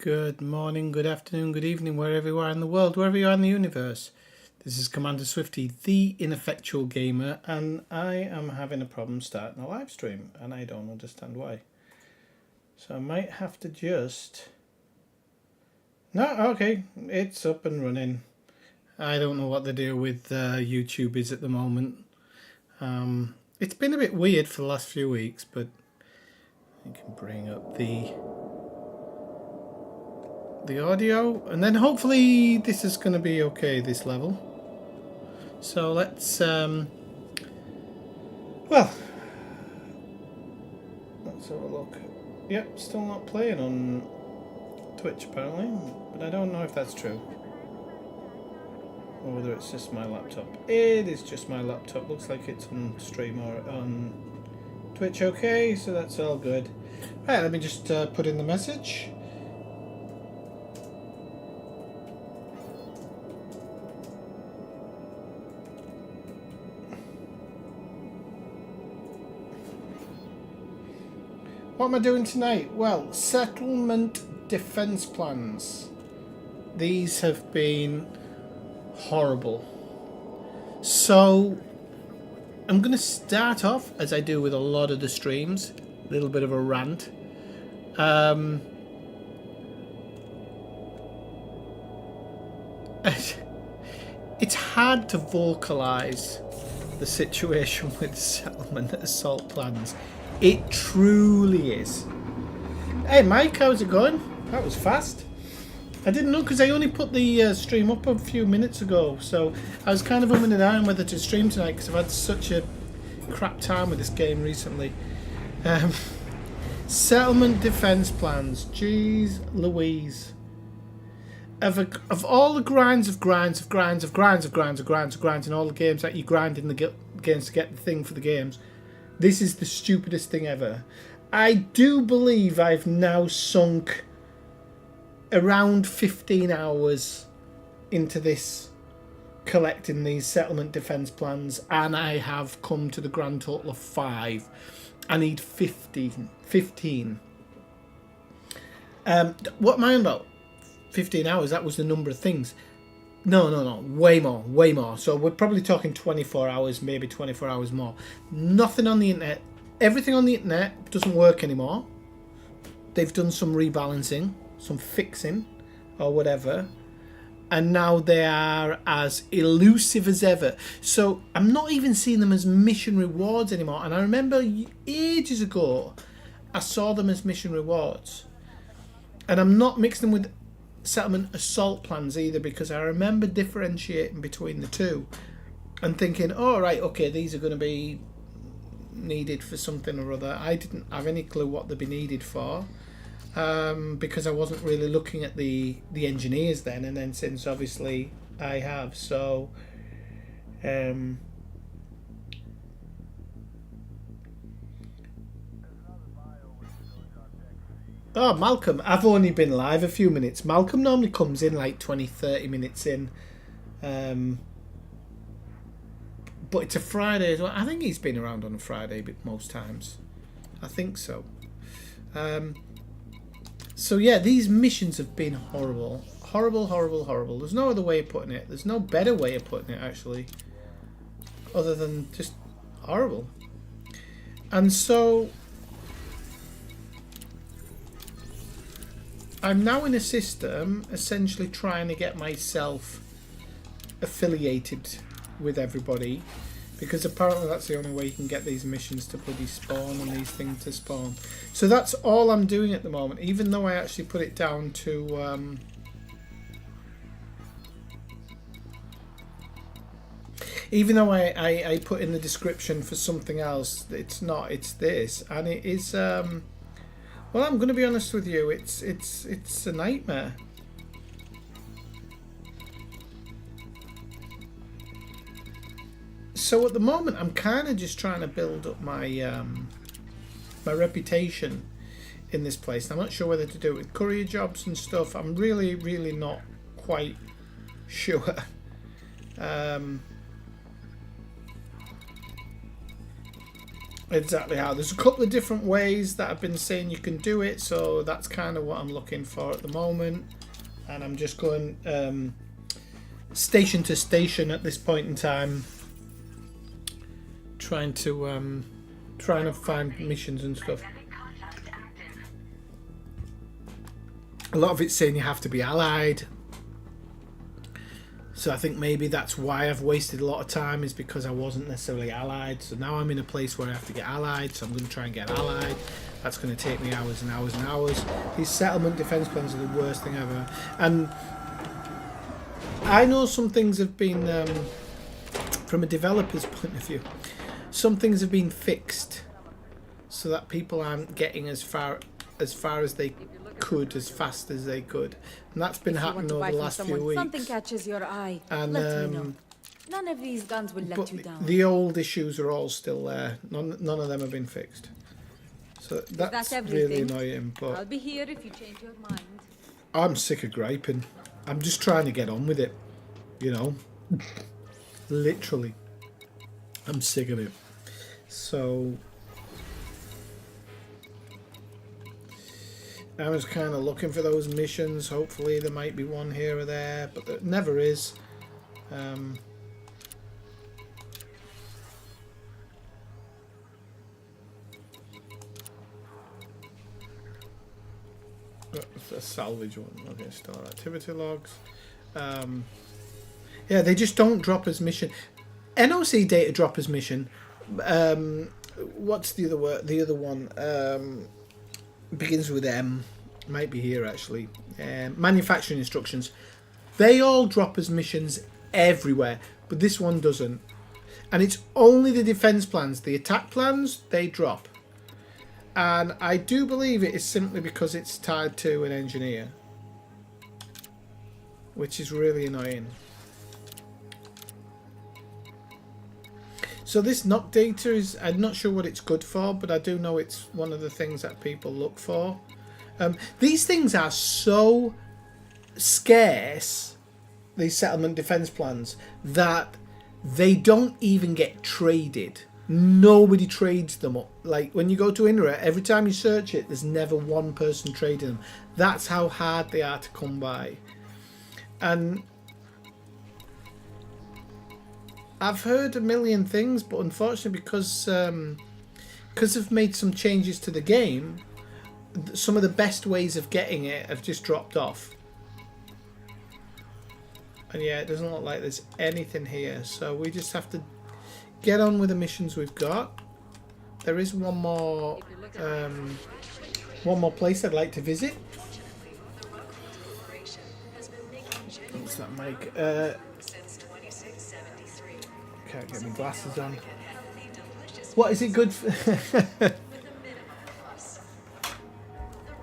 Good morning, good afternoon, good evening, wherever you are in the world, wherever you are in the universe. This is Commander Swifty, the Ineffectual Gamer, and I am having a problem starting a live stream, and I don't understand why. So I might have to just... No, okay, it's up and running. I don't know what the deal with YouTube is at the moment. It's been a bit weird for the last few weeks, but you can bring up the audio, and then hopefully this is going to be okay, this level. So let's let's have a look. Yep, still not playing on Twitch apparently, but I don't know if that's true or whether it's just my laptop. It is just my laptop. Looks like it's on stream or on Twitch. Okay, so that's all good. Right, let me just put in the message. What am I doing tonight? Well, settlement defense plans. These have been horrible. So I'm going to start off, as I do with a lot of the streams, a little bit of a rant. It's hard to vocalize the situation with settlement assault plans. It truly is. Hey Mike, how's it going? That was fast. I didn't know because I only put the stream up a few minutes ago, so I was kind of umming and ahhing whether to stream tonight because I've had such a crap time with this game recently. Settlement defense plans. Jeez Louise. Of all the grinds and all the games that you grind in the games to get the thing for the games, this is the stupidest thing ever. I do believe I've now sunk around 15 hours into this, collecting these settlement defense plans, and I have come to the grand total of 5. I need 15. What am I on about? 15 hours, that was the number of things. No, way more. So we're probably talking 24 hours, maybe 24 hours more. Nothing on the internet. Everything on the internet doesn't work anymore. They've done some rebalancing, some fixing, or whatever. And now they are as elusive as ever. So I'm not even seeing them as mission rewards anymore. And I remember ages ago, I saw them as mission rewards. And I'm not mixing them with settlement assault plans either, because I remember differentiating between the two and thinking, oh right, okay, these are going to be needed for something or other. I didn't have any clue what they'd be needed for, because I wasn't really looking at the engineers then, and then since obviously I have. So oh, Malcolm, I've only been live a few minutes. Malcolm normally comes in like 20-30 minutes in. But it's a Friday as well. I think he's been around on a Friday most times. I think so. So yeah, these missions have been horrible. Horrible. There's no other way of putting it. There's no better way of putting it, actually. Other than just horrible. And so I'm now in a system essentially trying to get myself affiliated with everybody, because apparently that's the only way you can get these missions to bloody spawn and these things to spawn. So that's all I'm doing at the moment, even though I actually put it down to even though I put in the description for something else. It's not, it's this, and it is well, I'm going to be honest with you, it's a nightmare. So at the moment, I'm kind of just trying to build up my my reputation in this place. I'm not sure whether to do it with courier jobs and stuff. I'm really not quite sure. exactly how. There's a couple of different ways that I've been saying you can do it, so that's kind of what I'm looking for at the moment. And I'm just going station to station at this point in time, trying to find missions and stuff. A lot of it's saying you have to be allied. So I think maybe that's why I've wasted a lot of time, is because I wasn't necessarily allied. So now I'm in a place where I have to get allied, so I'm going to try and get allied. That's going to take me hours and hours and hours. These settlement defense plans are the worst thing ever. And I know some things have been, from a developer's point of view, some things have been fixed so that people aren't getting as far as they could, as fast as they could, and that's been happening over the last few weeks. Something catches your eye. And let me know. None of these guns will let you down. The old issues are all still there. None of them have been fixed. So that's really annoying. But I'll be here if you change your mind. I'm sick of griping. I'm just trying to get on with it. You know, literally, I'm sick of it. So I was kind of looking for those missions. Hopefully there might be one here or there, but there never is. It's a salvage one. Okay, start activity logs. Yeah, they just don't drop as mission. NOC data drop as mission. What's the other word? The other one begins with M. Might be here actually. Manufacturing instructions. They all drop as missions everywhere, but this one doesn't. And it's only the defense plans. The attack plans, they drop. And I do believe it is simply because it's tied to an engineer, which is really annoying. So this knock data is, I'm not sure what it's good for, but I do know it's one of the things that people look for. These things are so scarce, these settlement defense plans, that they don't even get traded. Nobody trades them up. Like when you go to Inra, every time you search it, there's never one person trading them. That's how hard they are to come by. And I've heard a million things, but unfortunately, because I've made some changes to the game, some of the best ways of getting it have just dropped off. And yeah, it doesn't look like there's anything here, so we just have to get on with the missions we've got. There is one more place I'd like to visit. What's that, Mike? Can't get my glasses on. What is it good for?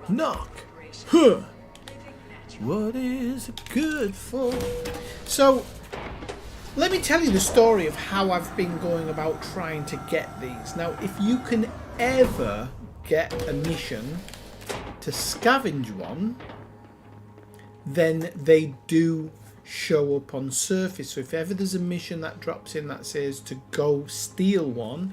Knock. Huh. What is it good for? So, let me tell you the story of how I've been going about trying to get these. Now, if you can ever get a mission to scavenge one, then they do show up on surface. So if ever there's a mission that drops in that says to go steal one,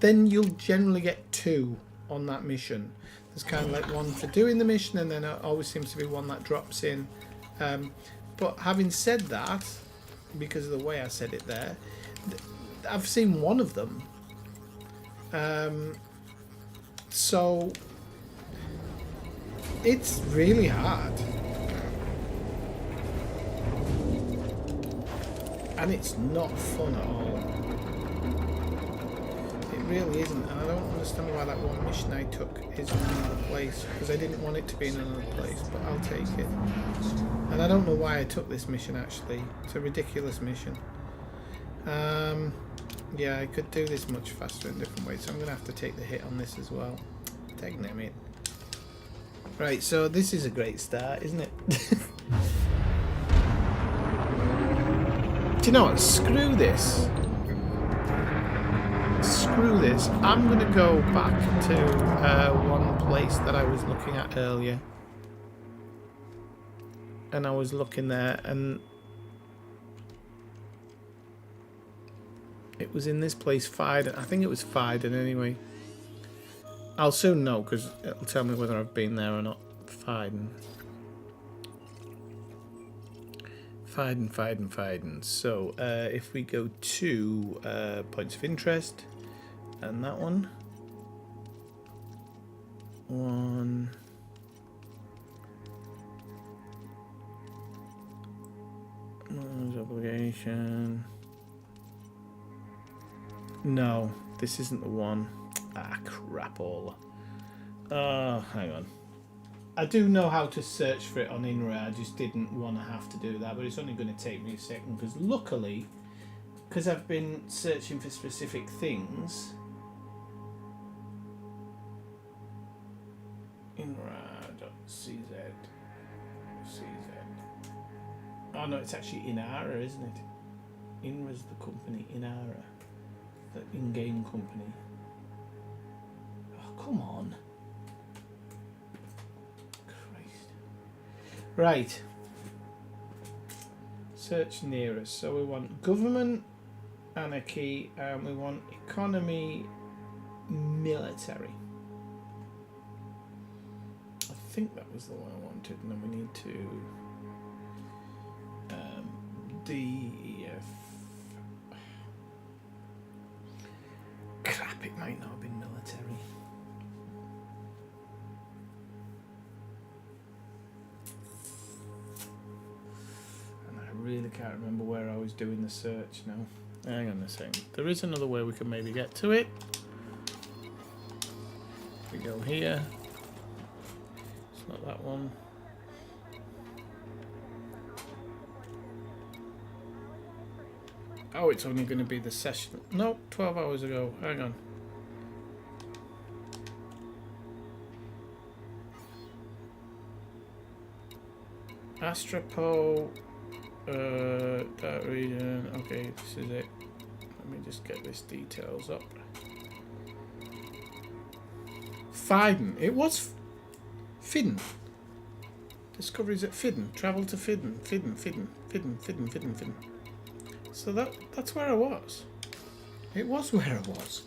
then you'll generally get two on that mission. There's kind of like one for doing the mission, and then it always seems to be one that drops in. But having said that, because of the way I said it there, I've seen one of them. So it's really hard. And it's not fun at all. It really isn't. And I don't understand why that one mission I took is in another place, because I didn't want it to be in another place, but I'll take it. And I don't know why I took this mission actually. It's a ridiculous mission. Yeah, I could do this much faster in different ways, so I'm going to have to take the hit on this as well. Taking it, mate. Right, so this is a great start, isn't it? Do you know what? Screw this. Screw this. I'm going to go back to one place that I was looking at earlier. And I was looking there, and it was in this place, Fiden. I think it was Fiden anyway. I'll soon know because it'll tell me whether I've been there or not. Fiden. So if we go to points of interest and that one. Obligation. No, this isn't the one. Ah, crap all. Hang on. I do know how to search for it on INRA, I just didn't want to have to do that, but it's only going to take me a second, because luckily, because I've been searching for specific things, INRA.cz. Oh no, it's actually Inara, isn't it? INRA's the company, Inara. The in-game company. Oh, come on. Christ. Right. Search nearest. So we want government, anarchy, and we want economy, military. I think that was the one I wanted, and then we need to DEF. Crap, it might not have been military. And I really can't remember where I was doing the search now. Hang on a second. There is another way we can maybe get to it. We go here. It's not that one. Oh, it's only going to be the session. No, 12 hours ago. Hang on. Astropo. That region. Okay, this is it. Let me just get this details up. Fiden. It was Fidden. Discoveries at Fidden. Travel to Fidden. Fidden. So that's where I was. It was where I was.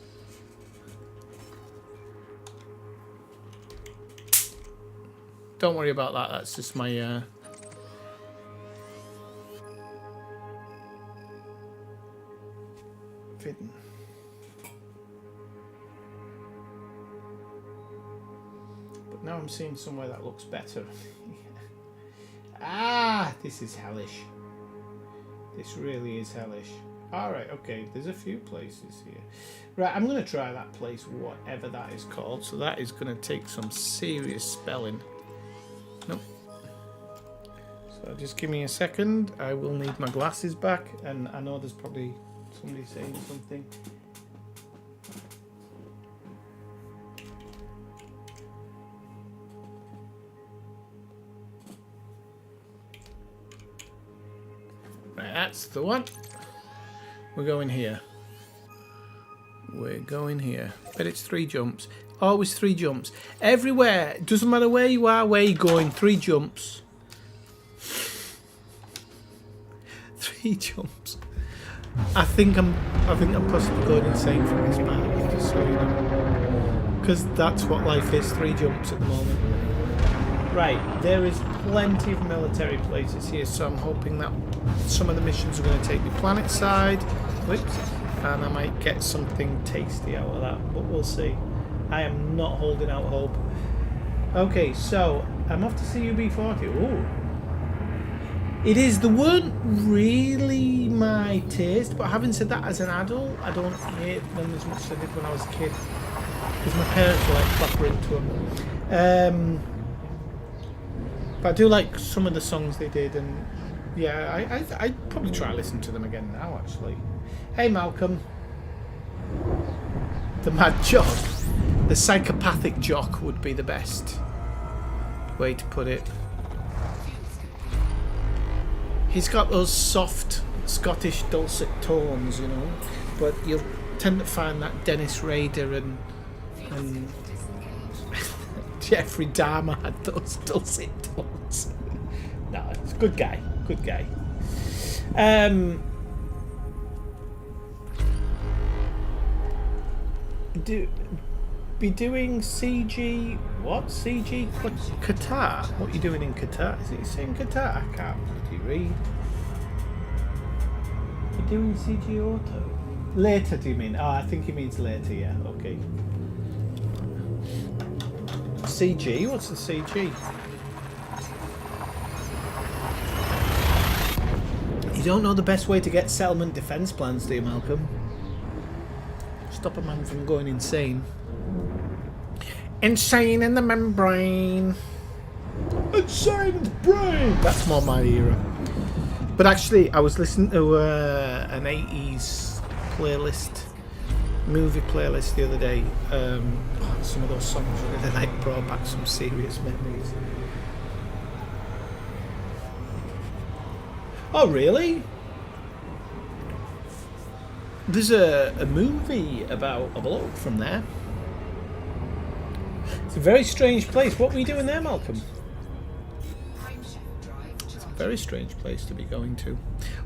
Don't worry about that. That's just my Fidden. But now I'm seeing somewhere that looks better. Ah, this is hellish. This really is hellish. Alright, okay, there's a few places here. Right, I'm going to try that place, whatever that is called. So that is going to take some serious spelling. Nope. So just give me a second. I will need my glasses back. And I know there's probably somebody saying something. That's the one. We're going here. We're going here. But it's 3 jumps. Always 3 jumps. Everywhere. Doesn't matter where you are, where you're going. 3 jumps. 3 jumps. I think I'm possibly going insane from this map. Just so you know. Because that's what life is. 3 jumps at the moment. Right. There is plenty of military places here, so I'm hoping that some of the missions are going to take me planet side, whoops, and I might get something tasty out of that, but we'll see. I am not holding out hope. Okay, so I'm off to CUB40. Ooh. It is, they weren't really my taste, but having said that, as an adult, I don't hate them as much as I did when I was a kid, because my parents were like proper into them. But I do like some of the songs they did, and yeah, I'd probably try and listen to them again now, actually. Hey, Malcolm. The mad jock. The psychopathic jock would be the best way to put it. He's got those soft Scottish dulcet tones, you know, but you'll tend to find that Dennis Rader and Jeffrey Dahmer had those dulcet tones. No, it's a good guy. Good guy. be doing CG. What? CG Qatar? What are you doing in Qatar? Is it saying Qatar? I can't bloody read. You're doing CG Auto? Later, do you mean? Oh, I think he means later, yeah. Okay. CG? What's the CG? You don't know the best way to get settlement defence plans, do you, Malcolm? Stop a man from going insane. Insane in the membrane. Insane in the brain. That's more my era. But actually, I was listening to an 80s playlist, movie playlist the other day. Some of those songs really like brought back some serious memories. Oh, really? There's a movie about a bloke from there. It's a very strange place. What were you doing there, Malcolm? It's a very strange place to be going to.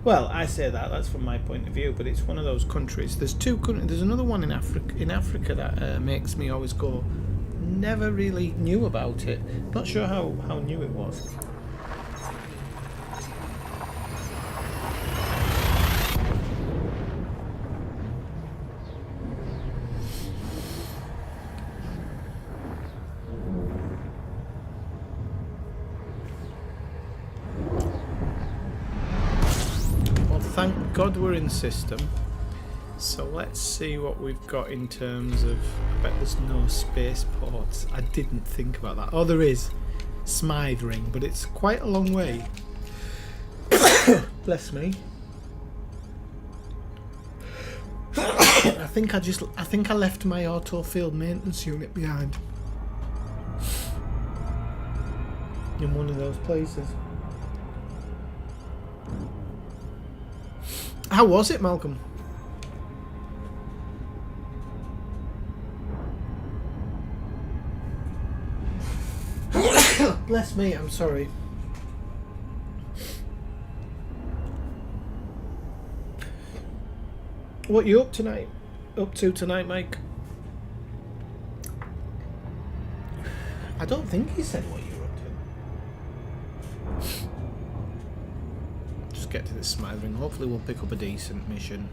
Well, I say that's from my point of view, but it's one of those countries. There's two countries. There's another one in Africa that makes me always go. Never really knew about it. Not sure how new it was. Thank God we're in system. So let's see what we've got in terms of... I bet there's no space ports. I didn't think about that. Oh, there is. Smithering, but it's quite a long way. Bless me. I think I left my auto field maintenance unit behind. In one of those places. How was it, Malcolm? Bless me, I'm sorry. What are you up to tonight, Mike? I don't think he said what you were up to. Just get to this smattering. Hopefully we'll pick up a decent mission.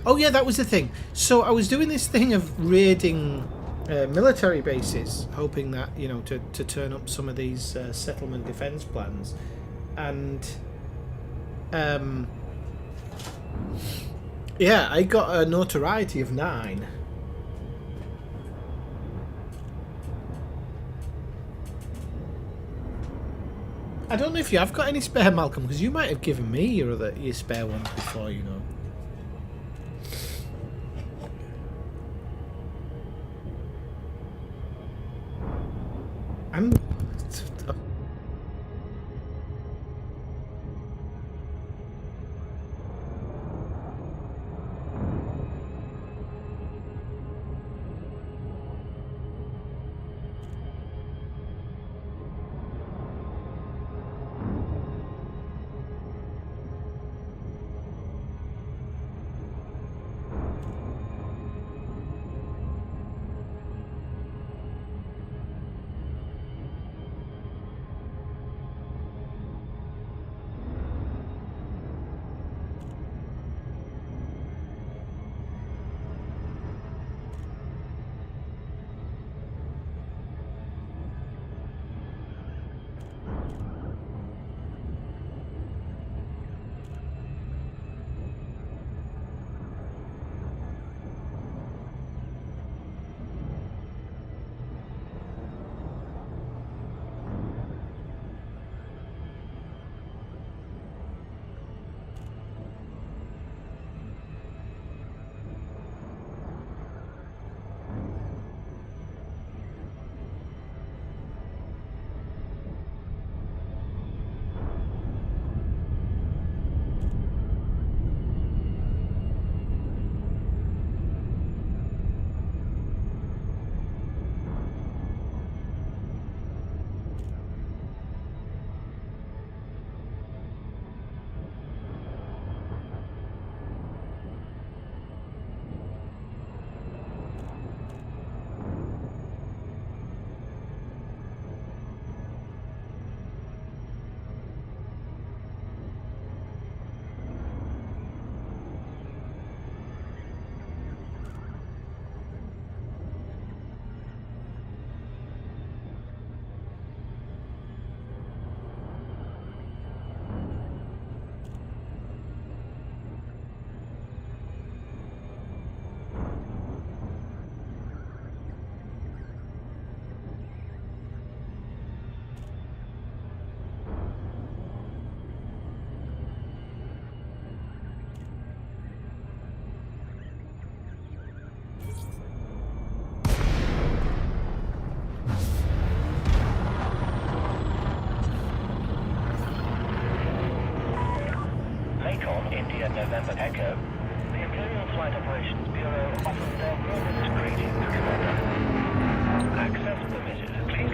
Oh yeah, that was the thing. So I was doing this thing of raiding military bases, hoping that, you know, to turn up some of these settlement defence plans, and yeah, I got a notoriety of 9. I don't know if you have got any spare, Malcolm, because you might have given me your spare ones before, you know. I'm...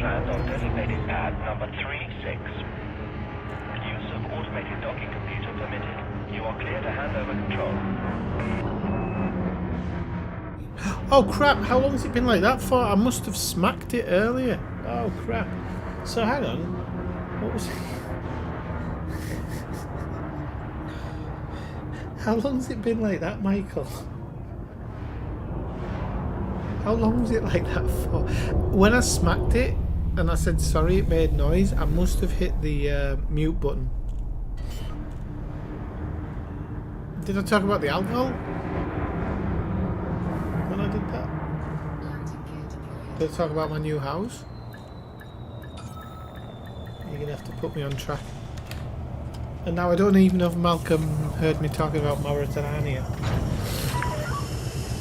land on designated pad number 36. Use of automated docking computer permitted. You are clear to hand over control. Oh crap, how long has it been like that for? I must have smacked it earlier. Oh crap. So hang on. What was it? How long has it been like that, Michael? How long was it like that for? When I smacked it and I said sorry it made noise, I must have hit the mute button. Did I talk about the alcohol? When I did that? Did I talk about my new house? You're going to have to put me on track. And now I don't even know if Malcolm heard me talking about Mauritania.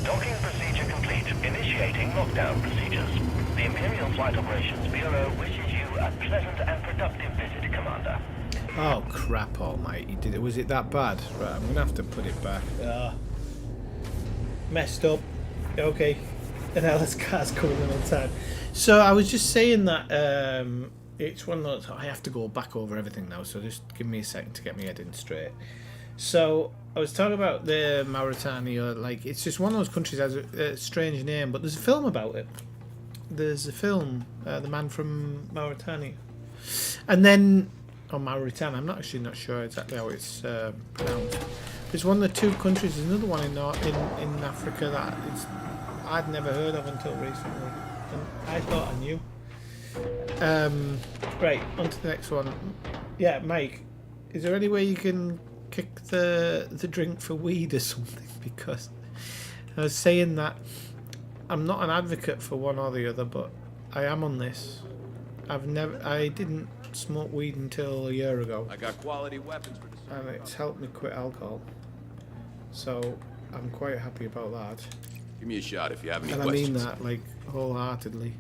Docking procedure complete. Initiating lockdown procedures. The Imperial Flight Operations Bureau wishes you a pleasant and productive visit, Commander. Oh crap almighty, did it? Was it that bad? Right, I'm going to have to put it back. Messed up. Okay. And now this car's coming in on time. So I was just saying that it's one of those, I have to go back over everything now, so just give me a second to get my head in straight. So I was talking about the Mauritania, like it's just one of those countries that has a strange name, but there's a film about it. There's a film, The Man from Mauritania. And then, or Mauritania, I'm actually not sure exactly how it's pronounced. There's one of the two countries, there's another one in Africa that I'd never heard of until recently. And I thought I knew. Right, on to the next one. Yeah, Mike, is there any way you can kick the drink for weed or something? Because I was saying that I'm not an advocate for one or the other, but I am on this. I didn't smoke weed until a year ago. I got quality weapons for this. And it's helped me quit alcohol. So I'm quite happy about that. Give me a shot if you have any And questions. I mean that, like, wholeheartedly.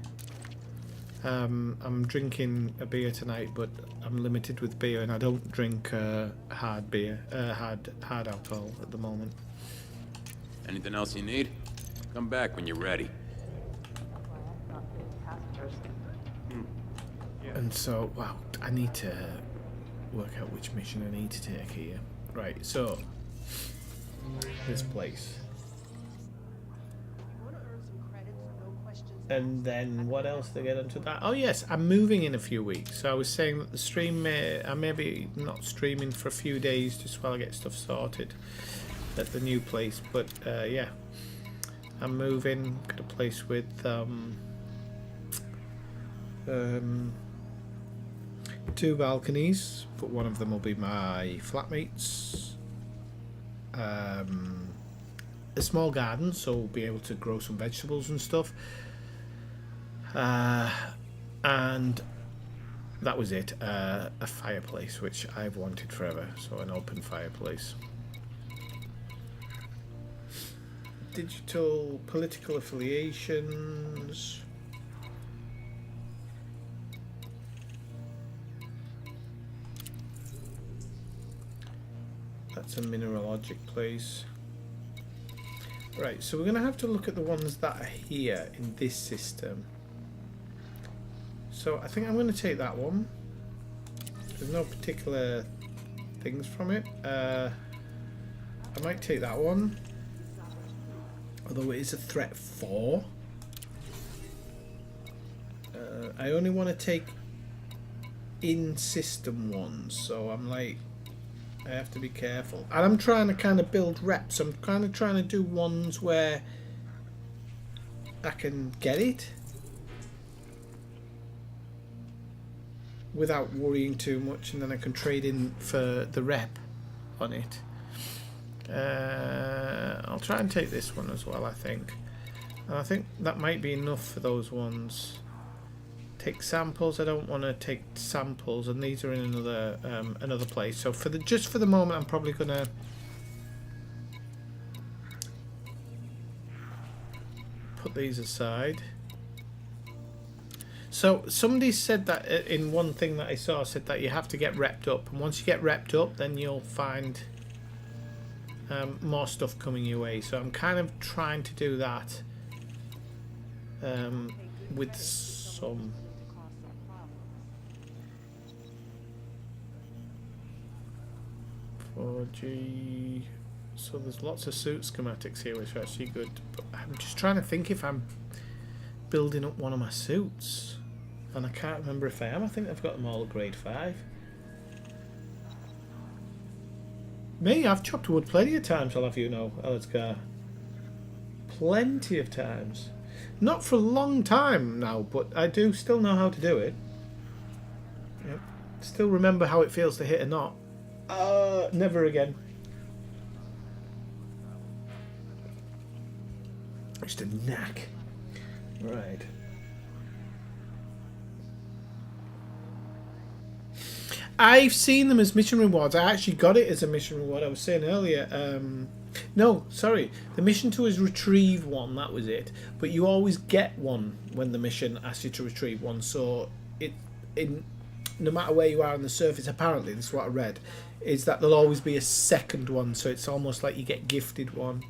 I'm drinking a beer tonight, but I'm limited with beer, and I don't drink hard beer, hard alcohol at the moment. Anything else you need? Come back when you're ready. And so, wow, I need to work out which mission I need to take here. Right, so this place. And then what else to get onto that? Oh yes, I'm moving in a few weeks. So I was saying that the stream I may be not streaming for a few days just while I get stuff sorted at the new place. But yeah, I'm moving. Got a place with 2 balconies, but one of them will be my flatmates. A small garden, so we'll be able to grow some vegetables and stuff. And that was it. A fireplace, which I've wanted forever, so an open fireplace. Digital political affiliations. That's a mineralogic place. Right, so we're going to have to look at the ones that are here in this system. So I think I'm going to take that one. There's no particular things from it. I might take that one. Although it is a threat 4. I only want to take in-system ones. So I'm like, I have to be careful. And I'm trying to kind of build reps. I'm kind of trying to do ones where I can get it without worrying too much, and then I can trade in for the rep on it. I'll try and take this one as well, I think. And I think that might be enough for those ones. Take samples. I don't want to take samples, and these are in another place. So for the moment, I'm probably gonna put these aside. So somebody said that in one thing that I saw, said that you have to get repped up, and once you get repped up, then you'll find more stuff coming your way. So I'm kind of trying to do that with some 4G. So there's lots of suit schematics here, which are actually good. But I'm just trying to think if I'm building up one of my suits. And I can't remember if I am. I think I've got them all at grade 5. Me, I've chopped wood plenty of times, I'll have you know, Elizgar. Plenty of times. Not for a long time now, but I do still know how to do it. Yep. Still remember how it feels to hit a knot. Never again. Just a knack. Right. I've seen them as mission rewards. I actually got it as a mission reward. I was saying earlier. No, sorry. The mission to is retrieve one. That was it. But you always get one when the mission asks you to retrieve one. So no matter where you are on the surface, apparently, this is what I read, is that there'll always be a second one. So it's almost like you get gifted one.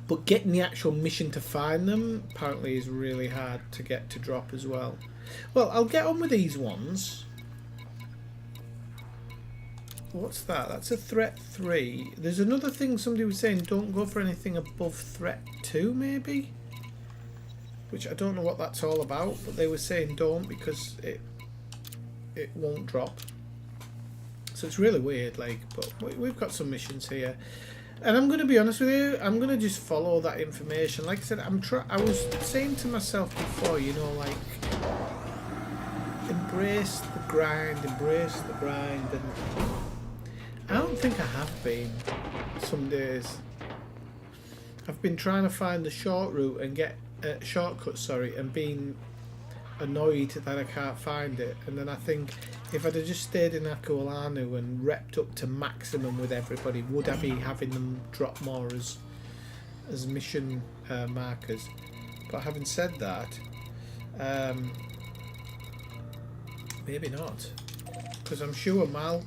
But getting the actual mission to find them apparently is really hard to get to drop as well. Well, I'll get on with these ones. What's that? That's a threat 3. There's another thing somebody was saying, don't go for anything above threat 2 maybe? Which I don't know what that's all about, but they were saying don't because it won't drop. So it's really weird, like, but we've got some missions here. And I'm going to be honest with you, I'm going to just follow that information. Like I said, I was saying to myself before, you know, like, embrace the grind, and I don't think I have been some days. I've been trying to find the short route and get shortcut, sorry, and being annoyed that I can't find it. And then I think if I'd have just stayed in Akualanu and repped up to maximum with everybody, would I be having them drop more as mission markers? But having said that, maybe not. Because I'm sure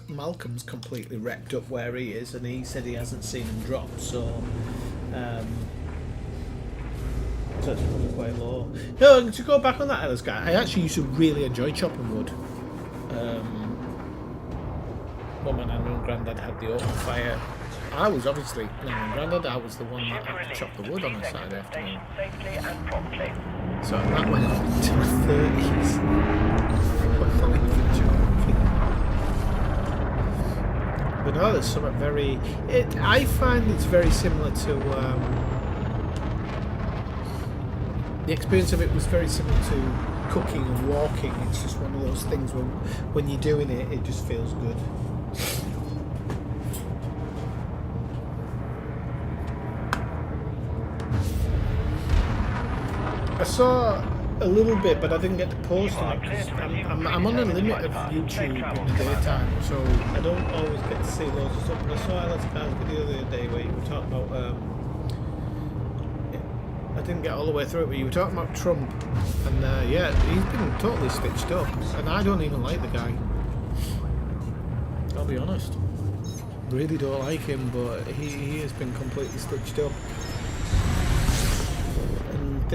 Malcolm's completely wrecked up where he is, and he said he hasn't seen him drop, so that's probably quite low. No, to go back on that Ellis guy, I actually used to really enjoy chopping wood. When my nan and granddad had the open fire, I was obviously nan and granddad. I was the one that had to chop the wood on a Saturday afternoon. Safely and promptly. So that went on into my 30s. What the living joke. But no, there's something very... I find it's very similar to... the experience of it was very similar to cooking and walking. It's just one of those things where when you're doing it, it just feels good. I saw a little bit, but I didn't get to post on it because I'm on a limit of YouTube in the daytime, so I don't always get to see loads of stuff. But I saw Alex Carr's video the other day where you were talking about I didn't get all the way through it, but you were talking about Trump, and yeah, he's been totally stitched up, and I don't even like the guy. I'll be honest. Really don't like him, but he has been completely stitched up. And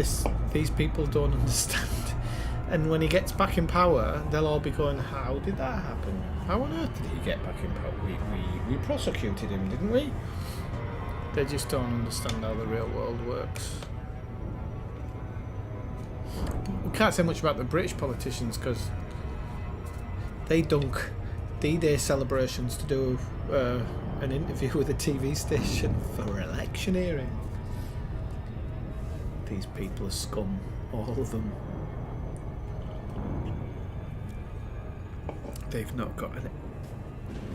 these people don't understand. And when he gets back in power, they'll all be going, how did that happen? How on earth did he get back in power? We prosecuted him, didn't we? They just don't understand how the real world works. We can't say much about the British politicians because they dunk D-Day celebrations to do an interview with a TV station for electioneering. These people are scum, all of them. They've not got a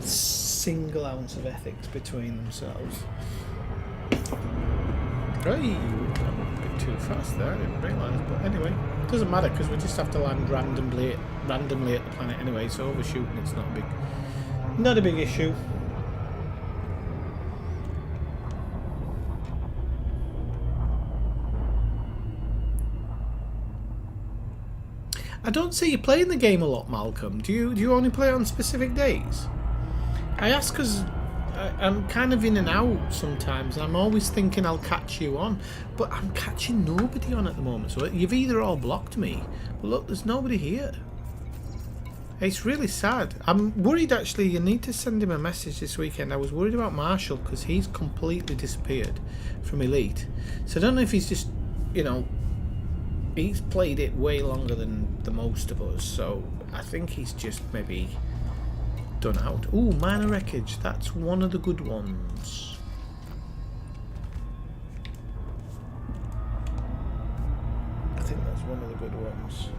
single ounce of ethics between themselves. Right, a bit too fast there, I didn't realise, but anyway, it doesn't matter because we just have to land randomly at the planet anyway, so overshooting it's not a big issue. I don't see you playing the game a lot, Malcolm. Do you only play it on specific days? I ask because I'm kind of in and out sometimes, and I'm always thinking I'll catch you on, but I'm catching nobody on at the moment, so you've either all blocked me, but look, there's nobody here. It's really sad. I'm worried actually. You need to send him a message this weekend. I was worried about Marshall because he's completely disappeared from Elite. So I don't know if he's just, you know, he's played it way longer than the most of us. So I think he's just maybe done out. Ooh, minor wreckage. That's one of the good ones. I think that's one of the good ones.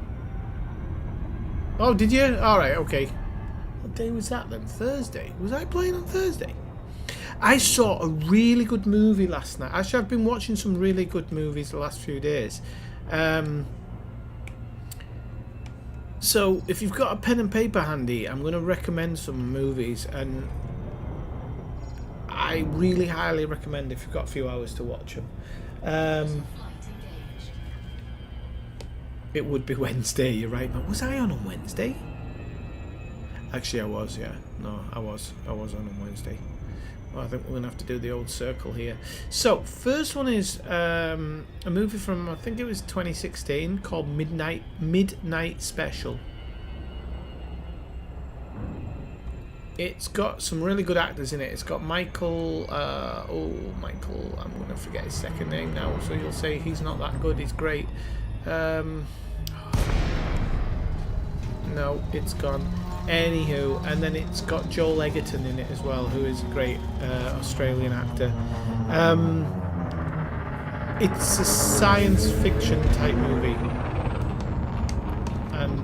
Oh, did you? Alright, okay. What day was that then? Thursday? Was I playing on Thursday? I saw a really good movie last night. Actually, I've been watching some really good movies the last few days. So, if you've got a pen and paper handy, I'm going to recommend some movies. And I really highly recommend if you've got a few hours to watch them. It would be Wednesday, you're right. But was I on Wednesday? Actually, I was, yeah. No, I was on Wednesday. Well, I think we're going to have to do the old circle here. So, first one is a movie from, I think it was 2016, called Midnight Special. It's got some really good actors in it. It's got Michael, Michael, I'm going to forget his second name now, so you'll say he's not that good, he's great. No, it's gone. Anywho, and then it's got Joel Egerton in it as well, who is a great Australian actor. It's a science fiction type movie, and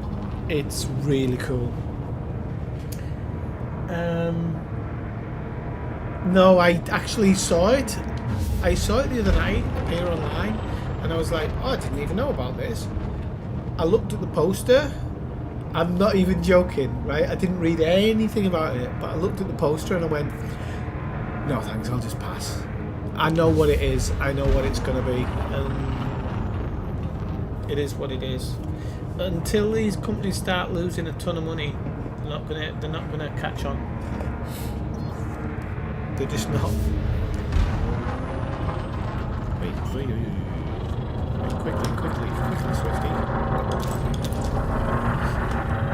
it's really cool. No, I actually saw it. I saw it the other night appear online. And I was like, oh, I didn't even know about this. I looked at the poster. I'm not even joking, right? I didn't read anything about it, but I looked at the poster and I went, no thanks, I'll just pass. I know what it is. I know what it's going to be. It is what it is. Until these companies start losing a ton of money, they're not gonna catch on. They're just not. Wait. Quickly, Swifty.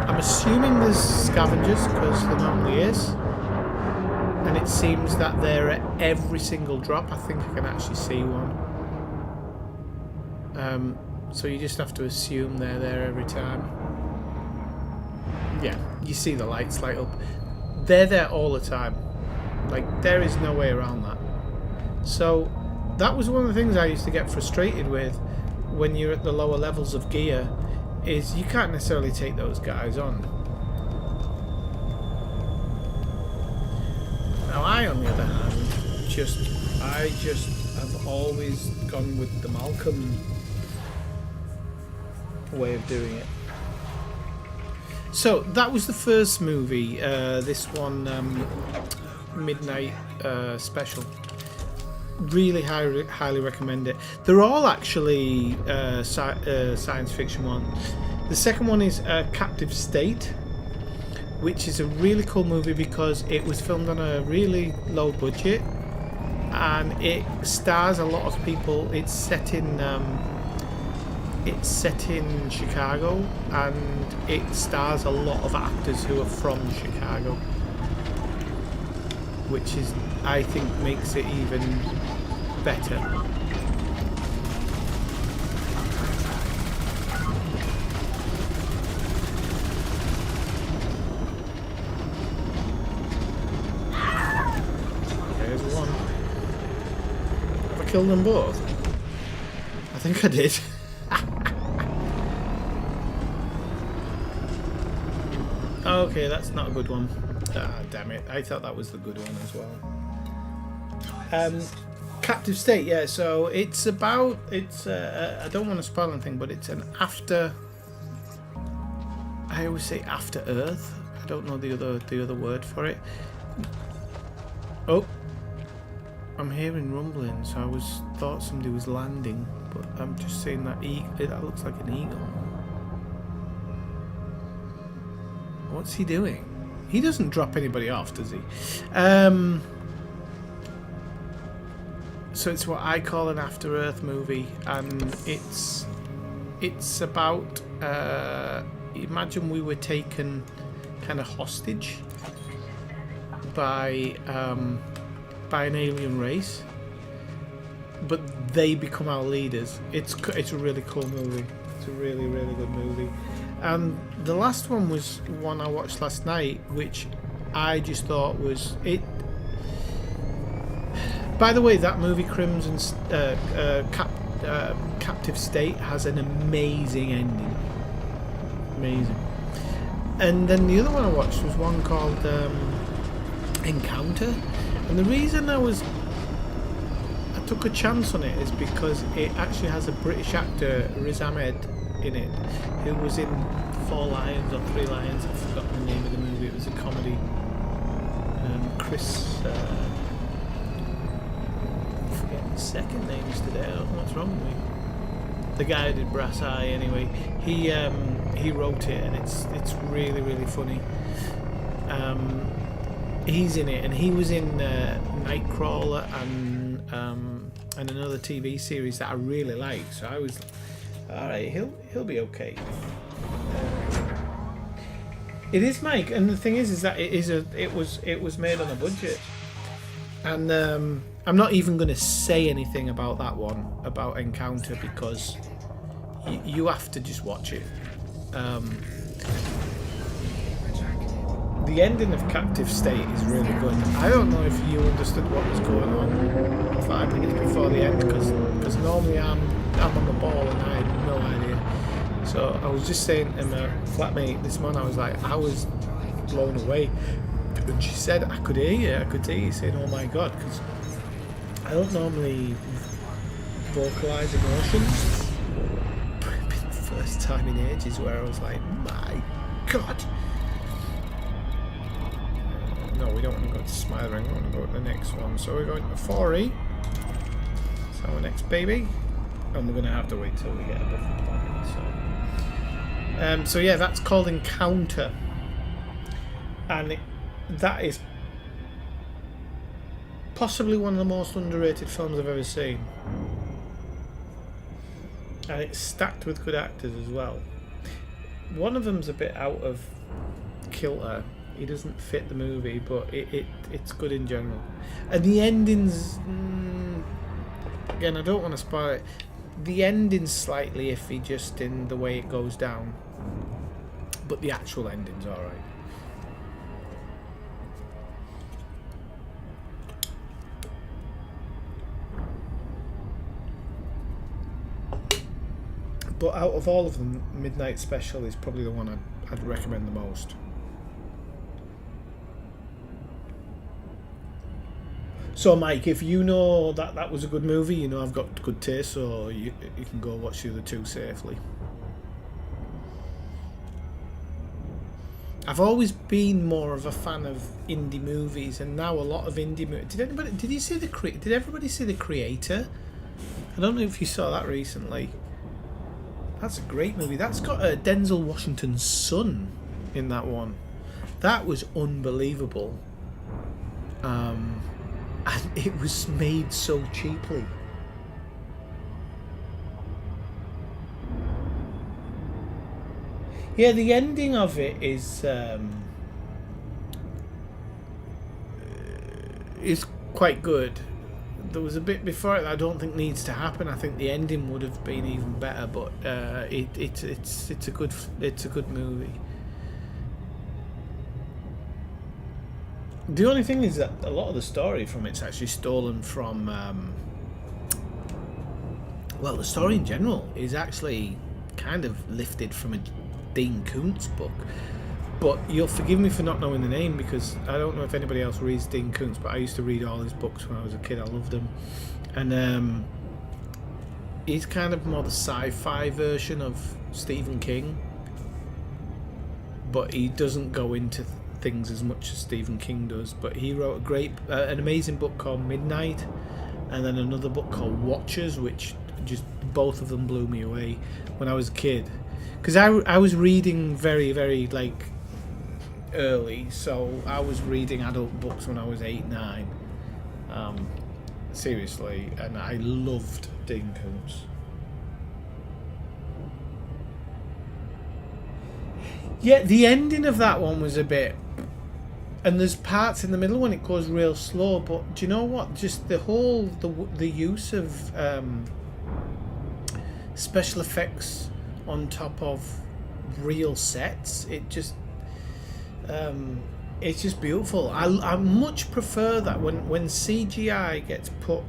I'm assuming there's scavengers, because there normally is. And it seems that they're at every single drop. I think I can actually see one. So you just have to assume they're there every time. Yeah, you see the lights light up. They're there all the time. Like, there is no way around that. So that was one of the things I used to get frustrated with when you're at the lower levels of gear, is you can't necessarily take those guys on. Now I, on the other hand, I just have always gone with the Malcolm way of doing it. So that was the first movie, this one, Midnight Special. Really highly recommend it. They're all actually science fiction ones. The second one is Captive State, which is a really cool movie because it was filmed on a really low budget and it stars a lot of people. It's set in Chicago, and it stars a lot of actors who are from Chicago, which is, I think, makes it even better. There's one. Have I killed them both? I think I did. Okay, that's not a good one. Ah, damn it. I thought that was the good one as well. Captive State, yeah, so it's about, I don't want to spoil anything, but it's an after, I always say after Earth. I don't know the other word for it. Oh, I'm hearing rumbling, so I thought somebody was landing, but I'm just saying that that looks like an eagle. What's he doing? He doesn't drop anybody off, does he? So it's what I call an After Earth movie, and it's about imagine we were taken kind of hostage by an alien race, but they become our leaders. It's a really cool movie. It's a really good movie. And the last one was one I watched last night, which I just thought was it. By the way, that movie Crimson Captive State has an amazing ending. Amazing. And then the other one I watched was one called Encounter. And the reason I took a chance on it is because it actually has a British actor, Riz Ahmed, in it, who was in 4 Lions or 3 Lions. I've forgotten the name of the movie. It was a comedy. Chris. I'm forgetting his second names today. I don't know what's wrong with me. The guy who did Brass Eye, anyway. He wrote it, and it's really funny. He's in it, and he was in Nightcrawler and another TV series that I really like. So I was, all right, he'll be okay. It is Mike, and the thing is that it was made on a budget, and I'm not even going to say anything about that one, about Encounter, because you have to just watch it. The ending of Captive State is really good. I don't know if you understood what was going on 5 minutes before the end, because normally I'm on the ball and I had no idea. So I was just saying to my flatmate this morning, I was blown away. And she said, I could hear you saying, oh my god, because I don't normally vocalise emotions. But it'd been the first time in ages where I was like, my god. No, we don't want to go to Smiling, we want to go to the next one. So we're going to 4E. That's our next baby. And we're going to have to wait till we get above the planet. So yeah, that's called Encounter. And that is possibly one of the most underrated films I've ever seen. And it's stacked with good actors as well. One of them's a bit out of kilter. He doesn't fit the movie, but it's good in general. And the ending's... again, I don't want to spoil it. The ending's slightly iffy just in the way it goes down. But the actual ending's alright. But out of all of them, Midnight Special is probably the one I'd recommend the most. So Mike, if you know that was a good movie, you know I've got good taste, so you can go watch the other two safely. I've always been more of a fan of indie movies, and now a lot of indie movies. Did everybody see The Creator? I don't know if you saw that recently. That's a great movie. That's got Denzel Washington's son in that one. That was unbelievable. And it was made so cheaply. Yeah, the ending of it is quite good. There was a bit before it that I don't think needs to happen. I think the ending would have been even better, but it's a good movie. The only thing is that a lot of the story from it's actually stolen from. Well, the story in general is actually kind of lifted from a Dean Koontz book. But you'll forgive me for not knowing the name, because I don't know if anybody else reads Dean Koontz, but I used to read all his books when I was a kid. I loved them. And he's kind of more the sci-fi version of Stephen King. But he doesn't go into things as much as Stephen King does. But he wrote an amazing book called Midnight, and then another book called Watchers, which just both of them blew me away when I was a kid. Because I was reading very, very, like, early, so I was reading adult books when I was 8, 9. Seriously, and I loved Dean Koontz. Yeah, the ending of that one was a bit, and there's parts in the middle when it goes real slow. But do you know what? Just the use of special effects on top of real sets. It's just beautiful. I much prefer that when CGI gets put.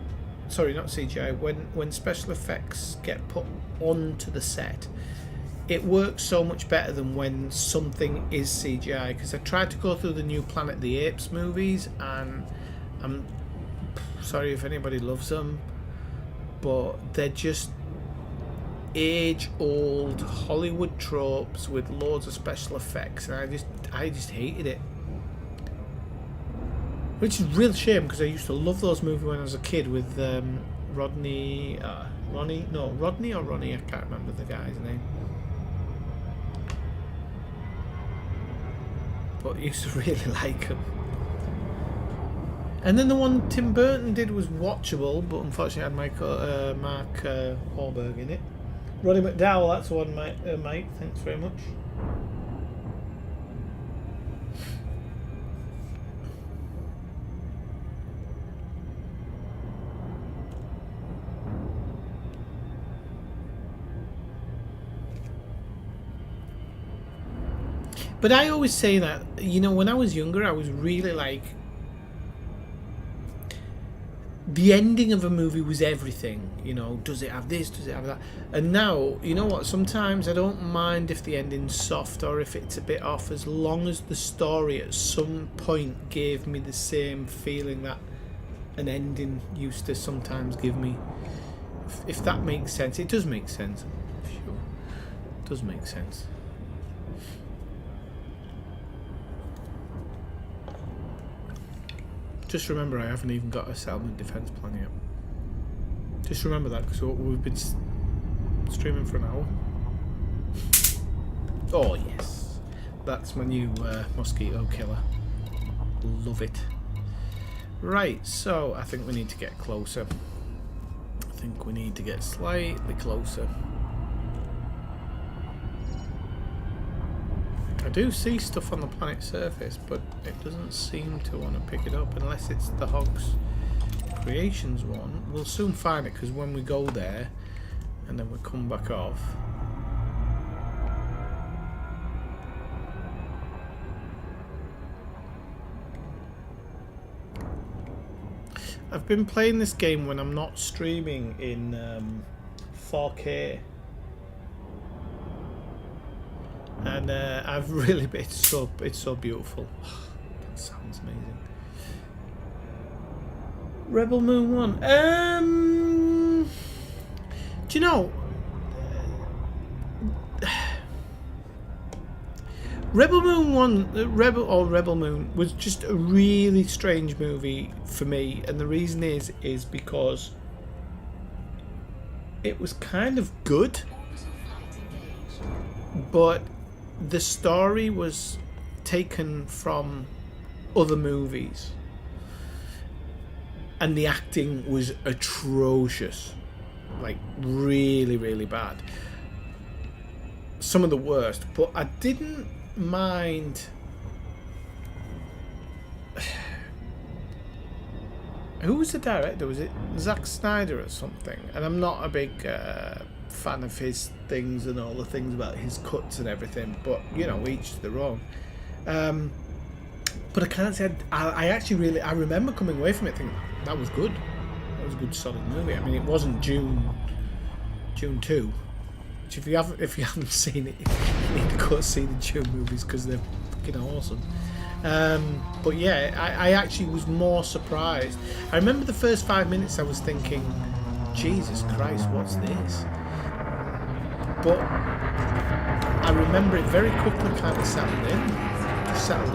Sorry, not CGI. When special effects get put onto the set. It works so much better than when something is CGI, because I tried to go through the new Planet of the Apes movies, and I'm sorry if anybody loves them, but they're just age-old Hollywood tropes with loads of special effects, and I just hated it. Which is a real shame, because I used to love those movies when I was a kid with Rodney or Ronnie, I can't remember the guy's name. But I used to really like him. And then the one Tim Burton did was watchable, but unfortunately had Mark Wahlberg in it. Roddy McDowell, that's the one, Mike. Thanks very much. But I always say that, when I was younger, I was really like, the ending of a movie was everything. Does it have this? Does it have that? And now, you know what? Sometimes I don't mind if the ending's soft or if it's a bit off, as long as the story at some point gave me the same feeling that an ending used to sometimes give me. If that makes sense. It does make sense. Sure. It does make sense. Just remember, I haven't even got a settlement defence plan yet. Just remember that, because we've been streaming for an hour. Oh yes, that's my new mosquito killer. Love it. Right, so I think we need to get closer. I think we need to get slightly closer. I do see stuff on the planet's surface, but it doesn't seem to want to pick it up unless it's the Hogs Creations one. We'll soon find it, because when we go there and then we come back off, I've been playing this game when I'm not streaming in 4K. And I've really, it's so beautiful. That sounds amazing. Rebel Moon 1. Do you know? Rebel Moon 1, Rebel Moon was just a really strange movie for me, and the reason is because it was kind of good, but the story was taken from other movies, and the acting was atrocious, like really, really bad. Some of the worst, but I didn't mind. Who was the director? Was it Zack Snyder or something? And I'm not a big fan of his things and all the things about his cuts and everything, but each to their own. But I can't say I actually I remember coming away from it thinking that was good. That was a good solid movie. I mean, it wasn't June 2. Which if you haven't seen it, you need to go see the June movies, because they're fucking awesome. But yeah, I actually was more surprised. I remember the first 5 minutes I was thinking, Jesus Christ, what's this? But I remember it very quickly kind of settled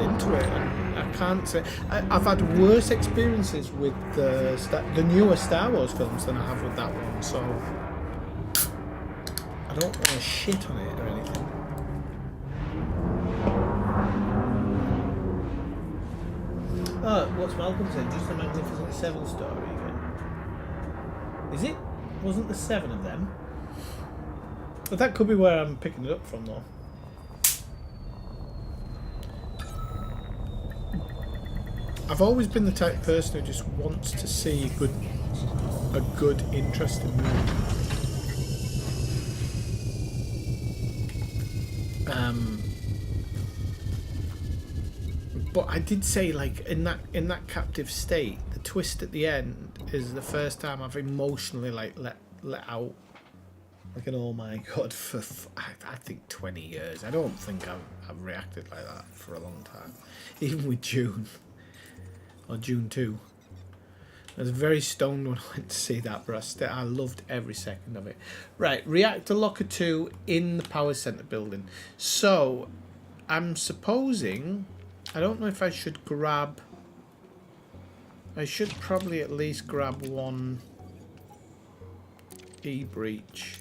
into it, and I can't say I've had worse experiences with the newer Star Wars films than I have with that one, so I don't want to shit on it or anything. Oh, what's Malcolm said? Just a Magnificent Seven story again. Is it? Wasn't there 7 of them? But that could be where I'm picking it up from, though. I've always been the type of person who just wants to see a good, interesting movie. But I did say, like, in that captive state, the twist at the end is the first time I've emotionally like let out like an oh my god for I think 20 years. I don't think I've reacted like that for a long time, even with June or June 2. I was very stoned when I went to see that, but I loved every second of it. Right, Reactor Locker 2 in the Power Center building. So I'm supposing, I don't know if I should grab, I should probably at least grab one E-breach.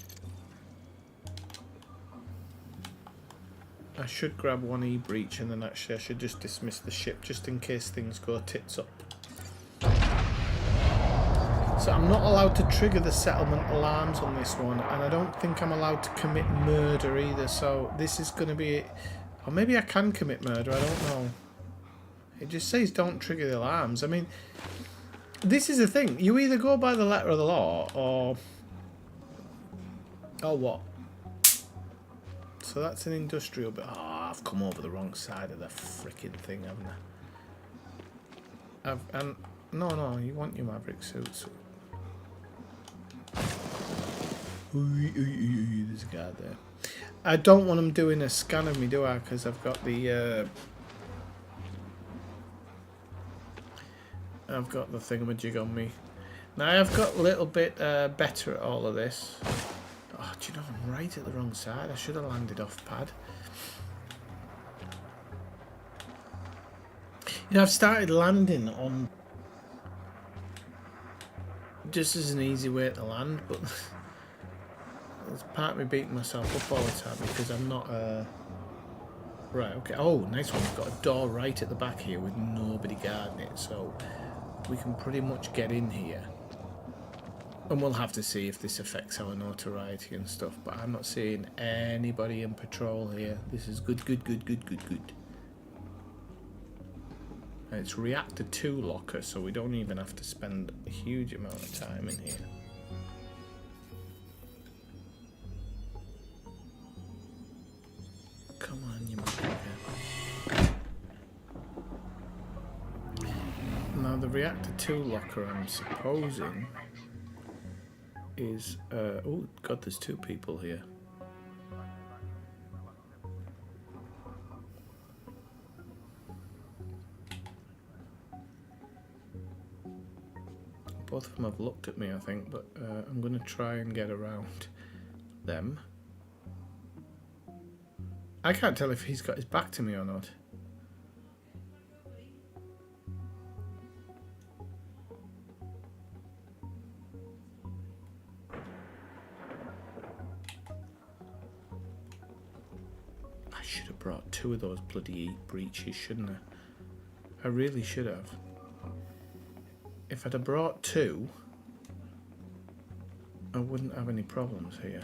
I should grab one E-breach, and then actually I should just dismiss the ship just in case things go tits up. So I'm not allowed to trigger the settlement alarms on this one, and I don't think I'm allowed to commit murder either, so this is going to be... Or maybe I can commit murder, I don't know. It just says don't trigger the alarms. I mean, this is the thing. You either go by the letter of the law, or what? So that's an industrial bit. Oh, I've come over the wrong side of the freaking thing, haven't I? No, you want your Maverick suits. There's a guy there. I don't want him doing a scan of me, do I? Because I've got the thingamajig on me. Now I've got a little bit better at all of this. Oh, do you know, I'm right at the wrong side. I should have landed off pad. You know, I've started landing on just as an easy way to land, but there's part of me beating myself up all the time because I'm not right, okay. Oh, nice one. We've got a door right at the back here with nobody guarding it, so we can pretty much get in here. And we'll have to see if this affects our notoriety and stuff, but I'm not seeing anybody in patrol here. This is good. And it's Reactor 2 locker, so we don't even have to spend a huge amount of time in here. Come on, you motherfucker. Now the Reactor 2 locker, I'm supposing, is oh god, there's two people here. Both of them have looked at me, I think, but I'm going to try and get around them. I can't tell if he's got his back to me or not. I should have brought two of those bloody breaches, shouldn't I? I really should have. If I'd have brought two, I wouldn't have any problems here.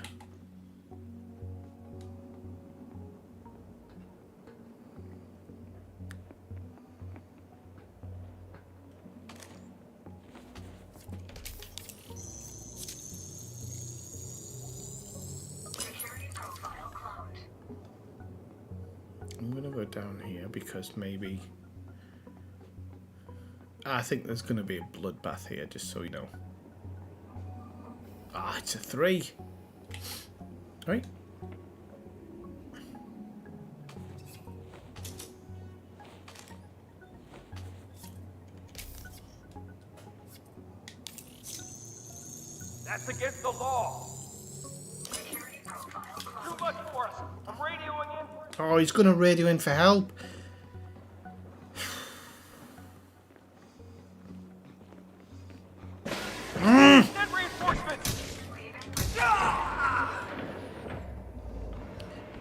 I'm going to go down here because maybe... I think there's going to be a bloodbath here, just so you know. Ah, it's a 3. Right. That's against the law. Too much for us. I'm radioing in. Oh, he's going to radio in for help.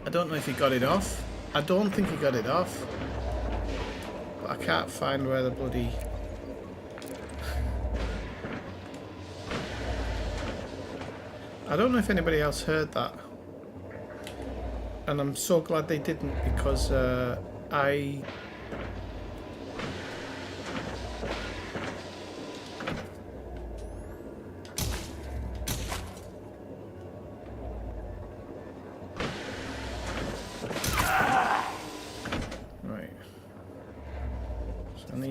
I don't know if he got it off. I don't think he got it off. But I can't find where the bloody... I don't know if anybody else heard that. And I'm so glad they didn't, because I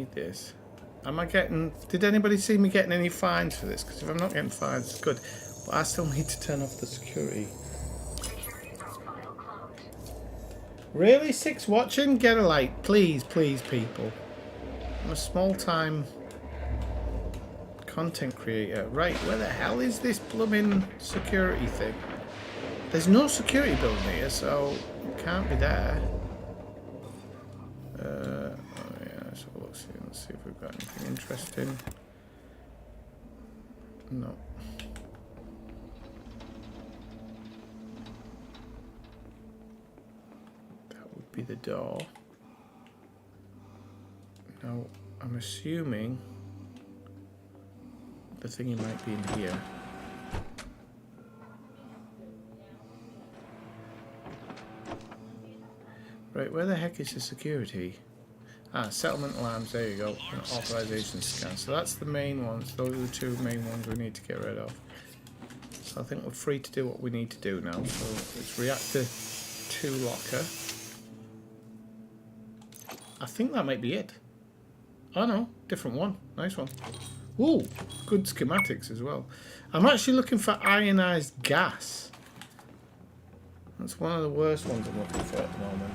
need this. Am I getting... Did anybody see me getting any fines for this? Because if I'm not getting fines, it's good. But I still need to turn off the security. Really? 6 watching? Get a like. Please, please, people. I'm a small-time content creator. Right, where the hell is this blooming security thing? There's no security building here, so it can't be there. Oh yeah, so let's see if we've got anything interesting. No. That would be the door. Now, I'm assuming the thingy might be in here. Right, where the heck is the security? Ah, settlement alarms, there you go. And authorization scan. So that's the main ones. Those are the 2 main ones we need to get rid of. So I think we're free to do what we need to do now. So it's reactor 2 locker. I think that might be it. Oh no, different one. Nice one. Ooh, good schematics as well. I'm actually looking for ionized gas. That's one of the worst ones I'm looking for at the moment.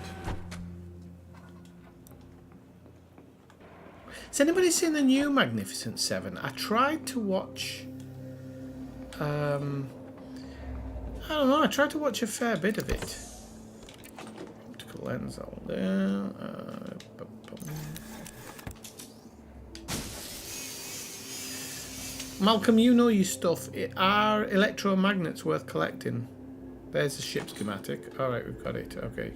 Has anybody seen the new Magnificent 7? I tried to watch... I don't know, I tried to watch a fair bit of it. Optical lens all there. Malcolm, you know your stuff. Are electromagnets worth collecting? There's the ship schematic. Alright, we've got it. Okay.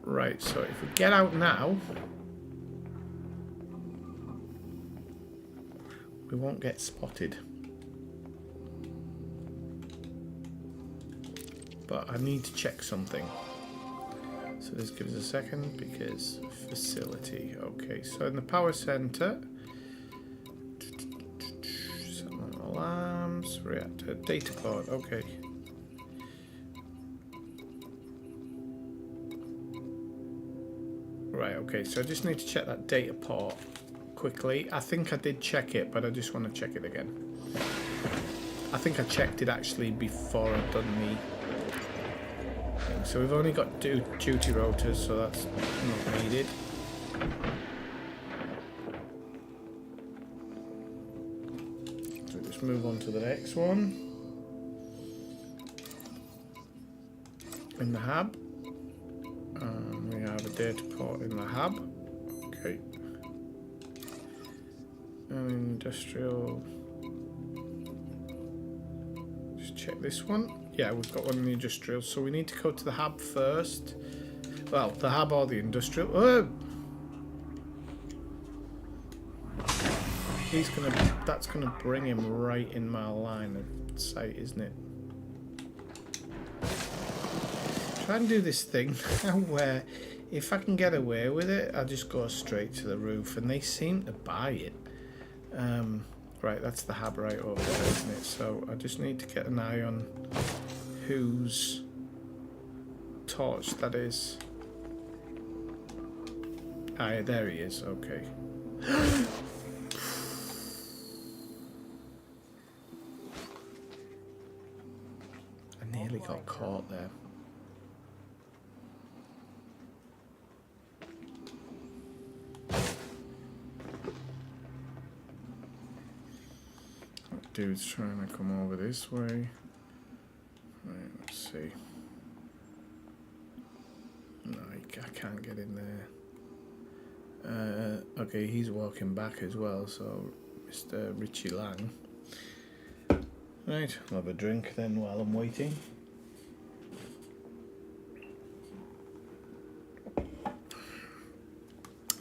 Right, so if we get out now, we won't get spotted. But I need to check something. So this gives us a second because facility. Okay, so in the power center, alarms, reactor, data cord. Okay. Right, okay, so I just need to check that data port quickly. I think I did check it, but I just want to check it again. I think I checked it actually before I've done the thing. So we've only got 2 duty rotors, so that's not needed. So just move on to the next one. In the hub. We have a data port in the hub. Okay. And industrial. Just check this one. Yeah, we've got one in the industrial. So we need to go to the hub first. Well, the hub or the industrial. Oh! That's gonna bring him right in my line of sight, isn't it? Try and do this thing where if I can get away with it, I'll just go straight to the roof, and they seem to buy it. Right, that's the hub right over there, isn't it? So I just need to get an eye on whose torch that is. Ah, yeah, there he is. Okay. I nearly got caught there. Dude's trying to come over this way. Right, let's see. No, I can't get in there. Okay, he's walking back as well, so Mr. Richie Lang. Right, I'll have a drink then while I'm waiting.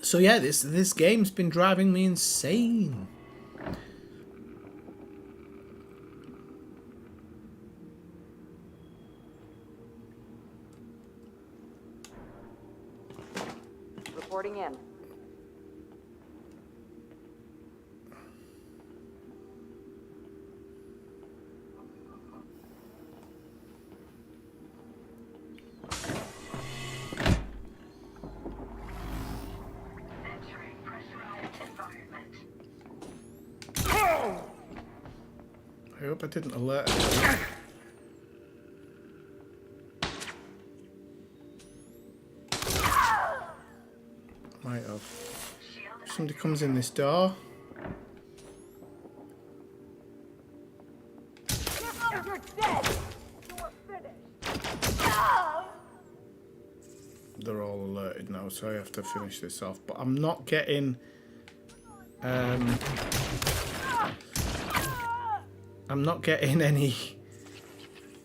So yeah, this game's been driving me insane. Reporting in. I hope I didn't alert her. Might have. Somebody comes in this door. You're dead! You're finished! They're all alerted now, so I have to finish this off. But I'm not getting... I'm not getting any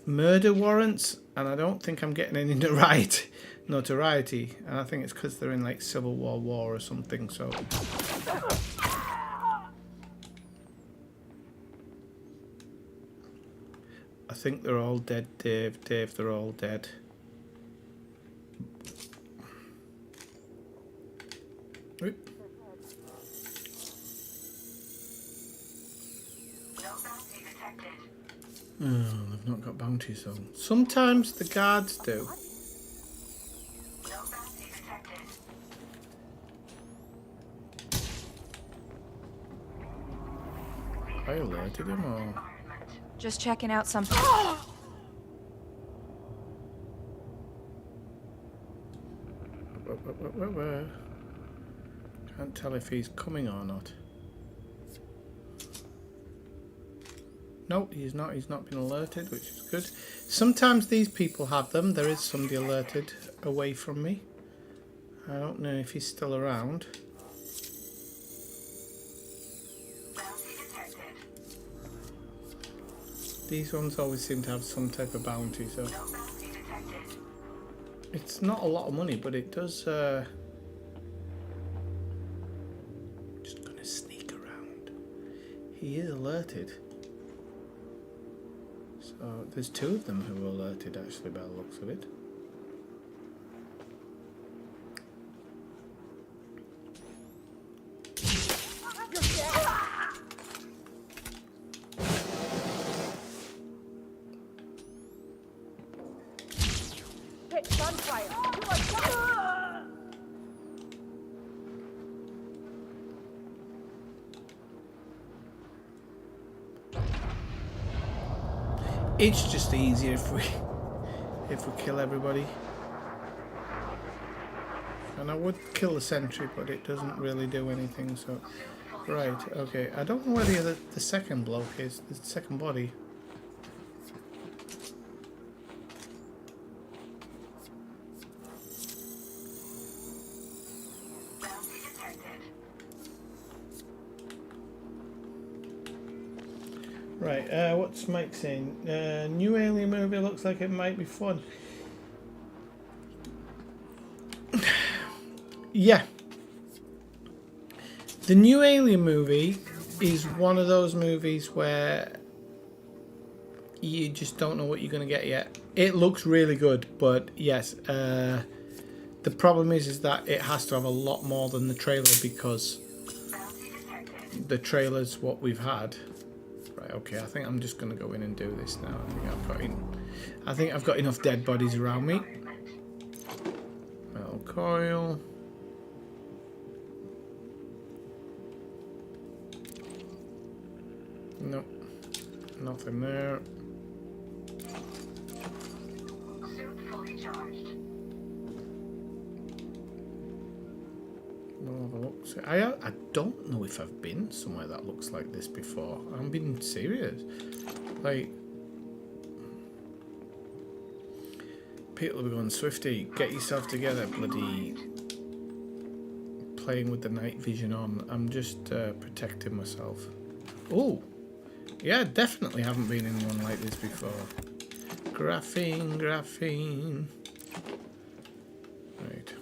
murder warrants, and I don't think I'm getting any notoriety. And I think it's because they're in like Civil War or something, so... I think they're all dead, Dave. Dave, they're all dead. Oop. Oh, they've not got bounties though. Sometimes the guards do. I alerted him or... Just checking out something. Where? Can't tell if he's coming or not. No, he's not. He's not been alerted, which is good. Sometimes these people have them. There is somebody alerted away from me. I don't know if he's still around. These ones always seem to have some type of bounty, so... It's not a lot of money, but it does... Just gonna sneak around. He is alerted. So, there's two of them who are alerted, actually, by the looks of it. Hit gunfire! You are done! It's just easier if we kill everybody. And I would kill the sentry, but it doesn't really do anything, so... Right, okay. I don't know where the second bloke is, the second body. Right, what's Mike saying? New Alien movie looks like it might be fun. Yeah. The new Alien movie is one of those movies where you just don't know what you're going to get yet. It looks really good, but yes, the problem is that it has to have a lot more than the trailer, because the trailer's what we've had. Right, okay, I think I'm just going to go in and do this now. I think I've got enough dead bodies around me. Metal coil. Nope, nothing there. We'll have a look. I don't know if I've been somewhere that looks like this before. I'm being serious. Like, people will be going, Swifty, get yourself together, bloody playing with the night vision on. I'm just protecting myself. Oh, yeah, definitely haven't been in one like this before. Graphene. Right.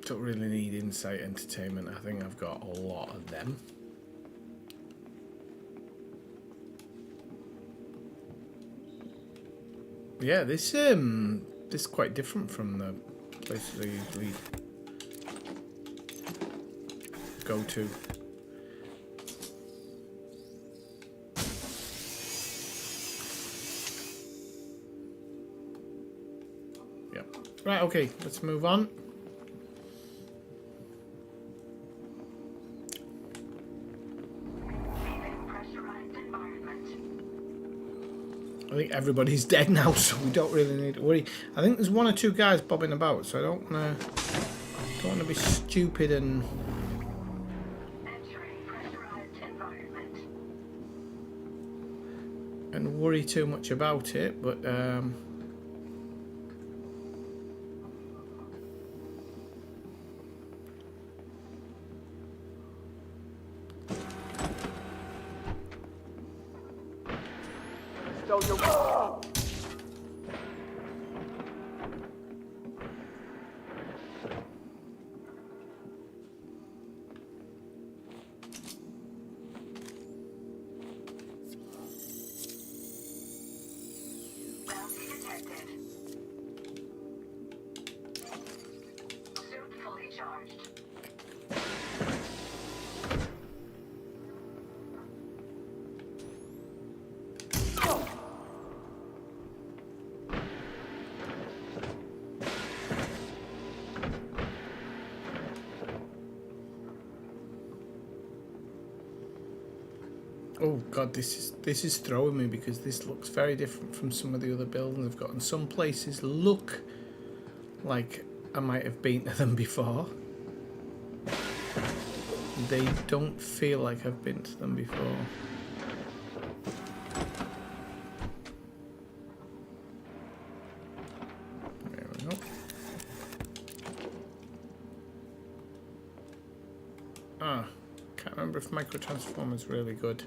Don't really need insight entertainment. I think I've got a lot of them. Yeah, this is quite different from the places I usually go to. Yep. Right, okay, let's move on. I think everybody's dead now, so we don't really need to worry. I think there's one or two guys bobbing about, so I don't want to be stupid and worry too much about it. But So you're... oh god, this is throwing me, because this looks very different from some of the other buildings I've got, and some places look like I might have been to them before. They don't feel like I've been to them before. There we go. Ah, can't remember if microtransform is really good.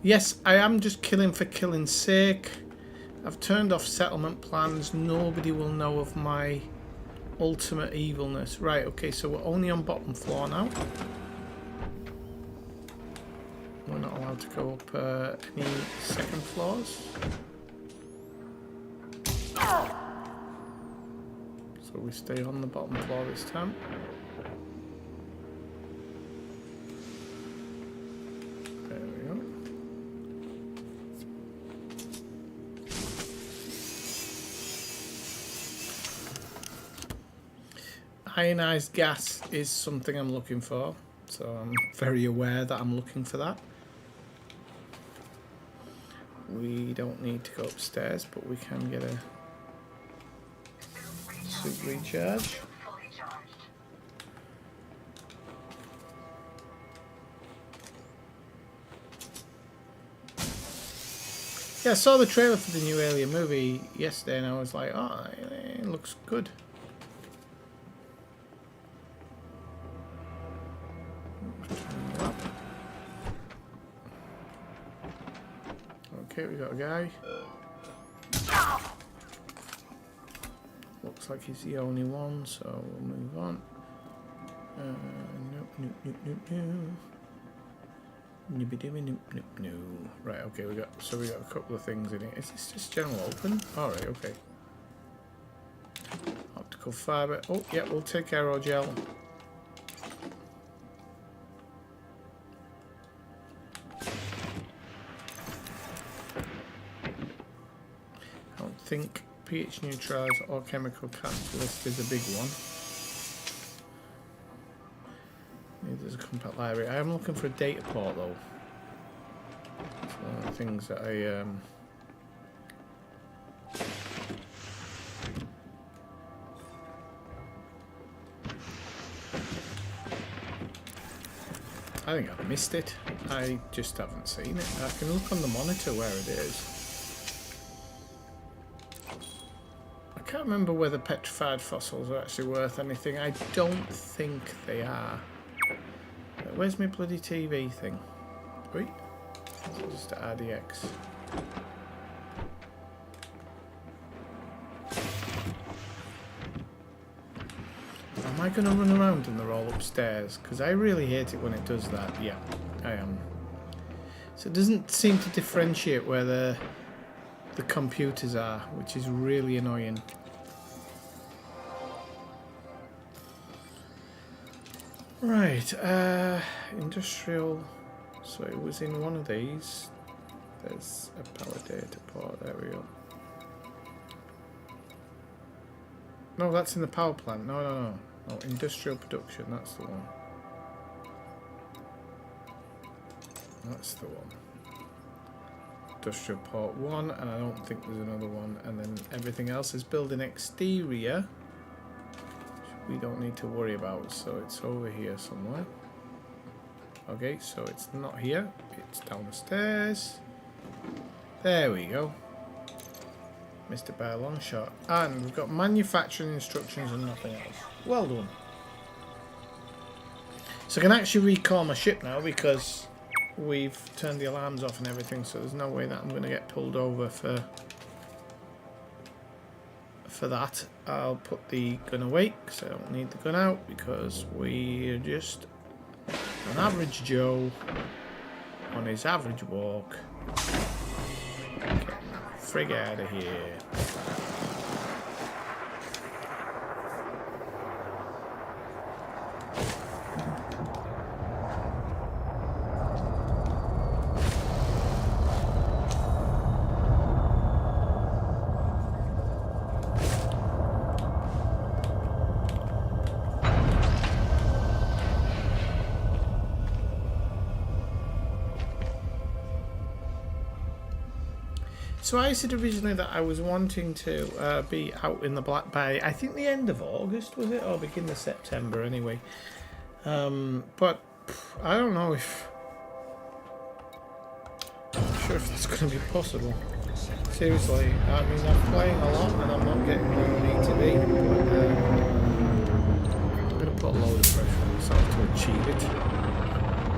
Yes, I am just killing for killing's sake. I've turned off settlement plans. Nobody will know of my ultimate evilness. Right, okay, so we're only on bottom floor now. We're not allowed to go up any second floors. So we stay on the bottom floor this time. There we go. Ionized gas is something I'm looking for, so I'm very aware that I'm looking for that. We don't need to go upstairs, but we can get a suit recharge. Yeah, I saw the trailer for the new Alien movie yesterday and I was like, oh, it looks good. Okay, we got a guy. Looks like he's the only one, so we'll move on. No. Right, okay, we got a couple of things in it. Is this just general open? Alright, okay. Optical fibre. Oh, yeah, we'll take aerogel. I don't think pH neutralizer or chemical catalyst is a big one. There's a compact library. I am looking for a data port though. It's one of the things that I think I've missed it. I just haven't seen it. I can look on the monitor where it is. I can't remember whether petrified fossils are actually worth anything. I don't think they are. Where's my bloody TV thing? Wait. Just RDX. Am I going to run around and they're all upstairs? Because I really hate it when it does that. Yeah, I am. So it doesn't seem to differentiate where the computers are, which is really annoying. Right, industrial, so it was in one of these. There's a power data port, there we go. No, that's in the power plant, no, industrial production, that's the one. That's the one. Industrial Port 1, and I don't think there's another one. And then everything else is building exterior, which we don't need to worry about. So it's over here somewhere. Okay, so it's not here. It's down the stairs. There we go. Missed it by a long shot. And we've got manufacturing instructions and nothing else. Well done. So I can actually recall my ship now because we've turned the alarms off and everything, so there's no way that I'm going to get pulled over for that. I'll put the gun away because I don't need the gun out because we're just an average Joe on his average walk. Get the frig out of here. So I said originally that I was wanting to be out in the Black by, I think, the end of August, was it? Or beginning of September, anyway. But I don't know if... I'm not sure if that's going to be possible. Seriously, I mean, I'm playing a lot and I'm not getting where I need to be. But I'm going to put a load of pressure on myself to achieve it.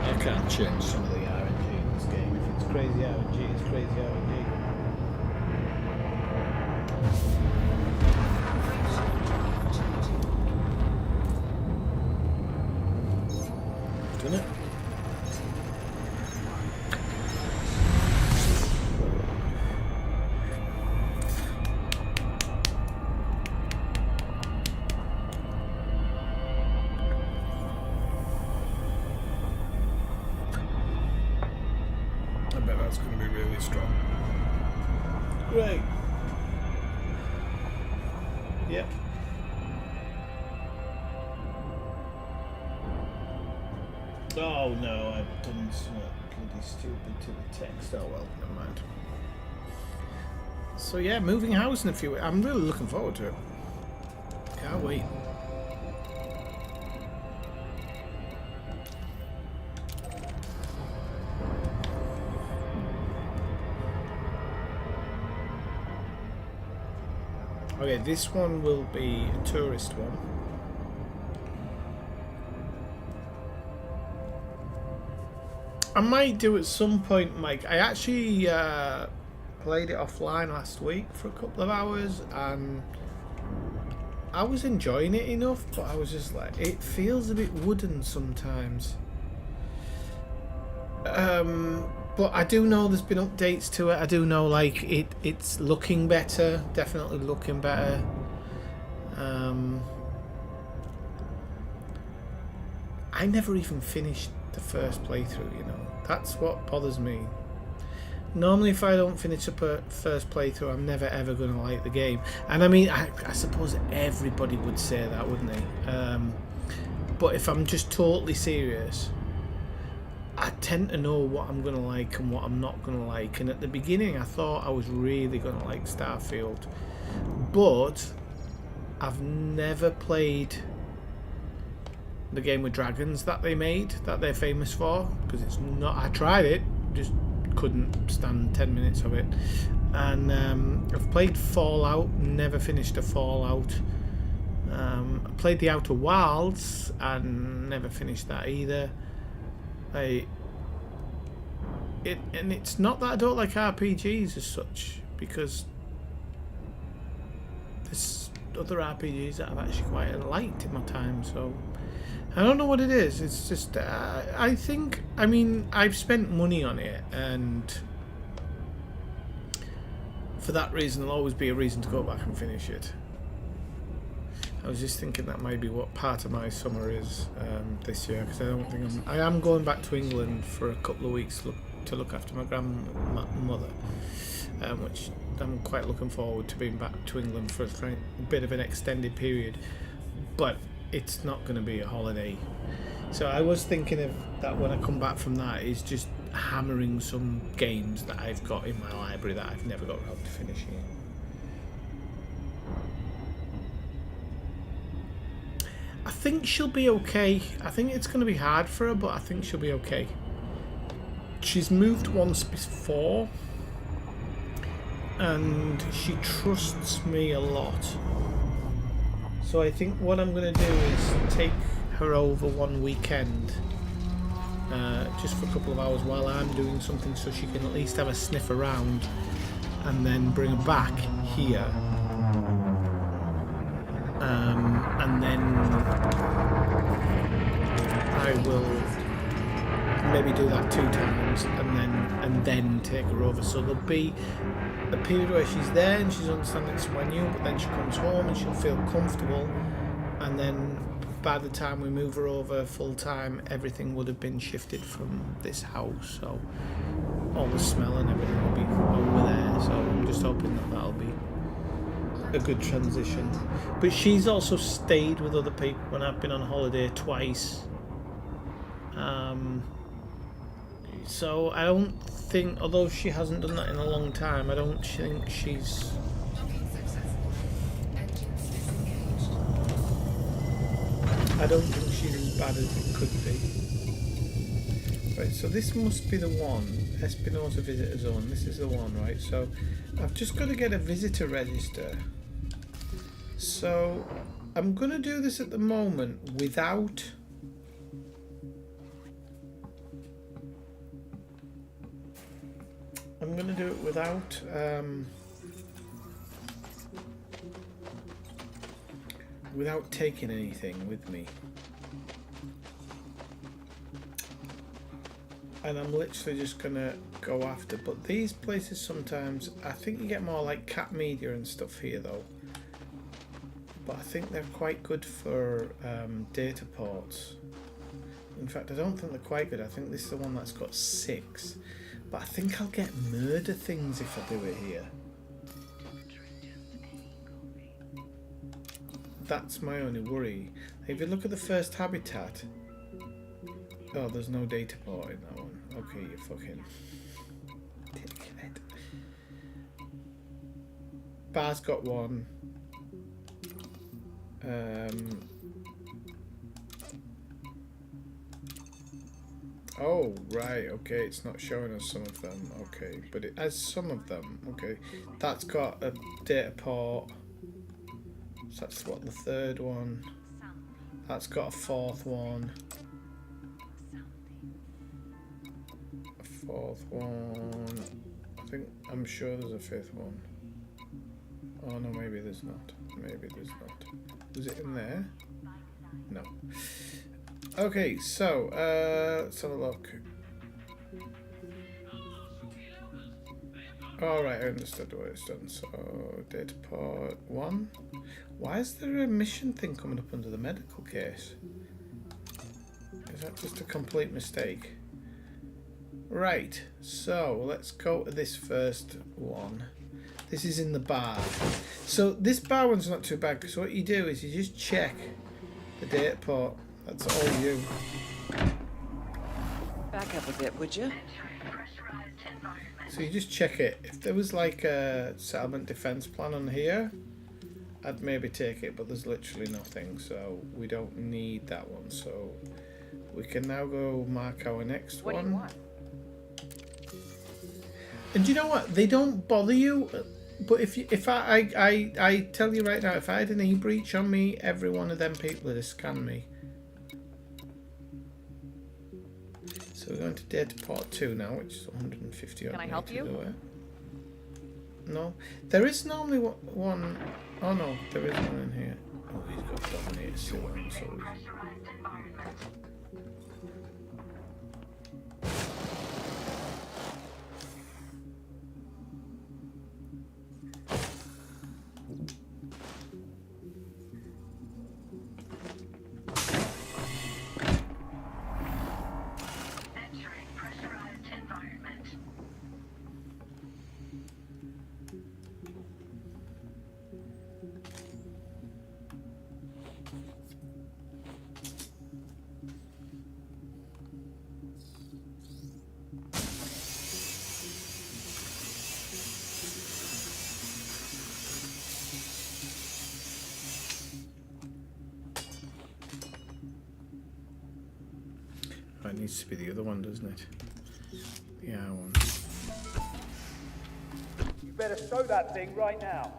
I can't change some of the RNG in this game. If it's crazy RNG, it's crazy RNG. Isn't it? I bet that's going to be really strong. Great. Yep. Oh no, I've done something bloody stupid to the text. Oh well, never mind. So yeah, moving house in a few weeks. I'm really looking forward to it. Can't wait. Okay, this one will be a tourist one. I might do at some point, Mike. I actually played it offline last week for a couple of hours and I was enjoying it enough, but I was just like, it feels a bit wooden sometimes. But I do know there's been updates to it. I do know like it's looking better, definitely looking better. I never even finished the first playthrough, you know. That's what bothers me. Normally if I don't finish a first playthrough, I'm never ever going to like the game. And I mean, I suppose everybody would say that, wouldn't they? But if I'm just totally serious, I tend to know what I'm going to like and what I'm not going to like. And at the beginning, I thought I was really going to like Starfield. But I've never played the game with dragons that they made, that they're famous for. Because it's not... I tried it, just couldn't stand 10 minutes of it. And I've played Fallout, never finished a Fallout. I played the Outer Wilds and never finished that either. And it's not that I don't like RPGs as such, because there's other RPGs that I've actually quite liked in my time, so I don't know what it is. It's just I think, I mean, I've spent money on it, and for that reason there'll always be a reason to go back and finish it. I was just thinking that might be what part of my summer is this year, because I don't think I am going back to England for a couple of weeks to look after my grandmother, which I'm quite looking forward to being back to England for a bit of an extended period, but it's not going to be a holiday. So I was thinking of that when I come back from that, is just hammering some games that I've got in my library that I've never got around to finishing. I think she'll be okay. I think it's going to be hard for her, but I think she'll be okay. She's moved once before, and she trusts me a lot. So I think what I'm going to do is take her over one weekend, just for a couple of hours while I'm doing something, so she can at least have a sniff around, and then bring her back here. And then I will maybe do that 2 times, and then take her over. So there'll be a period where she's there and she's understanding somewhere new, but then she comes home and she'll feel comfortable, and then by the time we move her over full time, everything would have been shifted from this house, so all the smell and everything will be over there. So I'm just hoping that that'll be a good transition. But she's also stayed with other people when I've been on holiday twice. So I don't think, although she hasn't done that in a long time, I don't think she's... I don't think she's as bad as it could be. Right, so this must be the one. Espinosa Visitor Zone. This is the one, right? So I've just got to get a visitor register. So I'm going to do this at the moment without... I'm going to do it without... without taking anything with me. And I'm literally just gonna go after, but these places sometimes, I think you get more like cat media and stuff here though, but I think they're quite good for data ports. In fact, I don't think they're quite good. I think this is the one that's got 6, but I think I'll get murder things if I do it here. That's my only worry. If you look at the first habitat, oh, there's no data port in that one. Okay, you fucking dickhead. Bar's got 1. Oh, right, okay, it's not showing us some of them. Okay, but it has some of them. Okay, that's got a data port. So that's what, the 3rd one. That's got a 4th one. A 4th one. I'm sure there's a 5th one. Oh no, maybe there's not. Maybe there's not. Was it in there? No. Okay, so let's have a look. Alright, I understood what it's done. So, data port 1. Why is there a mission thing coming up under the medical case? Is that just a complete mistake? Right, so let's go to this first one. This is in the bar. So this bar one's not too bad, because what you do is you just check the data port. That's all you do. Back up a bit, would you? So you just check it. If there was like a settlement defense plan on here, I'd maybe take it, but there's literally nothing, so we don't need that one. So we can now go mark our next one. What do you want? And you know what? They don't bother you, but if I tell you right now, if I had an e-breach on me, every one of them people would have scanned me. So we're going to data port 2 now, which is 150. Can I help you? No, there is normally one. Oh no, there is one in here. Oh, he's got Dominator still on, so. it needs to be the other one, doesn't it? Yeah, one. You better stow that thing right now.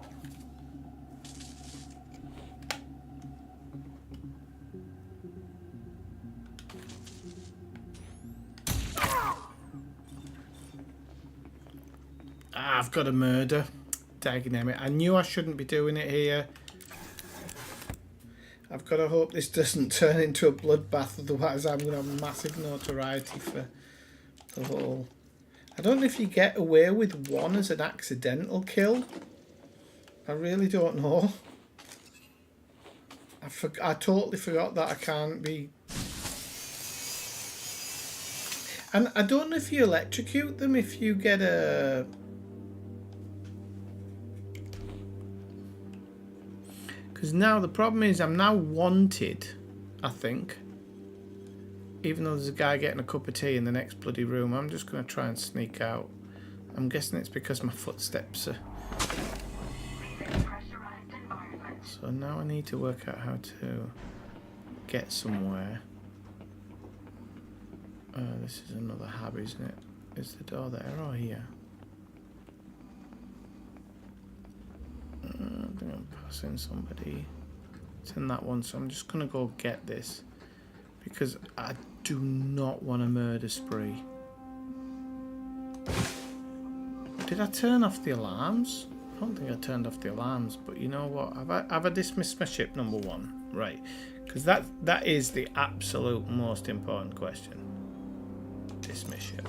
Ah, I've got a murder. Dagenham. I knew I shouldn't be doing it here. I've got to hope this doesn't turn into a bloodbath, otherwise I'm going to have massive notoriety for the whole... I don't know if you get away with one as an accidental kill. I really don't know. I totally forgot that I can't be... And I don't know if you electrocute them if you get a... Because now the problem is I'm now wanted, I think. Even though there's a guy getting a cup of tea in the next bloody room, I'm just going to try and sneak out. I'm guessing it's because my footsteps are... So now I need to work out how to get somewhere. This is another hab, isn't it? Is the door there or here? I think I'm passing somebody. It's in that one, so I'm just going to go get this. Because I do not want a murder spree. Did I turn off the alarms? I don't think I turned off the alarms, but you know what? Have I dismissed my ship, number one? Right. Because that is the absolute most important question. Dismiss ship.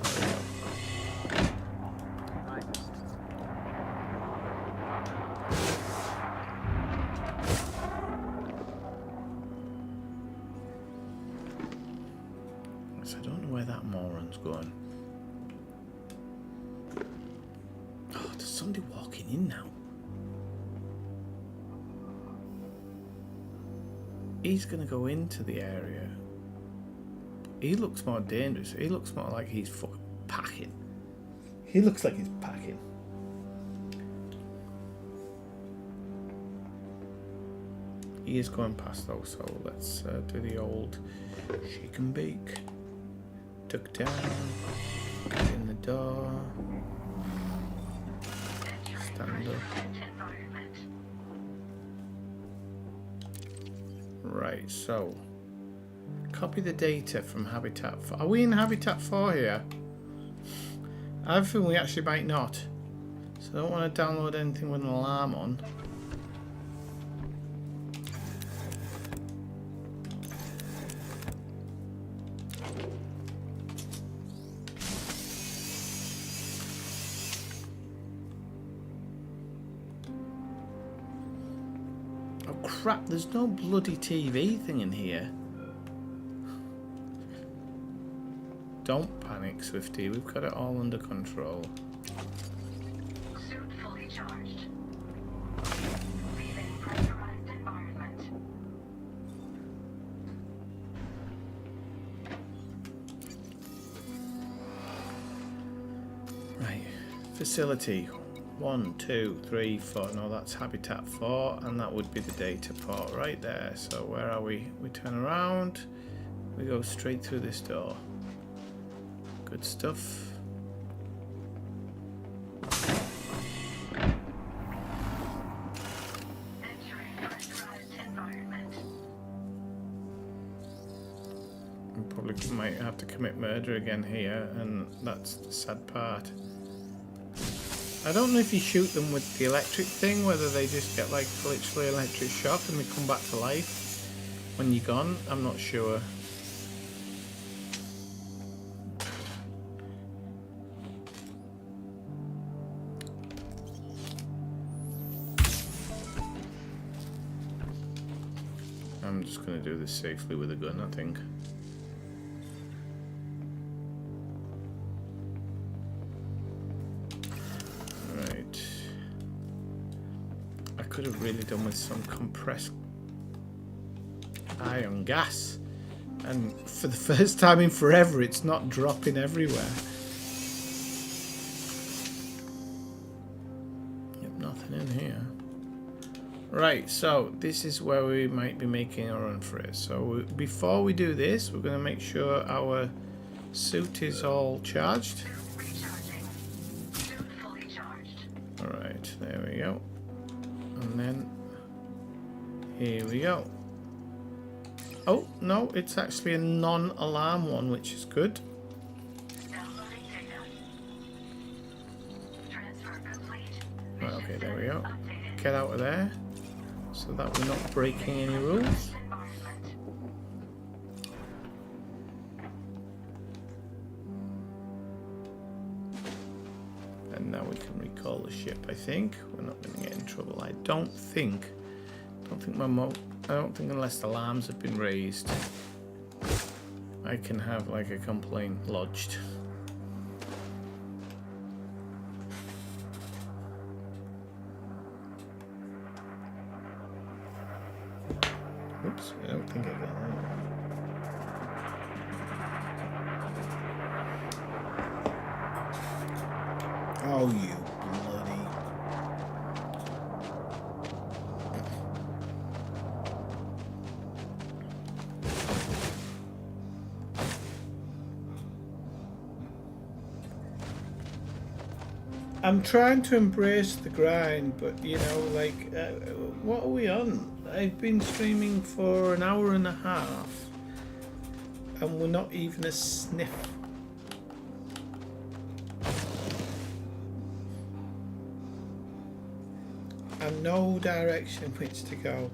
I don't know where that moron's going. Oh, there's somebody walking in now. He's going to go into the area. He looks more dangerous. He looks more like he's fucking packing. He looks like he's packing. He is going past though, so let's do the old shake and bake. Duck down, get in the door, stand up. Right, so copy the data from Habitat 4. Are we in Habitat 4 here? I have a feeling we actually might not. So I don't want to download anything with an alarm on. Crap, there's no bloody TV thing in here. Don't panic, Swifty. We've got it all under control. Suit fully charged. Leaving pressurized environment. Right. Facility. 1, 2, 3, 4. No, that's Habitat 4, and that would be the data port right there. So where are we? We turn around. We go straight through this door. Good stuff. Entering pressurized environment. We probably might have to commit murder again here, and that's the sad part. I don't know if you shoot them with the electric thing, whether they just get like literally electric shock and they come back to life when you're gone. I'm not sure. I'm just going to do this safely with a gun, I think. Could have really done with some compressed ion gas, and for the first time in forever it's not dropping everywhere. Yep, nothing in here. Right, so this is where we might be making a run for it. So before we do this, we're going to make sure our Suit is all charged. Recharging. Suit fully charged. Alright, there we go. And then here we go. Oh, no, it's actually a non-alarm one, which is good. Downloading data. Transfer complete. Right, okay, there we go. Updated. Get out of there so that we're not breaking any rules. Environment. And now we can recall the ship, I think. We're not going to get in trouble. I don't think unless alarms have been raised, I can have like a complaint lodged. Oops, I don't think I got that. Oh, you bloody... I'm trying to embrace the grind, but you know, like, what are we on? I've been streaming for an hour and a half, and we're not even a sniff. And no direction in which to go.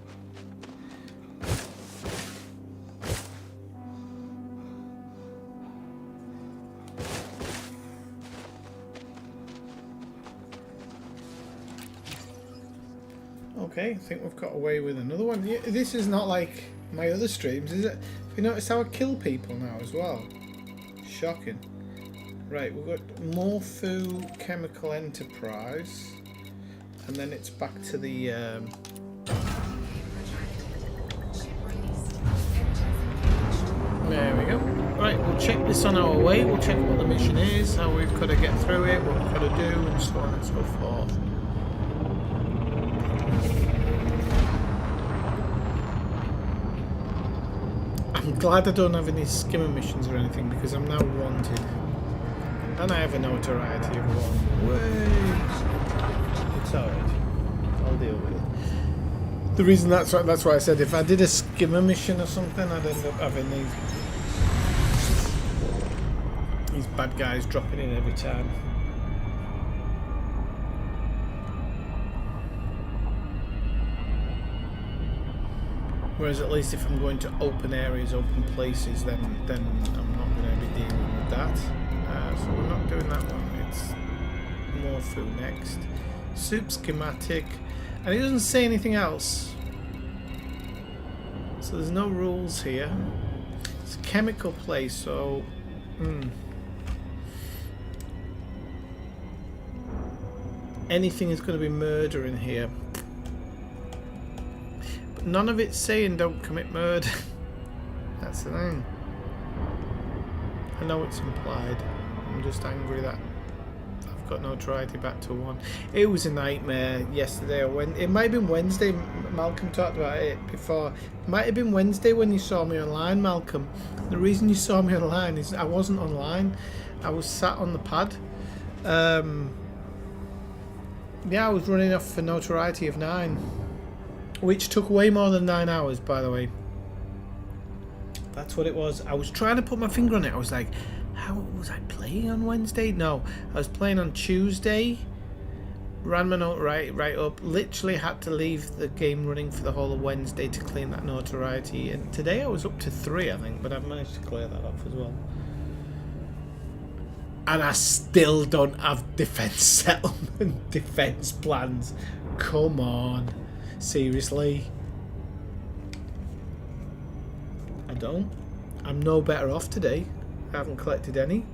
Okay, I think we've got away with another one. Yeah, this is not like my other streams, is it? Have you noticed how I kill people now as well? Shocking. Right, we've got Morphu Chemical Enterprise. And then it's back to the... There we go. Right, we'll check this on our way. We'll check what the mission is, how we've got to get through it, what we've got to do, and so on and so forth. I'm glad I don't have any skimmer missions or anything, because I'm now wanted. And I have a notoriety of one. Way. It's alright. I'll deal with it. The reason that's why I said if I did a skimmer mission or something, I'd end up having these bad guys dropping in every time. Whereas at least if I'm going to open areas, open places, then I'm not going to be dealing with that. So we're not doing that one. It's Morphu next. Soup schematic. And it doesn't say anything else. So there's no rules here. It's a chemical place, so... Anything is going to be murder in here. But none of it's saying don't commit murder. That's the thing. I know it's implied. I'm just angry that I've got notoriety back to 1. It was a nightmare yesterday, or when it might have been Wednesday. Malcolm talked about it before. It might have been Wednesday when you saw me online, Malcolm. The reason you saw me online is I wasn't online. I was sat on the pad. Yeah, I was running off for notoriety of 9, which took way more than 9 hours, by the way. That's what it was. I was trying to put my finger on it. I was like, how was I playing on Wednesday? No, I was playing on Tuesday. Ran my note right up. Literally had to leave the game running for the whole of Wednesday to clean that notoriety. And today I was up to 3, I think, but I've managed to clear that off as well. And I still don't have defense settlement, defense plans. Come on, seriously. I don't. I'm no better off today. I haven't collected any.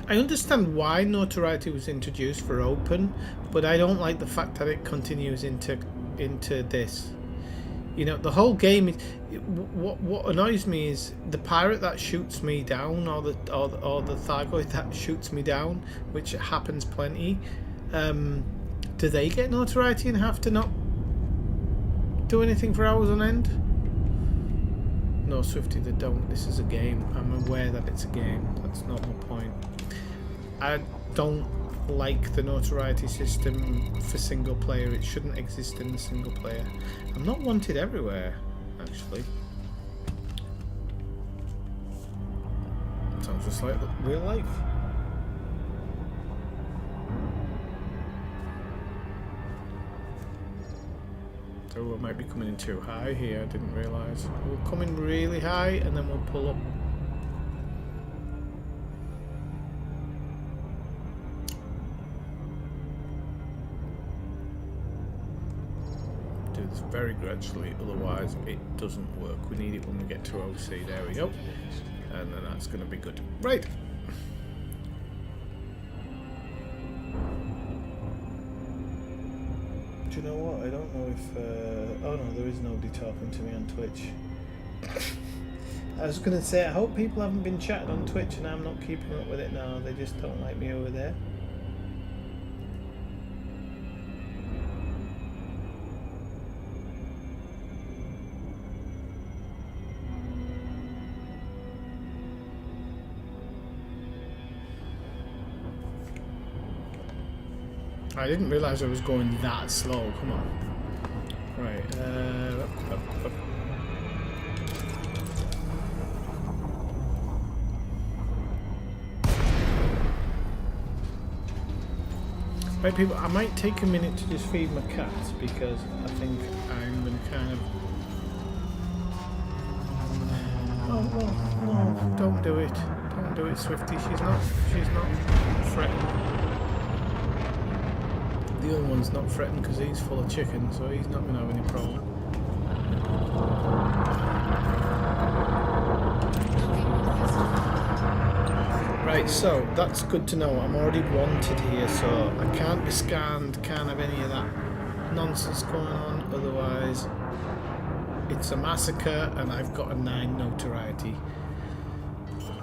I understand why notoriety was introduced for open, but I don't like the fact that it continues into this. You know, the whole game is. What annoys me is the pirate that shoots me down, or the Thargoid that shoots me down, which happens plenty. Do they get notoriety and have to not do anything for hours on end? No, Swifty, they don't. This is a game. I'm aware that it's a game. That's not my point. I don't like the notoriety system for single player. It shouldn't exist in the single player. I'm not wanted everywhere, actually. Sounds just like real life. So I might be coming in too high here, I didn't realise. We'll come in really high and then we'll pull up. Do this very gradually, otherwise it doesn't work. We need it when we get to OC. There we go. And then that's going to be good. Right. Do you know what? I don't know if... oh no, there is nobody talking to me on Twitch. I was going to say, I hope people haven't been chatting on Twitch and I'm not keeping up with it now. They just don't like me over there. I didn't realise I was going that slow. Come on. Right. Up. Right, people. I might take a minute to just feed my cat because I think I'm going to kind of. Oh well, no! Don't do it. Don't do it, Swifty. She's not threatened. The other one's not threatened because he's full of chicken, so he's not going to have any problem. Right, so that's good to know. I'm already wanted here, so I can't be scanned, can't have any of that nonsense going on, otherwise it's a massacre and I've got a 9 notoriety.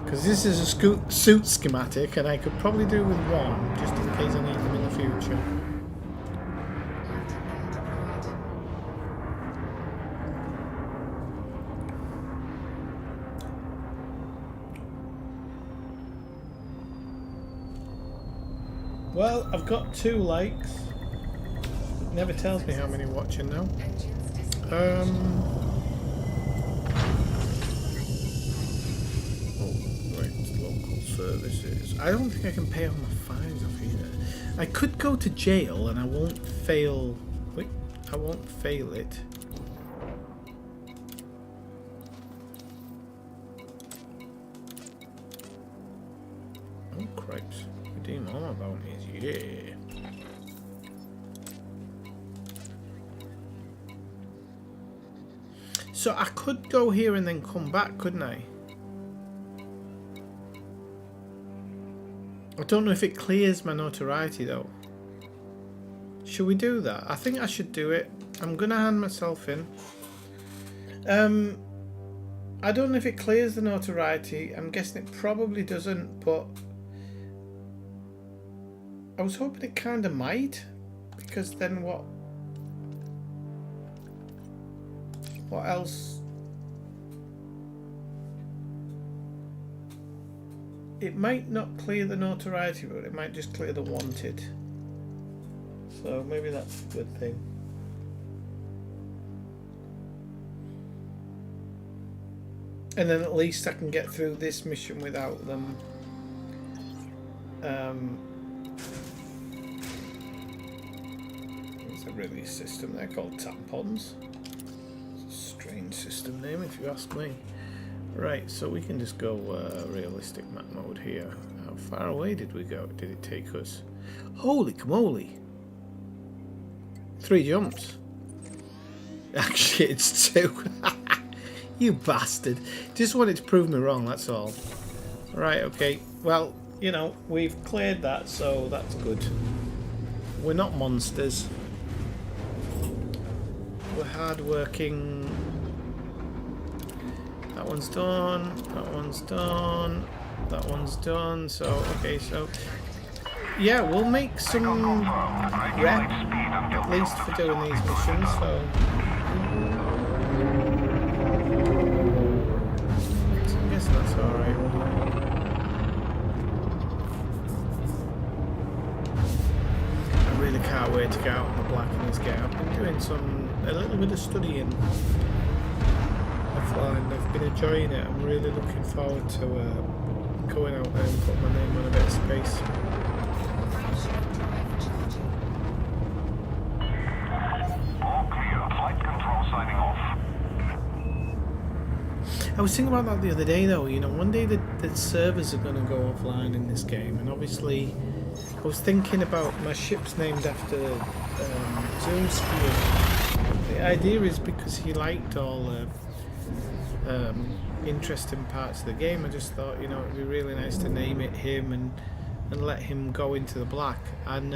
Because this is a suit schematic and I could probably do with 1, just in case I need them in the future. Well, I've got 2 likes. It never tells me how many watching now. Oh, right, local services. I don't think I can pay all my fines off either. I could go to jail and I won't fail. Wait, I won't fail it. Oh, cripes. Redeem all my bounties, yeah. So I could go here and then come back, couldn't I? I don't know if it clears my notoriety though. Should we do that? I think I should do it. I'm gonna hand myself in. I don't know if it clears the notoriety. I'm guessing it probably doesn't, but I was hoping it kind of might, because then what else? It might not clear the notoriety, but it might just clear the wanted. So maybe that's a good thing. And then at least I can get through this mission without them there's a release system there called tampons. It's a strange system name if you ask me. Right, so we can just go realistic map mode here. How far away did we go? Did it take us? Holy camoly! 3 jumps. Actually, it's 2. You bastard. Just wanted to prove me wrong, that's all. Right, okay. Well, you know, we've cleared that, so that's good. We're not monsters. we're hard working. That one's done. That one's done. That one's done. So okay, so yeah, we'll make some rep at least for doing these missions. So I guess that's all right. I really can't wait to get out in the black in this game. I've been doing a little bit of studying offline. I've been enjoying it. I'm really looking forward to going out there and putting my name on a bit of space. All clear. Flight control signing off. I was thinking about that the other day though, you know, one day the servers are going to go offline in this game, and obviously I was thinking about my ship's named after Zoomsphere. The idea is because he liked all the interesting parts of the game, I just thought, you know, it'd be really nice to name it him and let him go into the black. And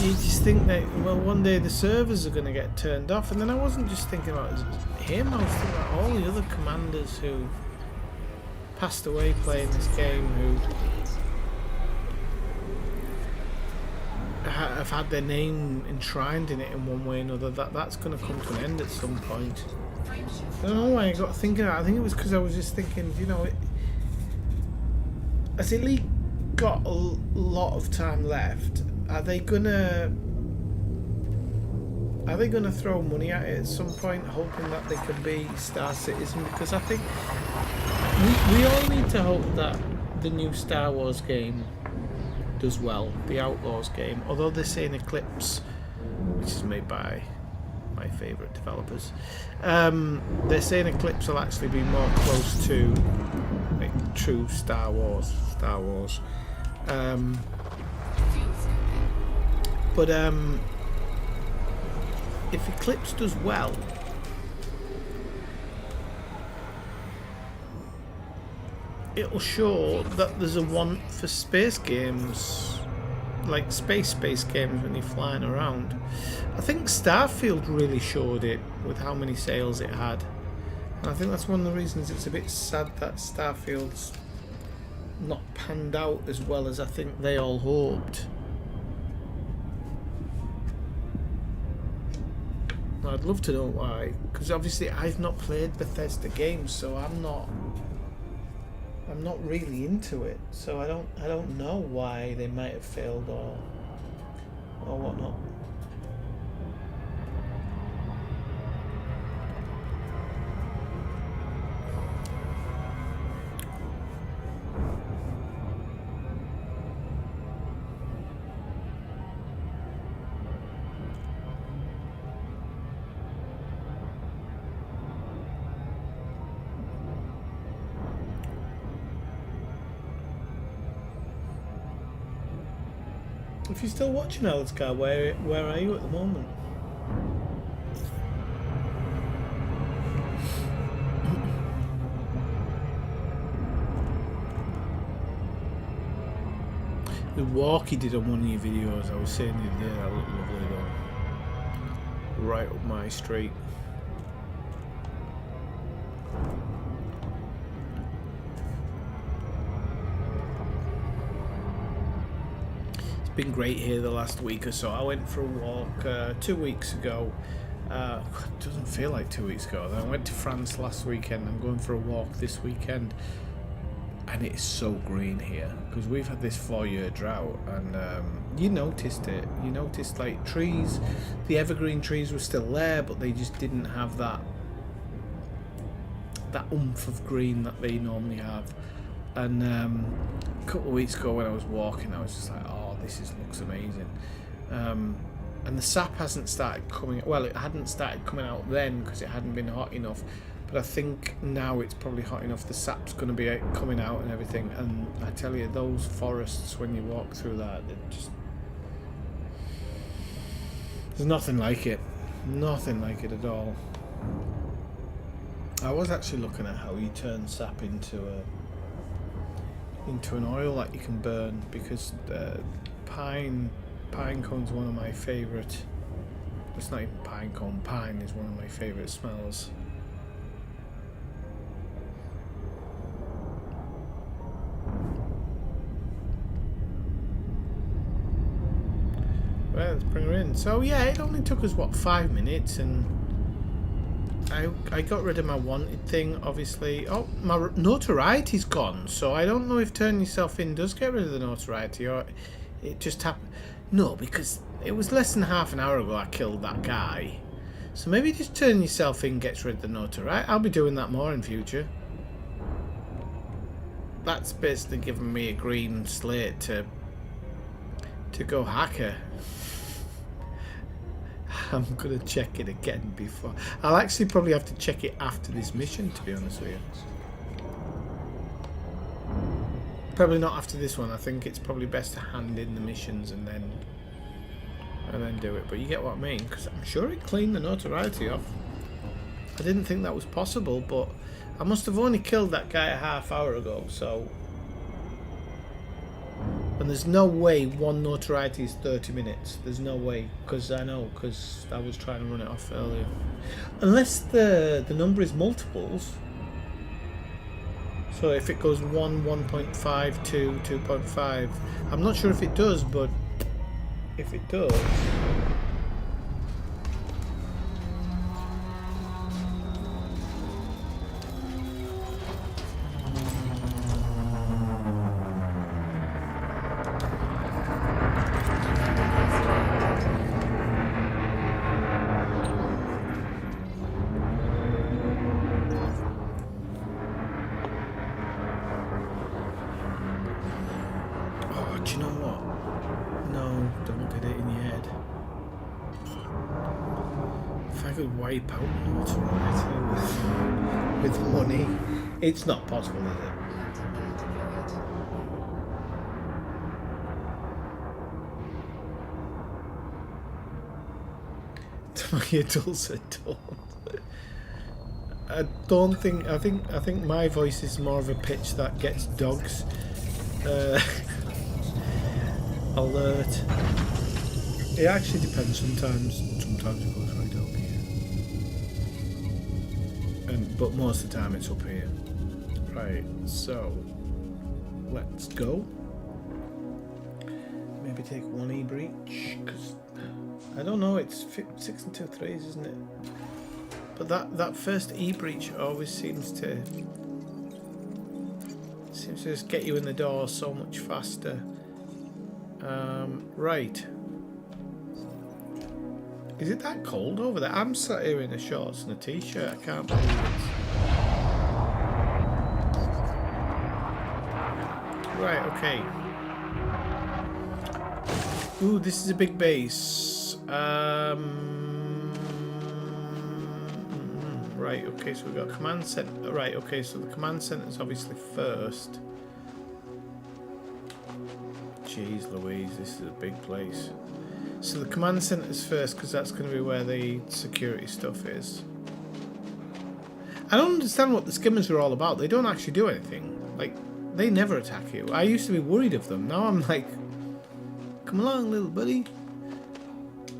you just think that, well, one day the servers are going to get turned off, and then I wasn't just thinking about him, I was thinking about all the other commanders who passed away playing this game, who have had their name enshrined in it in one way or another. That's going to come to an end at some point. I don't know why I got thinking that. I think it was because I was just thinking, you know, has Elite got a lot of time left? Are they gonna throw money at it at some point, hoping that they can be Star Citizen? Because I think we all need to hope that the new Star Wars game does well, the Outlaws game. Although they're saying Eclipse, which is made by my favourite developers, they're saying Eclipse will actually be more close to like true Star Wars. But if Eclipse does well, it'll show that there's a want for space games, like space games when you're flying around. I think Starfield really showed it with how many sales it had, and I think that's one of the reasons it's a bit sad that Starfield's not panned out as well as I think they all hoped. I'd love to know why, because obviously I've not played Bethesda games, so I'm not really into it. So I don't know why they might have failed or whatnot. If you're still watching Eldscar, where are you at the moment? The walk he did on one of your videos, I was saying the other day, that looked lovely though. Right up my street. Been great here the last week or so. I went for a walk 2 weeks ago. It doesn't feel like 2 weeks ago. Then I went to France last weekend. I'm going for a walk this weekend, and it is so green here because we've had this 4-year drought, and you noticed it. You noticed like trees, the evergreen trees were still there, but they just didn't have that oomph of green that they normally have. And a couple of weeks ago when I was walking, I was just like, oh, this looks amazing. And the sap hasn't started coming. Well, it hadn't started coming out then because it hadn't been hot enough. But I think now it's probably hot enough. The sap's going to be coming out and everything. And I tell you, those forests, when you walk through that, they're just, there's nothing like it. Nothing like it at all. I was actually looking at how you turn sap into an oil that you can burn, because pine cone's one of my favourite It's not even pine cone. Pine is one of my favourite smells. Well, let's bring her in. So yeah, it only took us what, 5 minutes, and I got rid of my wanted thing, obviously. Oh, my notoriety's gone, so I don't know if turning yourself in does get rid of the notoriety, or it just happened. No, because it was less than half an hour ago I killed that guy. So maybe just turning yourself in gets rid of the notoriety. I'll be doing that more in future. That's basically giving me a green slate to go hacker. I'm gonna check it again before. I'll actually probably have to check it after this mission, to be honest with you. Probably not after this one. I think it's probably best to hand in the missions and then do it. But you get what I mean, because I'm sure it cleaned the notoriety off. I didn't think that was possible, but I must have only killed that guy a half hour ago, so. And there's no way one notoriety is 30 minutes. There's no way, because I know, because I was trying to run it off earlier. Unless the number is multiples. So if it goes 1, 1.5, 2, 2.5. I'm not sure if it does, but if it does. Do you know what? No, don't get it in your head. If I could wipe out notoriety with money, it's not possible, is it? To my adults, I don't. I think my voice is more of a pitch that gets dogs. Alert. It actually depends. Sometimes it goes right up here, but most of the time it's up here. Right, so let's go. Maybe take one E-breach, because I don't know, it's 6 and 2 3s, isn't it? But that first E-breach always seems to just get you in the door so much faster. Right. Is it that cold over there? I'm sat here in a shorts and a t-shirt. I can't believe it. Right, okay. Ooh, this is a big base. Right, okay, so we've got command center. Right, okay, so the command center is obviously first. Jeez Louise, this is a big place. So the command center is first, because that's going to be where the security stuff is. I don't understand what the skimmers are all about. They don't actually do anything. Like, they never attack you. I used to be worried of them. Now I'm like, come along, little buddy.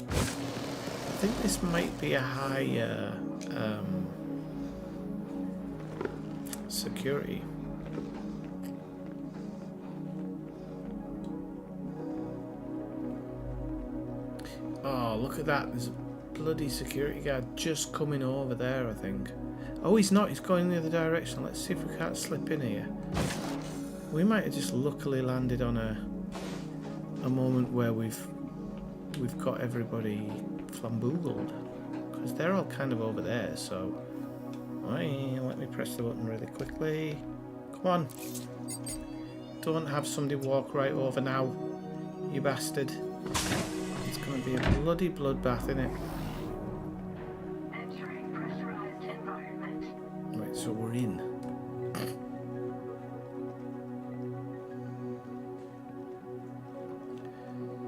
I think this might be a high security. Oh, look at that. There's a bloody security guard just coming over there, I think. Oh, he's not. He's going the other direction. Let's see if we can't slip in here. We might have just luckily landed on a moment where we've got everybody flamboogled. Because they're all kind of over there, so... Right, let me press the button really quickly. Come on. Don't have somebody walk right over now, you bastard. It's going to be a bloody bloodbath, innit? Entering pressurized environment. Right, so we're in.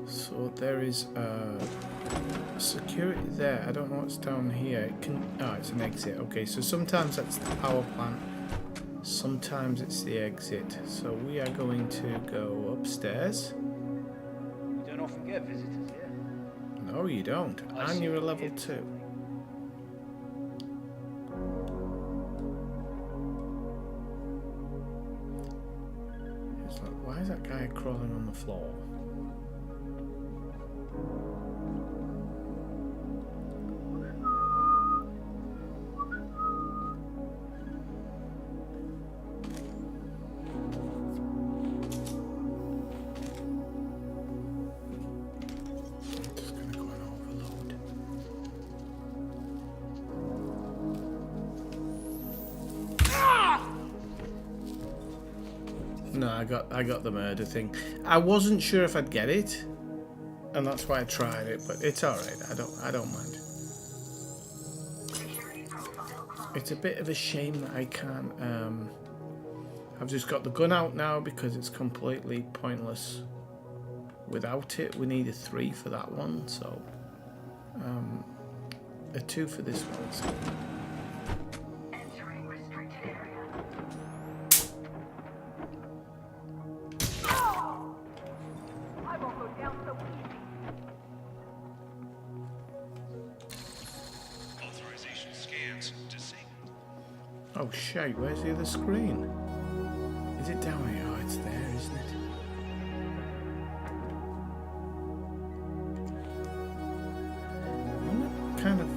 So there is security there. I don't know what's down here. It can. Oh, it's an exit. Okay, so sometimes that's the power plant. Sometimes it's the exit. So we are going to go upstairs. We don't often get visitors here. No, you don't. And you're a level 2. It's like, why is that guy crawling on the floor? No, I got the murder thing. I wasn't sure if I'd get it, and that's why I tried it. But it's all right. I don't mind. It's a bit of a shame that I can't. I've just got the gun out now because it's completely pointless without it. We need a 3 for that one, so a 2 for this one. So. Entering restricted area. I won't go down so easy. Authorization scans disabled. Oh shit! Where's the other screen? Is it down here? Oh, it's there, isn't it? I'm gonna kind of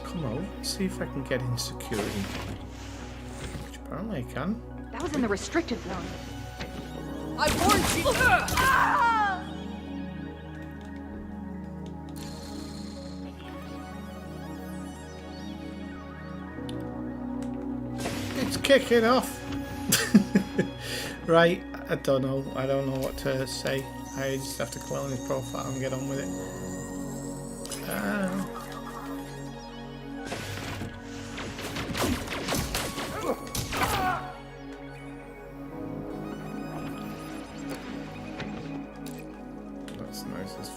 come out, see if I can get in security, which apparently I can. That was in the restricted zone. I warned you! It's kicking off. Right, I don't know what to say. I just have to click on his profile and get on with it. That's nice, there's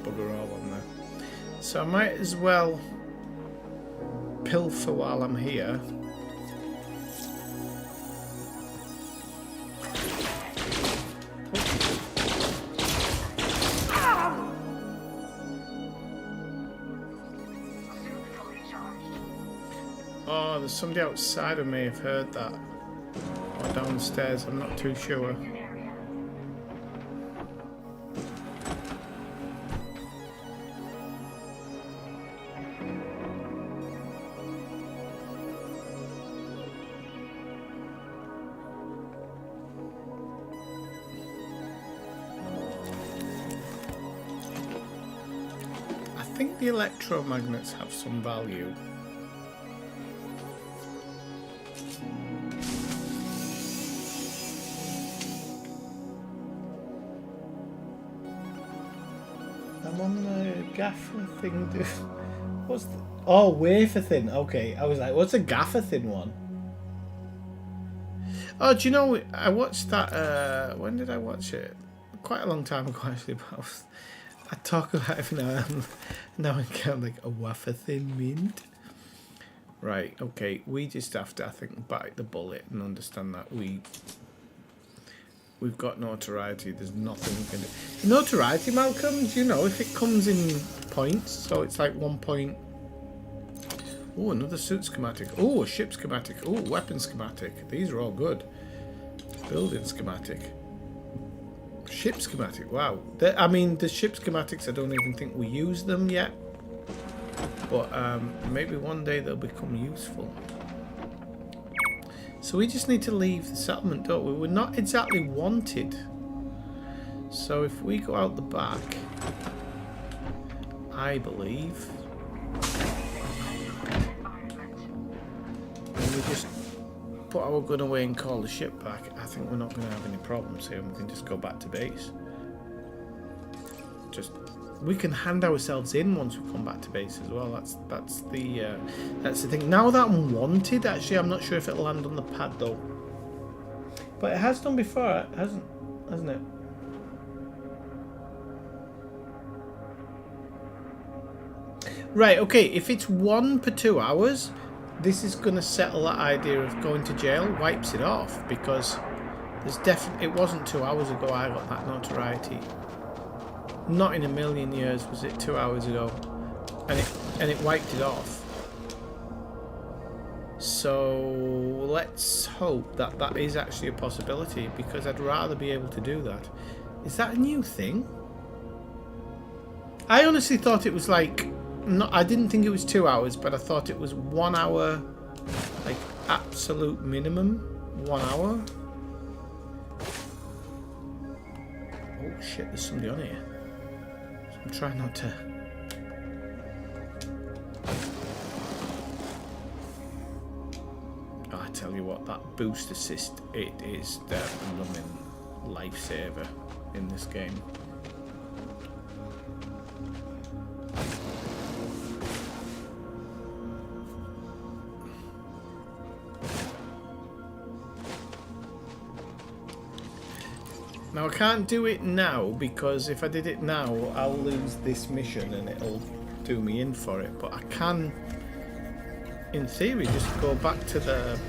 bugger all on there. So I might as well pilfer while I'm here. Oh, there's somebody outside of me, I've heard that. Or downstairs, I'm not too sure. I think the electromagnets have some value. I'm on the gaffer thing. What's the... Oh, wafer thin. Okay, I was like, what's a gaffer thin one? Oh, do you know, I watched that, when did I watch it? Quite a long time ago, actually, but I talk about it now and kind of like a wafer thin mint. Right, okay, we just have to, I think, bite the bullet and understand that we've got notoriety. There's nothing we can do. Notoriety, Malcolm, do you know, if it comes in points, so it's like 1 point. Oh, another suit schematic. Oh, a ship schematic. Oh, weapon schematic. These are all good. Building schematic. Ship schematic. Wow. I mean, the ship schematics, I don't even think we use them yet. But maybe one day they'll become useful. So we just need to leave the settlement, don't we? We're not exactly wanted. So if we go out the back, I believe, and we just put our gun away and call the ship back, I think we're not going to have any problems here, and we can just go back to base. We can hand ourselves in once we come back to base as well. That's the thing. Now that I'm wanted, actually, I'm not sure if it'll land on the pad though. But it has done before, hasn't it? Right. Okay. If it's 1 per 2 hours, this is going to settle that idea of going to jail. Wipes it off because there's definitely. It wasn't 2 hours ago I got that notoriety. Not in a million years was it 2 hours ago, and it wiped it off. So let's hope that that is actually a possibility, because I'd rather be able to do that. Is that a new thing? I honestly thought it was like, I didn't think it was 2 hours, but I thought it was 1 hour, like absolute minimum 1 hour. Oh shit, there's somebody on here. So I'm trying not to. Oh, I tell you what, that boost assist, it is the blooming lifesaver in this game. Now I can't do it now, because if I did it now I'll lose this mission and it'll do me in for it, but I can in theory just go back to the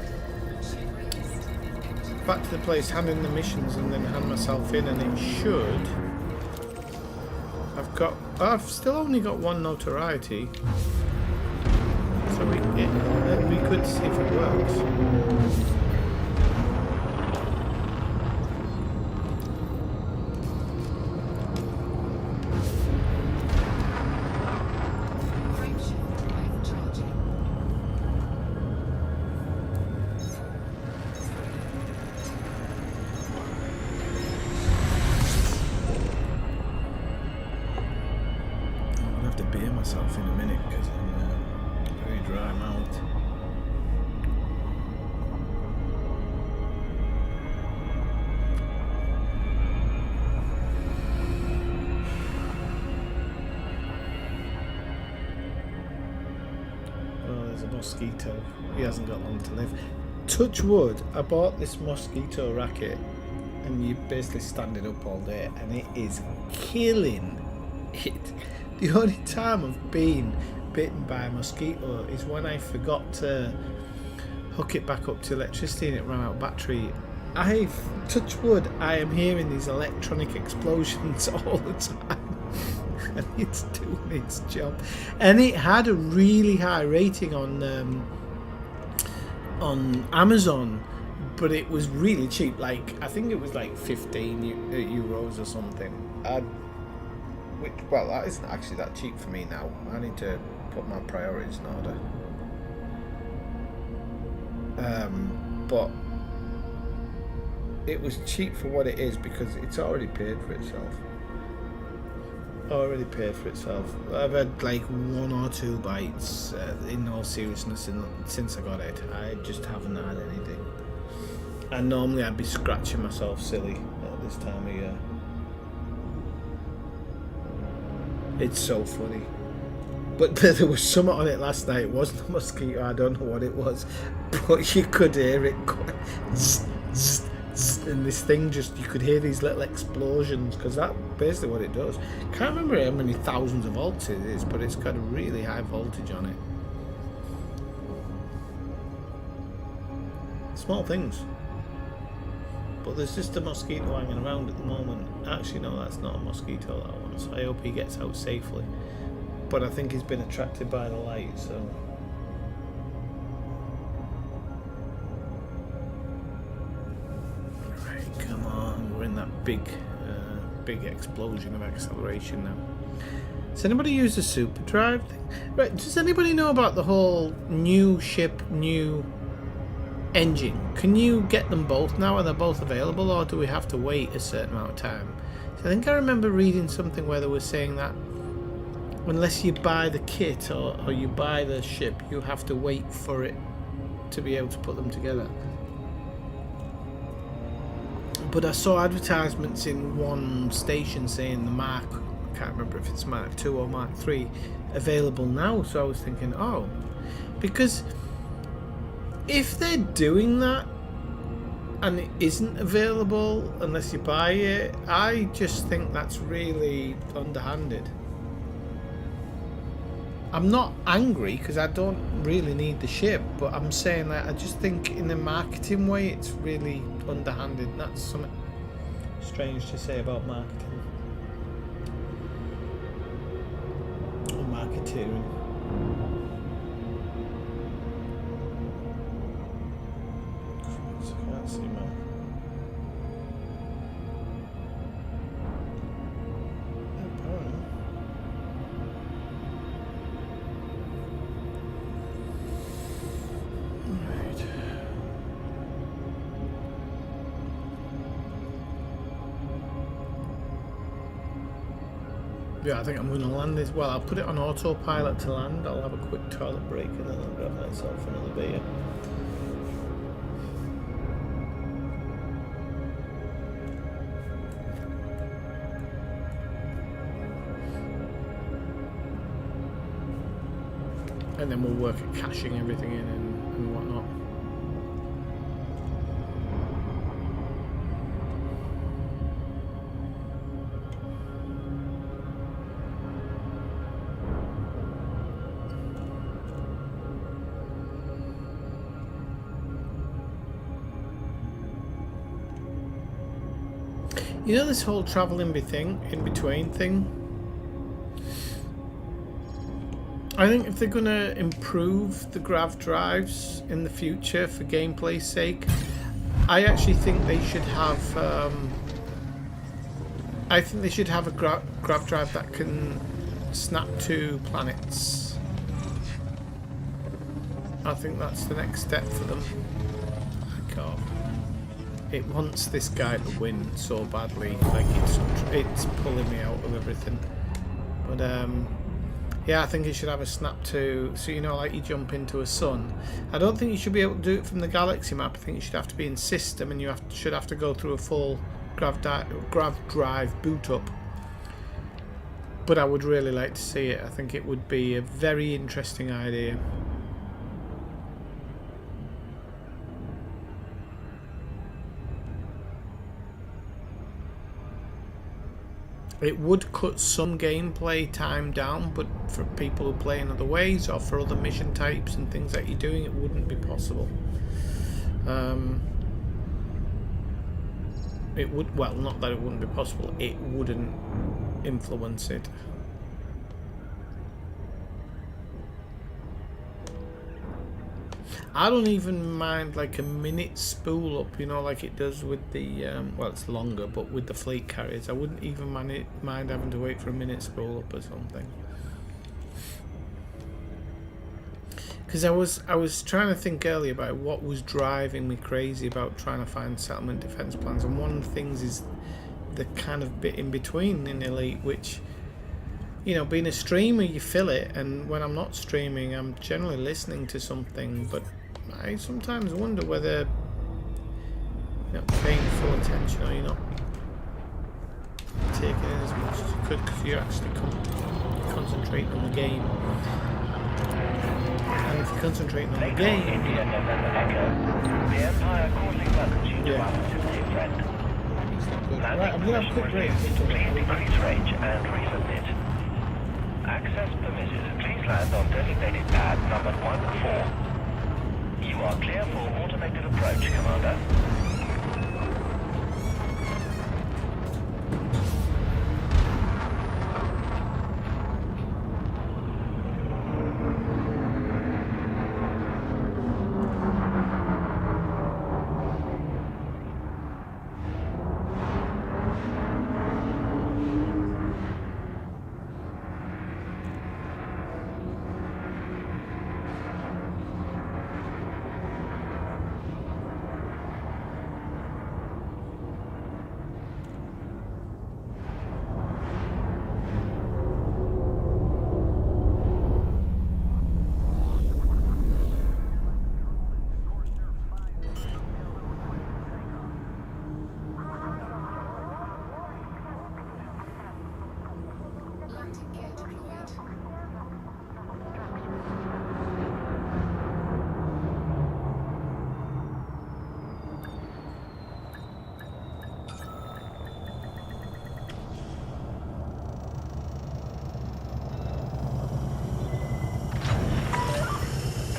place, hand in the missions and then hand myself in, and it should. I've still only got 1 notoriety, so we could see if it works. Myself in a minute because I'm very dry mouth. Oh, there's a mosquito. He hasn't got long to live. Touch wood, I bought this mosquito racket and you basically stand it up all day and it is killing it. The only time I've been bitten by a mosquito is when I forgot to hook it back up to electricity and it ran out of battery. Touch wood, I am hearing these electronic explosions all the time and it's doing its job. And it had a really high rating on Amazon, but it was really cheap. Like, I think it was like 15 euros or something. Well, that isn't actually that cheap for me now. I need to put my priorities in order. But it was cheap for what it is because it's already paid for itself. I've had like 1 or 2 bites, in all seriousness, since I got it. I just haven't had anything. And normally I'd be scratching myself silly at this time of year. It's so funny. But there was something on it last night. It wasn't a mosquito. I don't know what it was. But you could hear it going zzz, zzz, zzz, and this thing just, you could hear these little explosions, because that's basically what it does. Can't remember how many thousands of volts it is, but it's got a really high voltage on it. Small things. But there's just a mosquito hanging around at the moment. Actually, no, that's not a mosquito, that one. So I hope he gets out safely. But I think he's been attracted by the light, so. Right, come on. We're in that big explosion of acceleration now. Does anybody use the super drive thing? Right, does anybody know about the whole new ship, new engine? Can you get them both now? Are they both available, or do we have to wait a certain amount of time? So I think I remember reading something where they were saying that unless you buy the kit or you buy the ship, you have to wait for it to be able to put them together. But I saw advertisements in one station saying the Mark, I can't remember if it's Mark 2 or Mark 3, available now. So I was thinking, oh, because if they're doing that and it isn't available unless you buy it, I just think that's really underhanded. I'm not angry because I don't really need the ship, but I'm saying that I just think in a marketing way it's really underhanded. And that's something strange to say about marketing. racketeering. I can't see my... Yeah, I think I'm going to land this. Well, I'll put it on autopilot to land. I'll have a quick toilet break and then I'll grab myself another beer. And then we'll work at cashing everything in and whatnot. You know this whole travel in between thing? I think if they're going to improve the grav drives in the future for gameplay's sake, I actually think they should have a grav drive that can snap to planets. I think that's the next step for them. God. It wants this guy to win so badly, like it's pulling me out of everything. But yeah, I think it should have a snap to, so you know, like you jump into a sun. I don't think you should be able to do it from the galaxy map. I think you should have to be in system, and you should have to go through a full grav drive boot up. But I would really like to see it. I think it would be a very interesting idea. It would cut some gameplay time down, but for people who play in other ways or for other mission types and things that you're doing, it wouldn't be possible. It would, well, not that it wouldn't be possible, it wouldn't influence it. I don't even mind like a minute spool up, you know, like it does with the, well, it's longer, but with the fleet carriers. I wouldn't even mind having to wait for a minute spool up or something. Because I was trying to think earlier about what was driving me crazy about trying to find settlement defense plans, and one of the things is the kind of bit in between in Elite, which, you know, being a streamer, you feel it, and when I'm not streaming, I'm generally listening to something, but I sometimes wonder whether you're not paying full attention or you're not taking in as much as you could because you're actually concentrating on the game. And if you're concentrating on the game... The Empire causing magnitude to our facility, friend. Right, I'm going to have a quick break. Please decrease range and resubmit. Access permitted. Please land on designated pad number 14. You are clear for automated approach, Commander.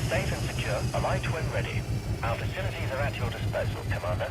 Safe and secure. Alight when ready. Our facilities are at your disposal, Commander.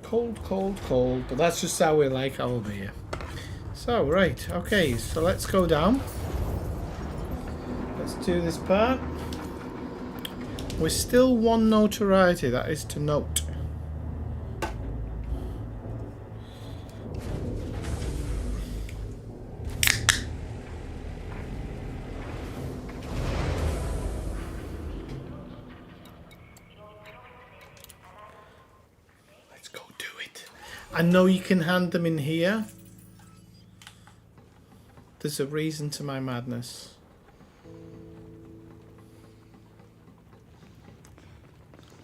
Cold, cold, cold. But that's just how we like our beer. So, right. Okay, so let's go down. Let's do this part. We're still one notoriety, that is to note. Let's go do it. I know you can hand them in here. There's a reason to my madness.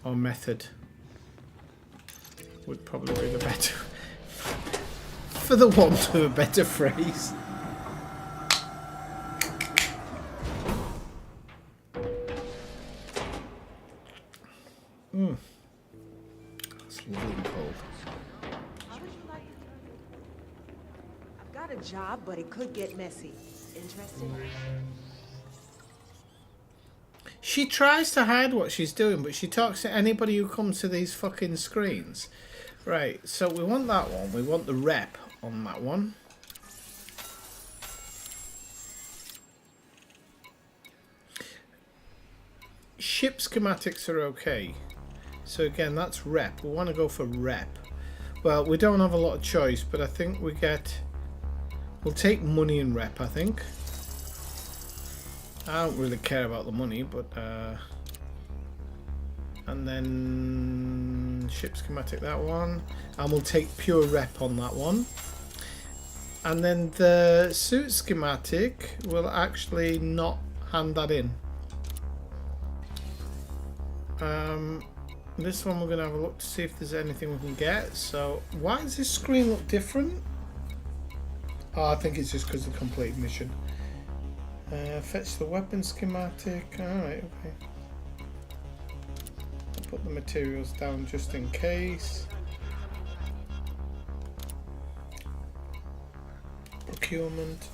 Or method would probably be the better, for the want of a better phrase. It's lovely and cold. I've got a job, but it could get messy. Interested? She tries to hide what she's doing, but she talks to anybody who comes to these fucking screens. Right, so we want that one. We want the rep on that one. Ship schematics are okay. So again, that's rep. We want to go for rep. Well, we don't have a lot of choice, but I think we get... We'll take money and rep, I think. I don't really care about the money, but and then ship schematic, that one, and we'll take pure rep on that one, and then the suit schematic will actually not hand that in. This one we're gonna have a look to see if there's anything we can get. So why does this screen look different? Oh, I think it's just because of the complete mission. Fetch the weapon schematic. Alright, okay. I'll put the materials down just in case. Procurement.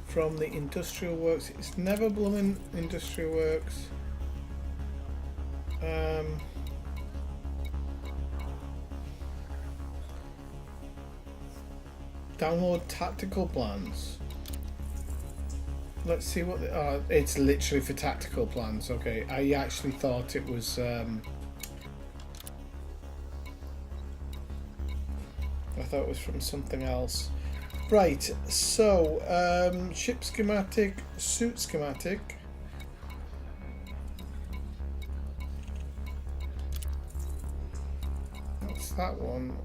From the industrial works. It's never blooming industrial works. Download tactical plans. Let's see what the, it's literally for tactical plans. Okay, I actually thought it was I thought it was from something else. Right, so ship schematic, suit schematic. What's that one?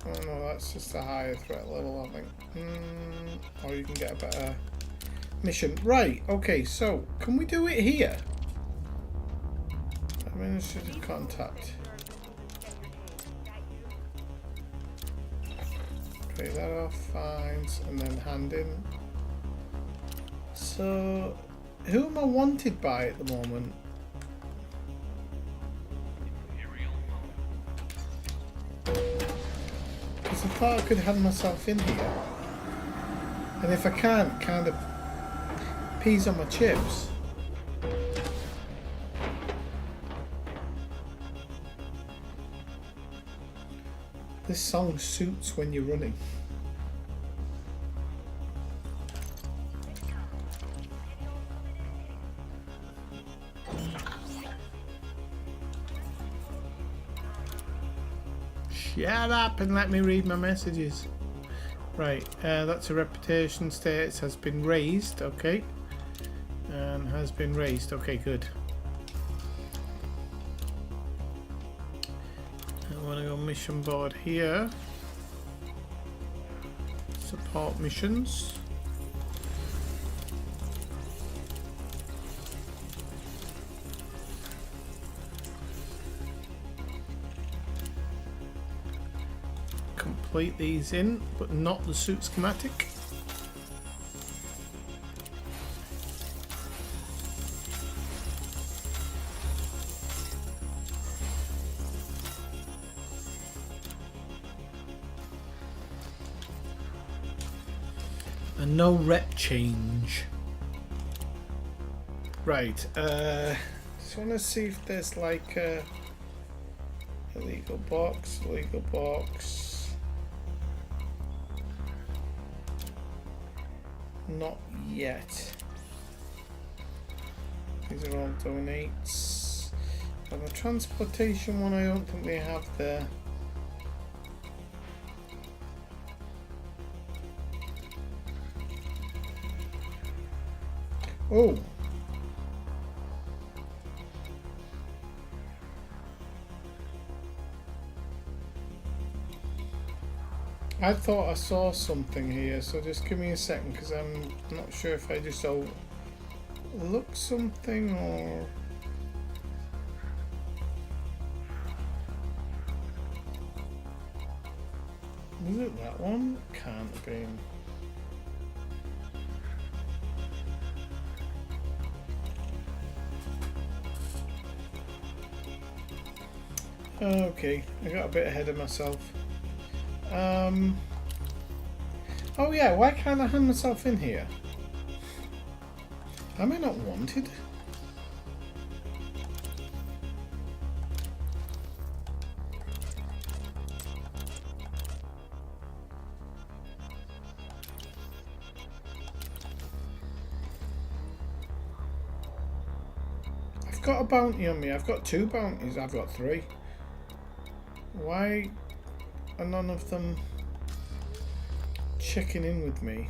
Oh no, that's just a higher threat level, I think. Or you can get a better mission. Right, okay, so can we do it here? Administrative contact. Take that off, fines, and then hand in. So, who am I wanted by at the moment? I thought I could have myself in here, and if I can't, kind of peas on my chips. This song suits when you're running. Shut up and let me read my messages. Right, that's a reputation status has been raised, okay. And has been raised, okay, good. I want to go mission board here. Support missions. Complete these in, but not the suit schematic. And no rep change. Right. Just want to see if there's like a illegal box. Illegal box. Not yet. These are all donates. And the transportation one, I don't think they have there. Oh. I thought I saw something here, so just give me a second, because I'm not sure if I just overlooked something or... Was it that one? Can't have been. Okay, I got a bit ahead of myself. Oh yeah, why can't I hand myself in here? Am I not wanted? I've got a bounty on me. I've got 2 bounties. I've got 3. Why are none of them checking in with me?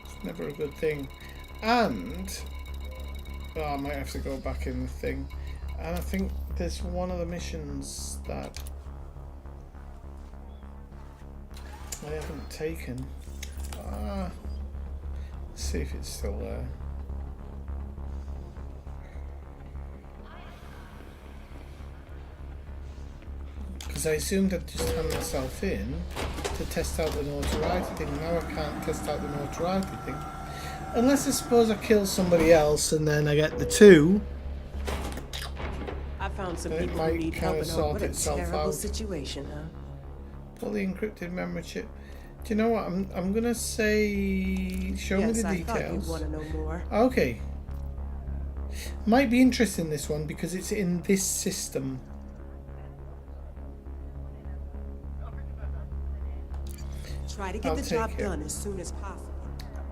It's never a good thing. And oh, I might have to go back in the thing. And I think there's one of the missions that I haven't taken. Let's see if it's still there. Because I assumed I'd just hand myself in to test out the notoriety thing. Now I can't test out the notoriety thing. Unless I suppose I kill somebody else and then I get the 2. I found some It people might who need kinda help. sort What a itself terrible out. situation, huh? Pull the encrypted memory chip. Do you know what? I'm gonna say show me Yes, the I thought you'd details. want to know more. Okay. Might be interesting, this one, because it's in this system. Try to get I'll the job take it. done as soon as possible.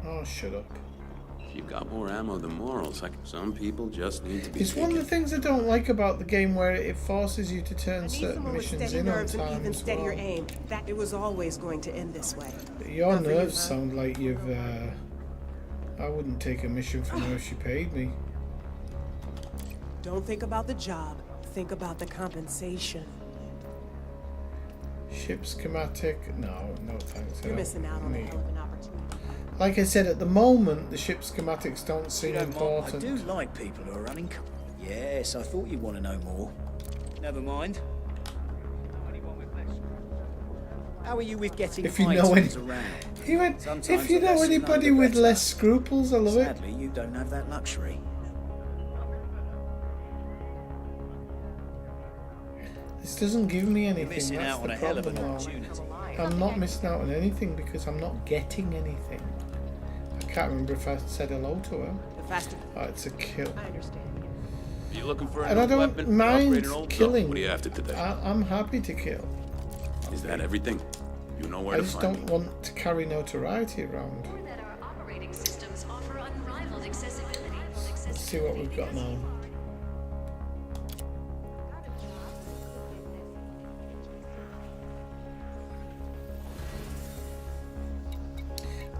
Oh, shut up. If you've got more ammo than morals, like some people just need to be It's one of the taken. things I don't like about the game, where it forces you to I turn need certain someone with missions steady in on nerves and time even as steadier well. aim. That it was always going to end this way. Your Not for you, nerves huh? sound like you've... I wouldn't take a mission from her if she paid me. Don't think about the job. Think about the compensation. Ship schematic? No thanks. I You're don't missing out on a need- hell of an opportunity. Like I said, at the moment, the ship schematics don't seem You don't mind? I important. do like people who are running. Yes, I thought you'd want to know more. Never mind. How are you with getting If you know any- items around? He went, Sometimes if you the know less you anybody the with better. less scruples, I love it. Sadly, you don't have that luxury. This doesn't give me You're anything. missing That's out on the a hell of an problem, though. opportunity. I'm not missing out on anything because I'm not getting anything. I can't remember if I said hello to her. The faster. Oh, it's a kill. I understand. Are you looking for a And I new don't weapon? mind Upgrade an old gun? killing. What do you after today? I'm happy to kill. Is that everything? You know where I to just find don't me. want to carry notoriety around. That our operating systems offer unrivaled accessibility. Let's see what we've got now.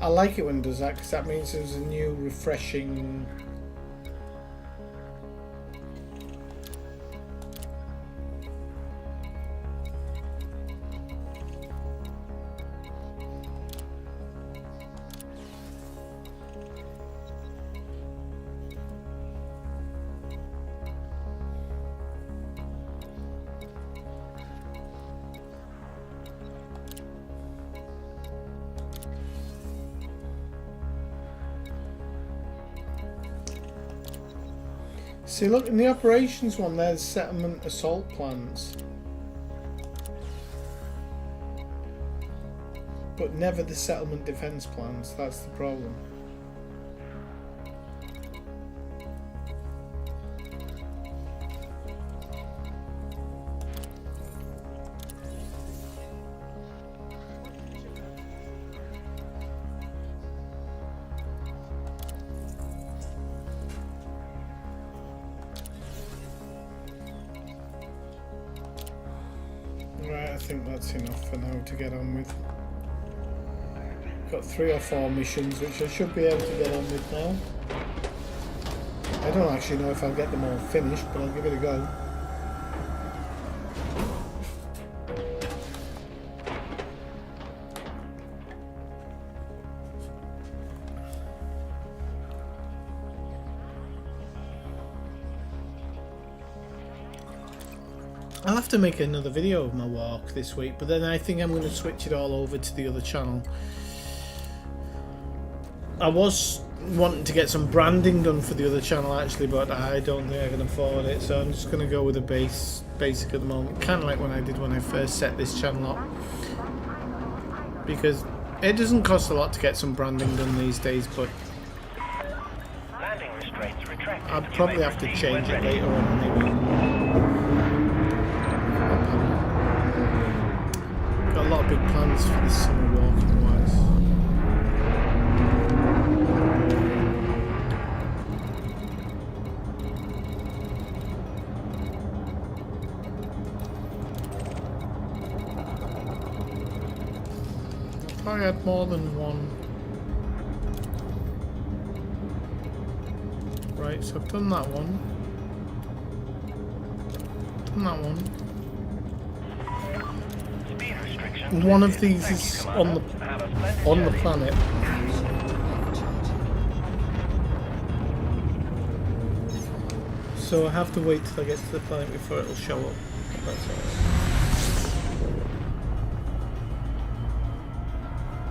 I like it when it does that, because that means there's a new refreshing... See, look, in the operations one, there's settlement assault plans. But never the settlement defense plans, that's the problem. I think that's enough for now to get on with. Got 3 or 4 missions which I should be able to get on with now. I don't actually know if I'll get them all finished, but I'll give it a go. I'll have to make another video of my walk this week, but then I think I'm going to switch it all over to the other channel. I was wanting to get some branding done for the other channel actually, but I don't think I can afford it, so I'm just going to go with a basic at the moment, kind of like when I did when I first set this channel up, because it doesn't cost a lot to get some branding done these days, but Landing restraints retracted. I'll probably have to change it later on maybe. Got a lot of big plans for this summer walking wise. If I had more than one. Right, so I've done that one. Done that one. One of these is on the planet. So I have to wait till I get to the planet before it'll show up. That's alright.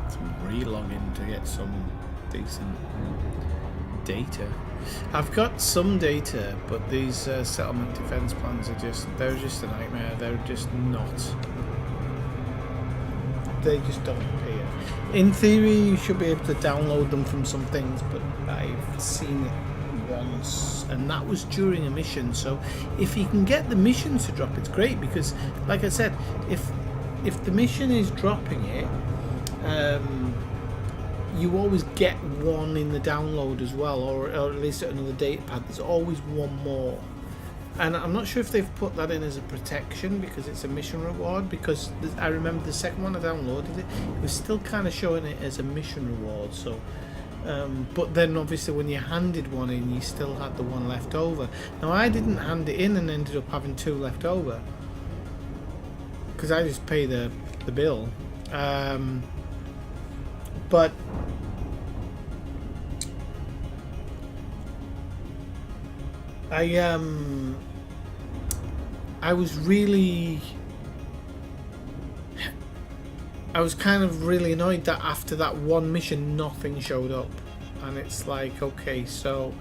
Some re-logging to get some decent data. I've got some data, but these settlement defense plans are they're just a nightmare. They're just not. They just don't appear. In theory, you should be able to download them from some things, but I've seen it once, and that was during a mission. So if you can get the missions to drop, it's great, because, like I said, if the mission is dropping it, you always get one in the download as well, or at least at another data pad. There's always one more. And I'm not sure if they've put that in as a protection because it's a mission reward, because I remember the second one I downloaded it was still kind of showing it as a mission reward. So but then obviously when you handed one in, you still had the one left over. Now I didn't hand it in and ended up having 2 left over because I just pay the bill, but I was kind of really annoyed that after that one mission nothing showed up, and it's like, okay, so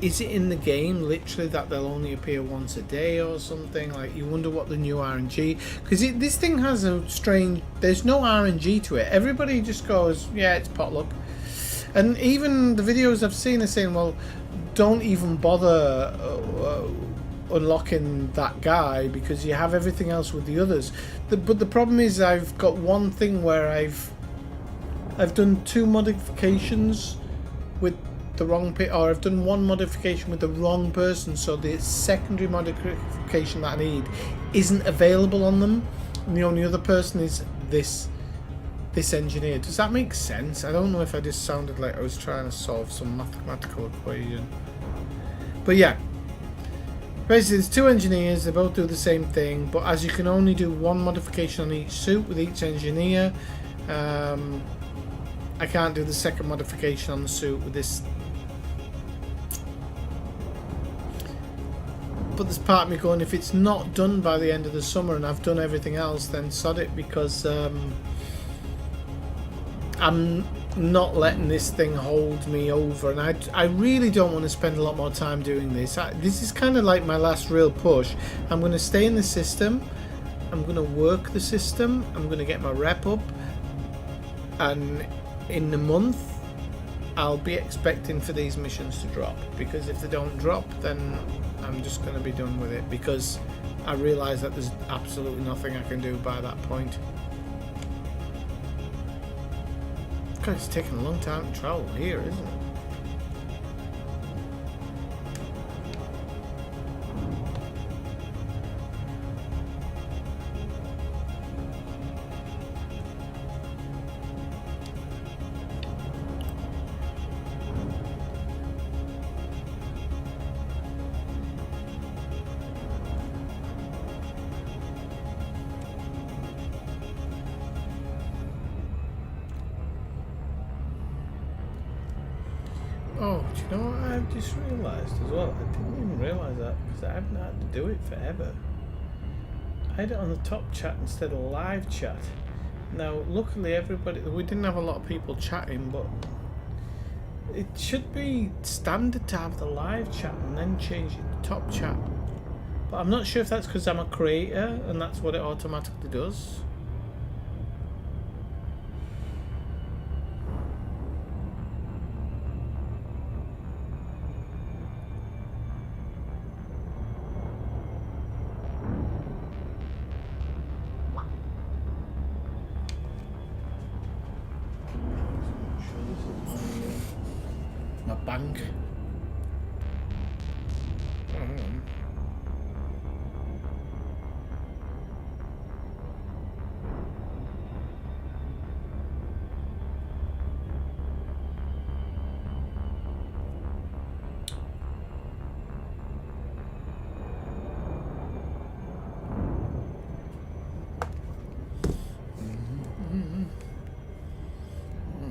is it in the game literally that they'll only appear once a day or something? Like, you wonder what the new RNG, because this thing has a strange, there's no RNG to it. Everybody just goes, yeah, it's potluck. And even the videos I've seen are saying, well, don't even bother unlocking that guy because you have everything else with the others. But the problem is I've got one thing where I've done 2 modifications with the wrong or I've done 1 modification with the wrong person, so the secondary modification that I need isn't available on them, and the only other person is this engineer. Does that make sense? I don't know if I just sounded like I was trying to solve some mathematical equation. But yeah, basically there's 2 engineers, they both do the same thing, but as you can only do 1 modification on each suit with each engineer, I can't do the second modification on the suit with this. But there's part of me going, if it's not done by the end of the summer and I've done everything else, then sod it, because I'm not letting this thing hold me over, and I really don't want to spend a lot more time doing this. This is kind of like my last real push. I'm going to stay in the system, I'm going to work the system, I'm going to get my rep up, and in the month I'll be expecting for these missions to drop, because if they don't drop, then I'm just going to be done with it, because I realise that there's absolutely nothing I can do by that point. God, it's taking a long time to travel here, isn't it? Oh, do you know what I've just realised as well? I didn't even realise that because I haven't had to do it forever. I had it on the top chat instead of live chat. Now, luckily we didn't have a lot of people chatting, but it should be standard to have the live chat and then change it to top chat. But I'm not sure if that's because I'm a creator and that's what it automatically does. My bank.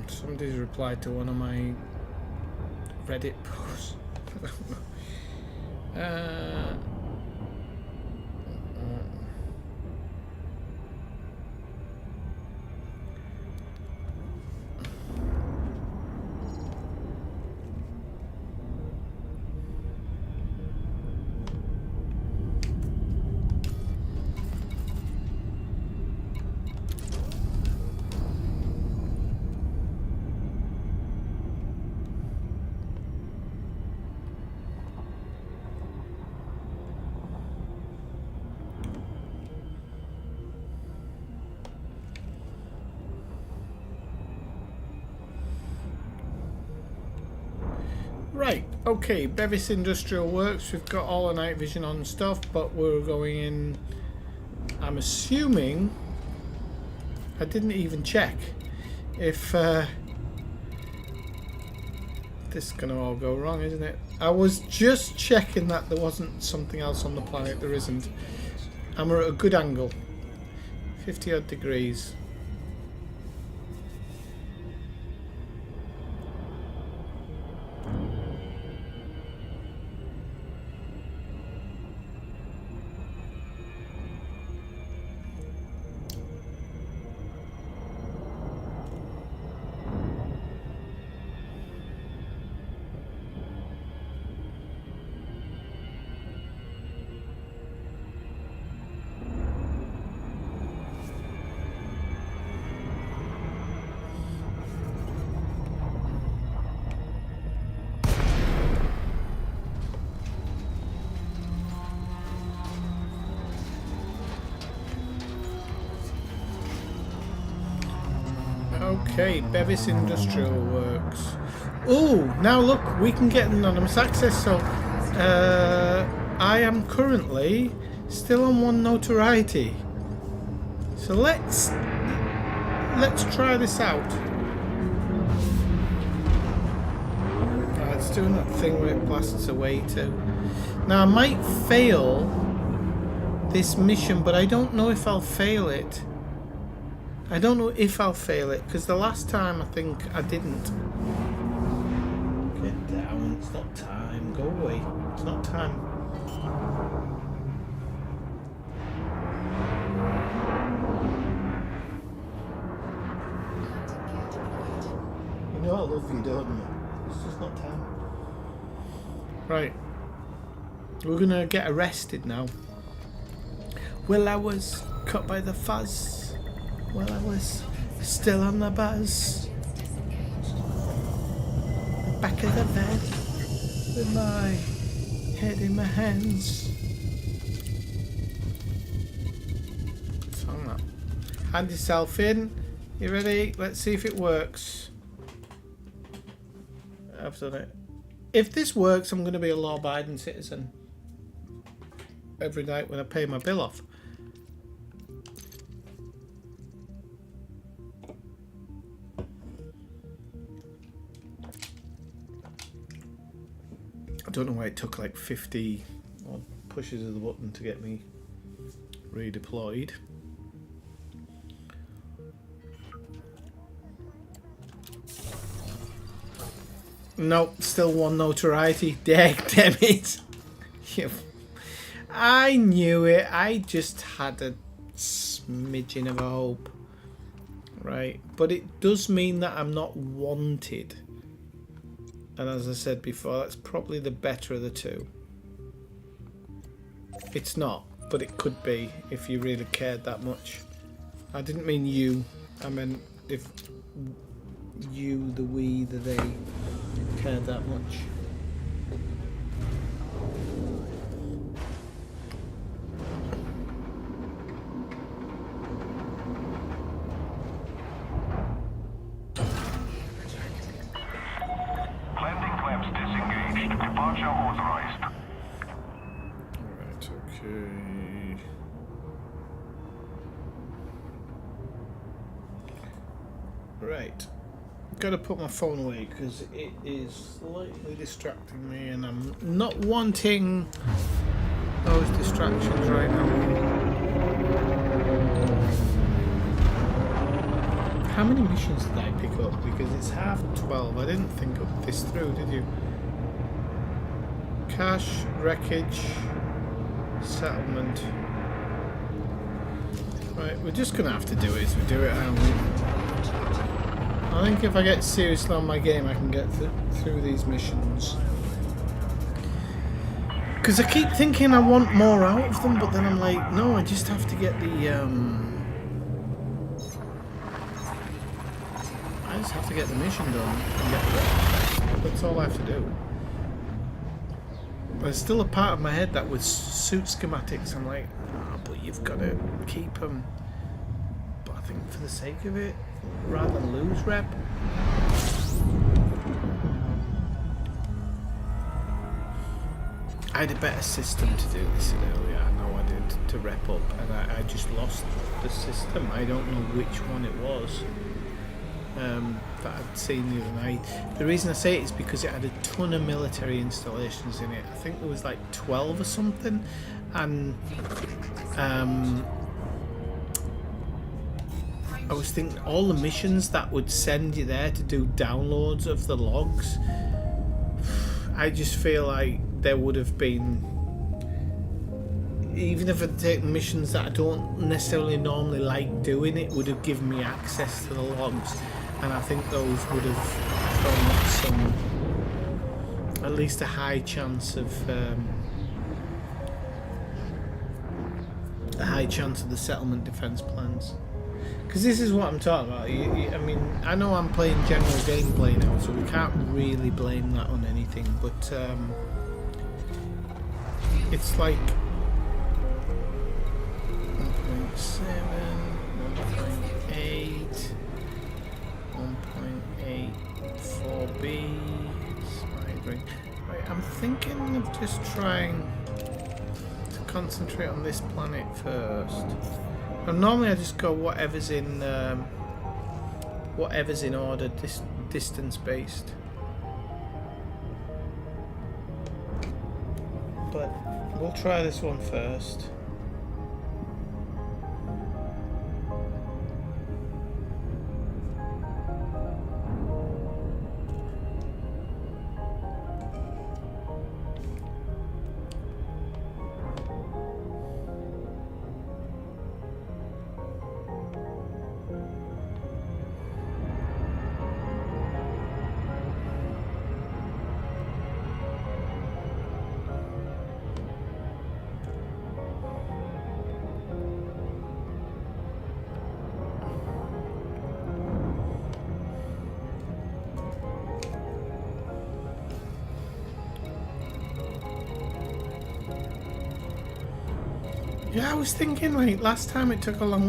Somebody's replied to one of my Reddit posts. Right, okay, Bevis Industrial Works, we've got all the night vision on stuff, but we're going in, I'm assuming, I didn't even check if, this is going to all go wrong, isn't it? I was just checking that there wasn't something else on the planet, there isn't, and we're at a good angle, 50 odd degrees. Okay, Bevis Industrial Works. Oh, now look, we can get anonymous access. So, I am currently still on one notoriety. So let's try this out. It's doing that thing where it blasts away too. Now I might fail this mission, but I don't know if I'll fail it. I don't know if I'll fail it, because the last time I think I didn't. Get down, it's not time. Go away. It's not time. You know I love you, don't you? It's just not time. Right. We're gonna get arrested now. Well, I was cut by the fuzz. Well, I was still on the buzz. The back of the bed with my head in my hands. Song that. Hand yourself in. You ready? Let's see if it works. I've done it. If this works, I'm going to be a law-abiding citizen every night when I pay my bill off. I don't know why it took like 50 odd pushes of the button to get me redeployed. Nope, still one notoriety. Damn it. I knew it. I just had a smidgen of a hope. Right, but it does mean that I'm not wanted. And as I said before, that's probably the better of the two. It's not, but it could be if you really cared that much. I didn't mean you. I meant if you, the we, the they cared that much. Landing clamps disengaged. Departure authorized. Alright, okay. Right. Gotta put my phone away because it is slightly distracting me and I'm not wanting those distractions right now. How many missions did I pick up? Because it's 12:30. I didn't think of this through, did you? Cache, wreckage, settlement. Right, we're just gonna have to do it as we do it, aren't we? I think if I get seriously on my game, I can get through these missions. Because I keep thinking I want more out of them, but then I'm like, no, I just have to get the I just have to get the mission done and get the rest. That's all I have to do. There's still a part of my head that with suit schematics, I'm like, oh, but you've got to keep them. But I think for the sake of it, rather than lose rep. I had a better system to do this earlier. I know I did to rep up, and I just lost the system. I don't know which one it was. That I'd seen the other night. The reason I say it is because it had a ton of military installations in it. I think there was like 12 or something, and I was thinking all the missions that would send you there to do downloads of the logs. I just feel like there would have been, even if I take missions that I don't necessarily normally like doing, it would have given me access to the logs. And I think those would have thrown up some, at least a high chance of the settlement defense plans. Because this is what I'm talking about. I mean, I know I'm playing general gameplay now, so we can't really blame that on anything. But it's like 1.7, 1.8. 1.84B. Right, I'm thinking of just trying to concentrate on this planet first. And normally I just go whatever's in order, distance based. But we'll try this one first. Yeah, I was thinking like last time it took a long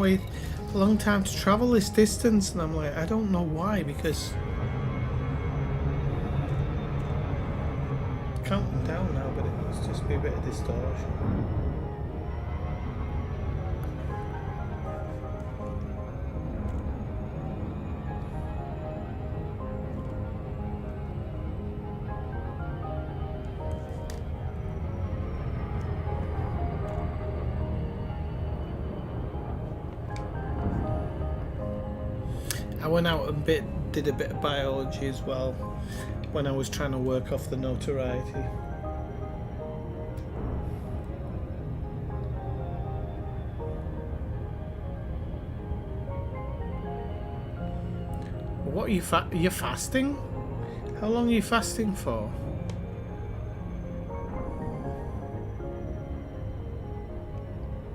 time to travel this distance, and I'm like, I don't know why, because counting down now, but it must just be a bit of distortion. I went out and did a bit of biology as well. when I was trying to work off the notoriety. What are you you're fasting? How long are you fasting for?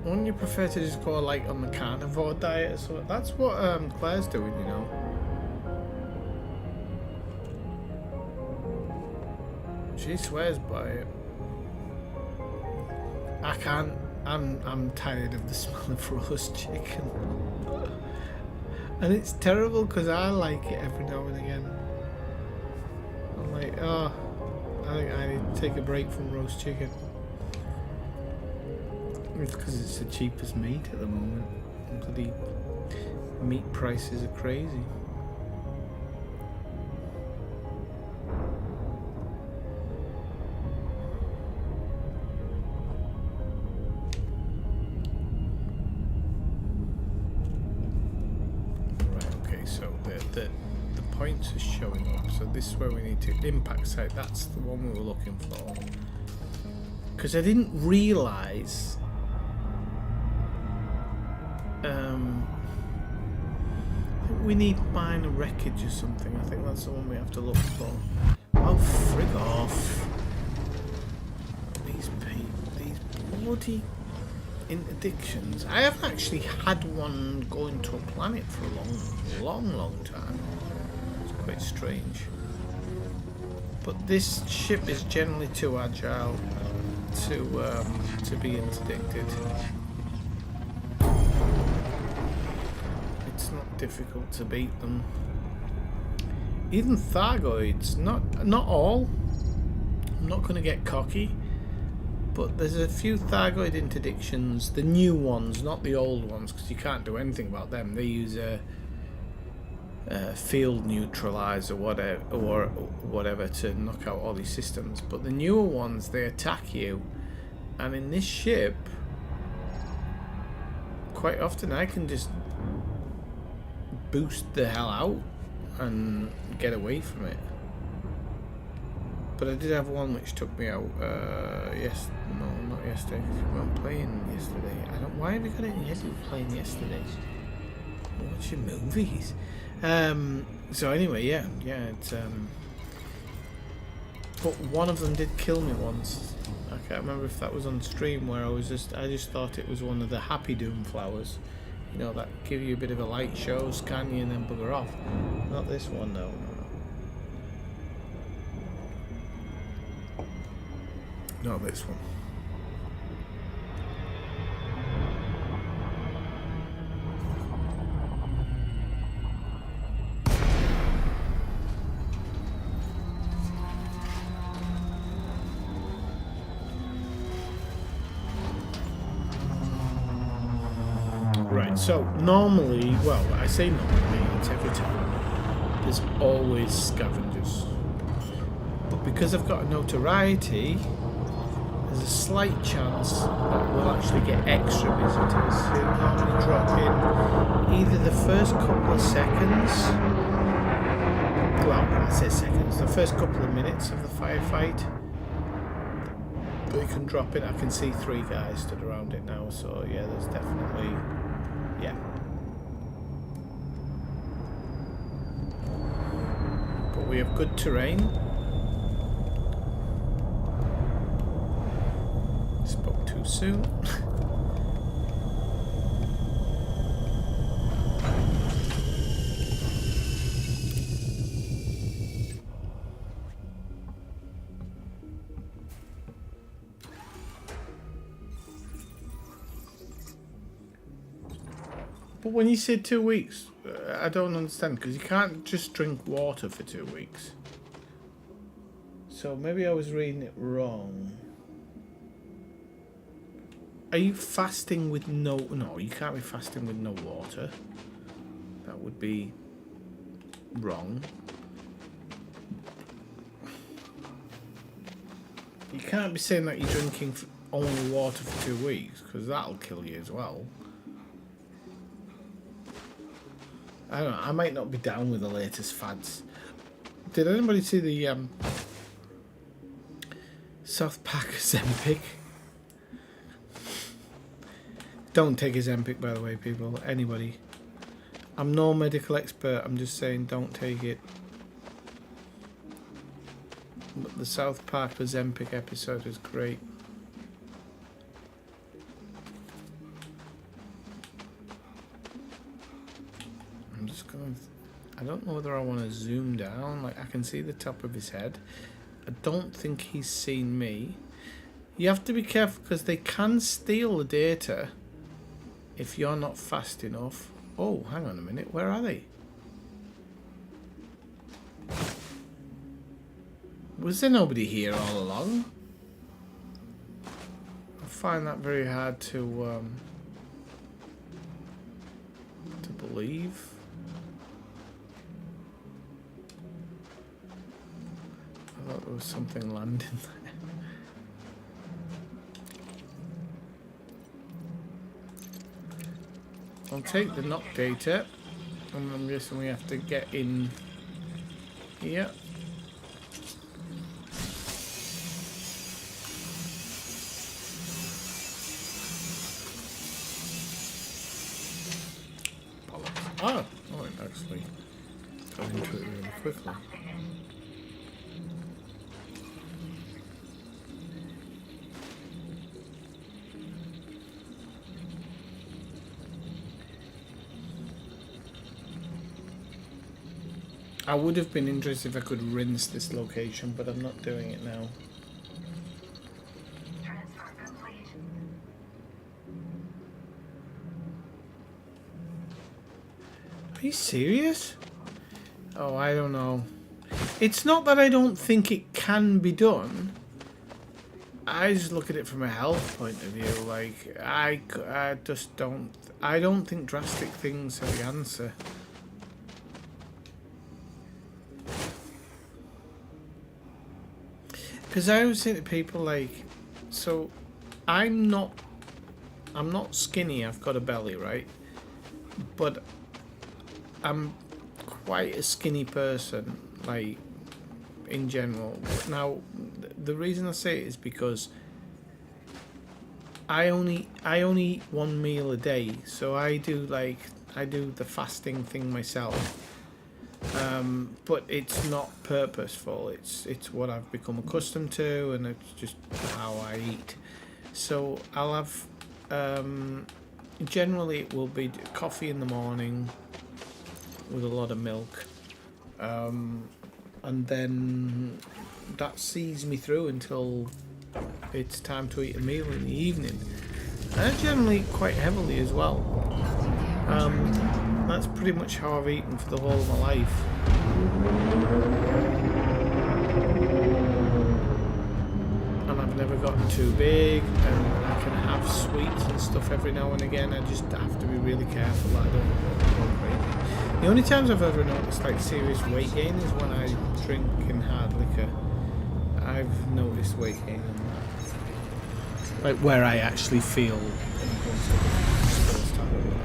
Wouldn't you prefer to just go like on the carnivore diet or something? That's what Claire's doing, you know. She swears by it. I can't. I'm tired of the smell of roast chicken. And it's terrible because I like it every now and again. I'm like, oh, I think I need to take a break from roast chicken. It's because it's the cheapest meat at the moment. The meat prices are crazy. The points are showing up, so this is where we need to impact site. That's the one we were looking for, because I didn't realise I think we need minor wreckage or something. I think that's the one we have to look for. Oh, frig off. These bloody interdictions. I haven't actually had one go into a planet for a long time. It's quite strange. But this ship is generally too agile to be interdicted. It's not difficult to beat them. Even Thargoids, not all. I'm not going to get cocky. But there's a few Thargoid interdictions, the new ones, not the old ones, because you can't do anything about them. They use a field neutralizer or whatever to knock out all these systems. But the newer ones, they attack you. And in this ship, quite often I can just boost the hell out and get away from it. But I did have one which took me out. No, not yesterday. We weren't playing yesterday. Why have you got it in your head you were playing yesterday? Watching movies. So anyway, yeah. It's but one of them did kill me once. I can't remember if that was on stream where I just thought it was one of the Happy Doom flowers. You know, that give you a bit of a light show, scan you, and then bugger off. Not this one, no. Not this one. Right, so normally, well, I say normally, it's every time, there's always scavengers. But because I've got a notoriety, there's a slight chance that we'll actually get extra visitors who normally drop in either the first couple of seconds, well, I say seconds, the first couple of minutes of the firefight. They can drop in. I can see 3 guys stood around it now, so yeah, there's definitely, yeah. But we have good terrain. Spoke too soon. But when you say 2 weeks, I don't understand, because you can't just drink water for 2 weeks. So maybe I was reading it wrong. Are you fasting with no... No, you can't be fasting with no water. That would be wrong. You can't be saying that you're drinking only water for 2 weeks, because that'll kill you as well. I don't know, I might not be down with the latest fads. Did anybody see the South Park Zempic? Don't take his Zempic, by the way, people. Anybody. I'm no medical expert. I'm just saying, don't take it. But the South Park Zempic episode is great. I'm just gonna. I don't know whether I want to zoom down. Like I can see the top of his head. I don't think he's seen me. You have to be careful because they can steal the data if you're not fast enough. Oh, hang on a minute. Where are they? Was there nobody here all along? I find that very hard to believe. I thought there was something landing there. I'll take the knock data, and I'm guessing we have to get in here. Oh, it actually got into it really quickly. I would have been interested if I could rinse this location, but I'm not doing it now. Are you serious? Oh, I don't know. It's not that I don't think it can be done. I just look at it from a health point of view. Like, I just don't... I don't think drastic things are the answer. Because I always say to people, like... So, I'm not skinny. I've got a belly, right? But... I'm quite a skinny person, like, in general. Now, the reason I say it is because I only eat one meal a day, so I do the fasting thing myself. But it's not purposeful. It's what I've become accustomed to, and it's just how I eat. So I'll have generally it will be coffee in the morning with a lot of milk, and then that sees me through until it's time to eat a meal in the evening. And I generally eat quite heavily as well. That's pretty much how I've eaten for the whole of my life. And I've never gotten too big, and I can have sweets and stuff every now and again. I just have to be really careful that I don't go crazy. The only times I've ever noticed like serious weight gain is when I drink in hard liquor. I've noticed weight gain in that. Like where I actually feel uncomfortable. First time in my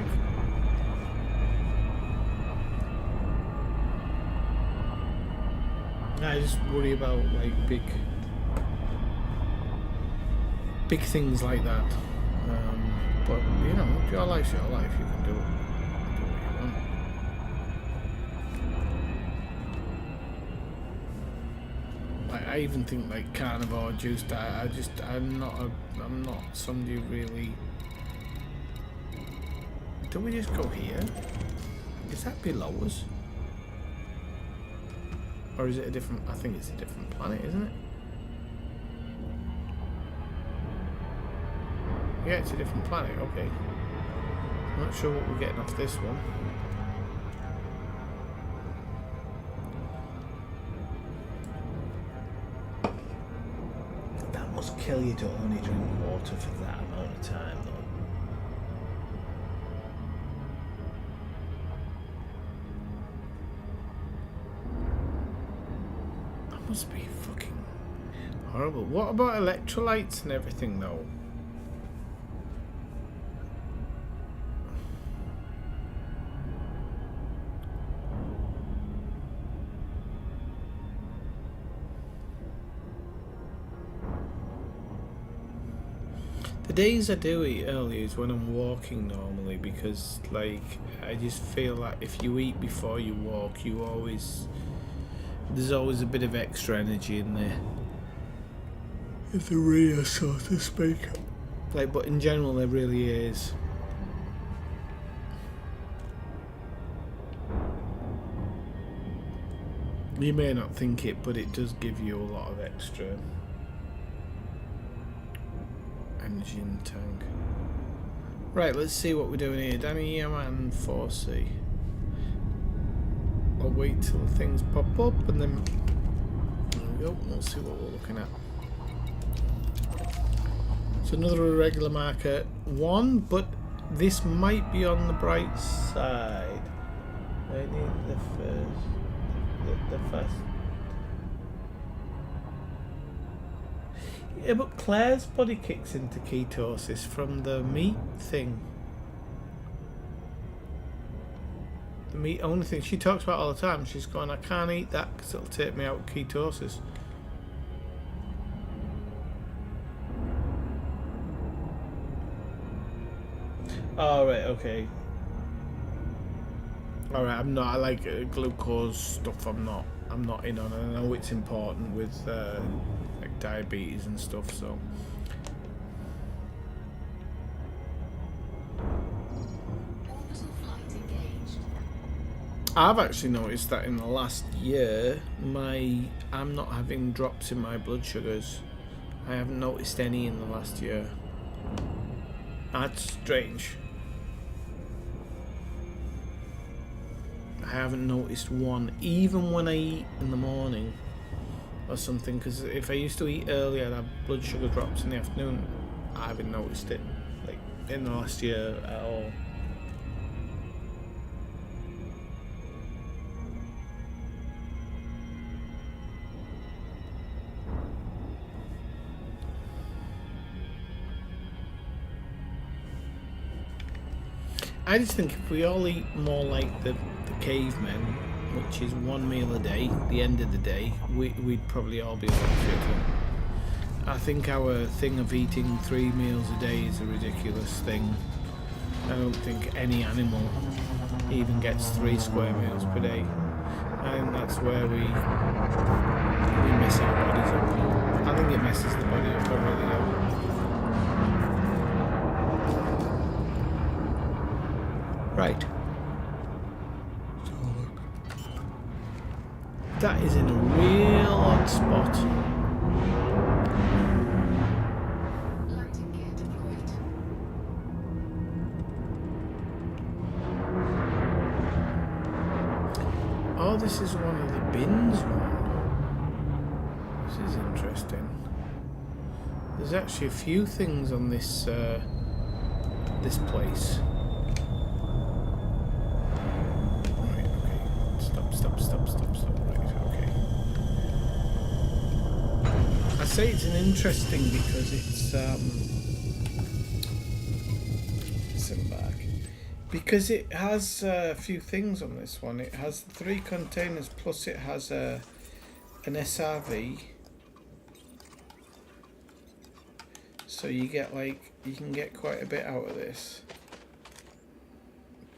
life. I just worry about like big things like that. But you know, your life's your life. You can do what you want. I even think like carnivore juice diet. I'm not somebody who really. Do we just go here? Is that below us? Or is it a different? I think it's a different planet, isn't it? Yeah, it's a different planet. Okay. I'm not sure what we're getting off this one. Kill you to only drink water for that amount of time, though. That must be fucking horrible. What about electrolytes and everything, though? The days I do eat early is when I'm walking normally, because like I just feel like if you eat before you walk, there's always a bit of extra energy in there. It's a real, so to speak. Like, but in general, there really is. You may not think it, but it does give you a lot of extra energy in the tank. Right, let's see what we're doing here. Danny and 4C. I'll wait till things pop up and then there we go. We'll see what we're looking at. So another irregular marker 1, but this might be on the bright side. I need the first. The first. Yeah, but Claire's body kicks into ketosis from the meat thing. The meat only thing she talks about all the time. She's going, I can't eat that because it'll take me out of ketosis. Oh, right, okay. Alright, I'm not. I like glucose stuff. I'm not in on. I know it's important with like diabetes and stuff. So I've actually noticed that in the last year, I'm not having drops in my blood sugars. I haven't noticed any in the last year. That's strange. I haven't noticed one, even when I eat in the morning or something, because if I used to eat early I'd have blood sugar drops in the afternoon. I haven't noticed it like in the last year at all. I just think if we all eat more like the cavemen, which is one meal a day, the end of the day, we'd probably all be a lot fitter. I think our thing of eating 3 meals a day is a ridiculous thing. I don't think any animal even gets 3 square meals per day. I think that's where we mess our bodies up. I think it messes the body up, I really do. Right. That is in a real odd spot. Oh, this is one of the bins one. This is interesting. There's actually a few things on this this place. Stop. Right, okay. I say it's an interesting because it's back. Because it has a few things on this one. It has 3 containers plus it has an SRV. So you can get quite a bit out of this.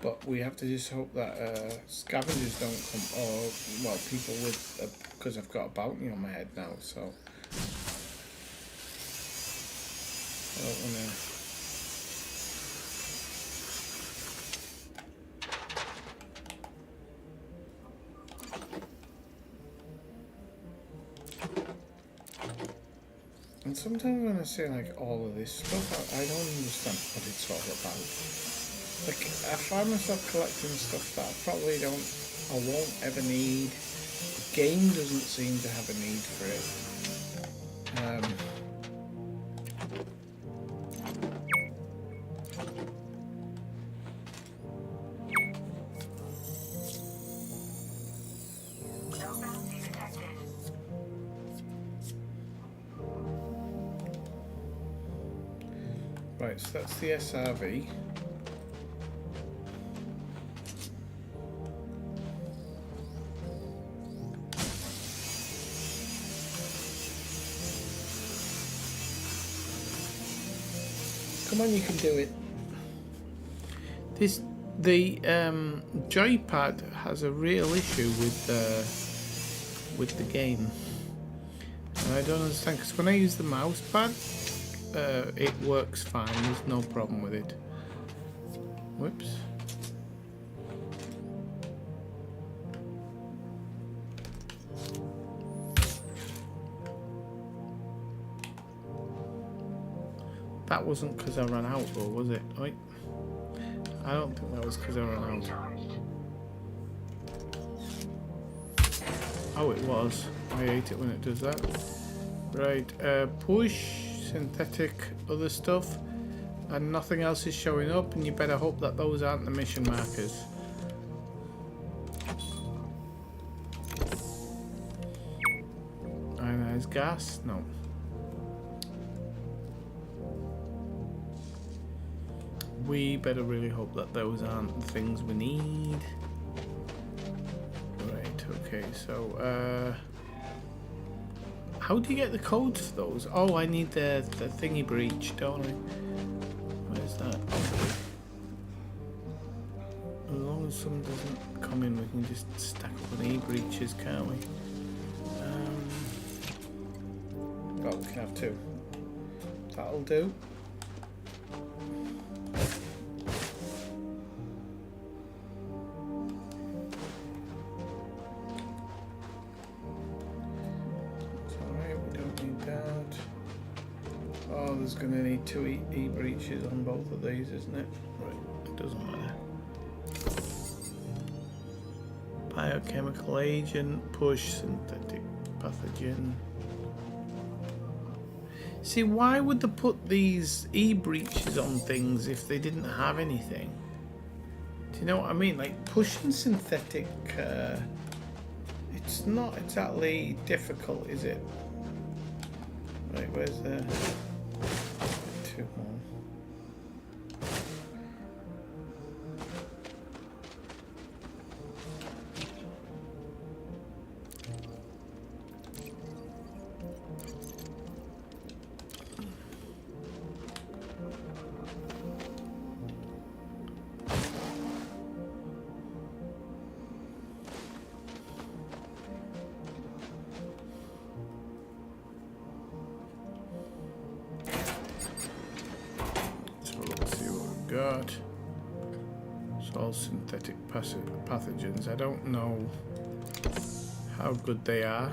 But we have to just hope that scavengers don't come, or, well, people with, because I've got a bounty on my head now, so I don't want to. And sometimes when I say like all of this stuff, I don't understand what it's all about. Like, I find myself collecting stuff that I probably won't ever need. The game doesn't seem to have a need for it. Right, so that's the SRV. Come on, you can do it. The joypad has a real issue with the game. And I don't understand, because when I use the mouse pad, it works fine. There's no problem with it. Whoops. That wasn't because I ran out, though, was it? Right? I don't think that was because I ran out. Oh, it was. I hate it when it does that. Right, push, synthetic, other stuff, and nothing else is showing up, and you better hope that those aren't the mission markers. Ionized gas? No. We better really hope that those aren't the things we need. Right, okay, so, how do you get the codes for those? Oh, I need the thingy breach, don't I? Where's that? As long as some doesn't come in, we can just stack up on e-breaches, can't we? Well, we can have two. That'll do. There's going to need two e-breaches on both of these, isn't it? Right, it doesn't matter. Biochemical agent, push, synthetic pathogen. See, why would they put these e-breaches on things if they didn't have anything? Do you know what I mean? Like, pushing synthetic, it's not exactly difficult, is it? Right, where's the... two more. Got it's all synthetic pathogens. I don't know how good they are.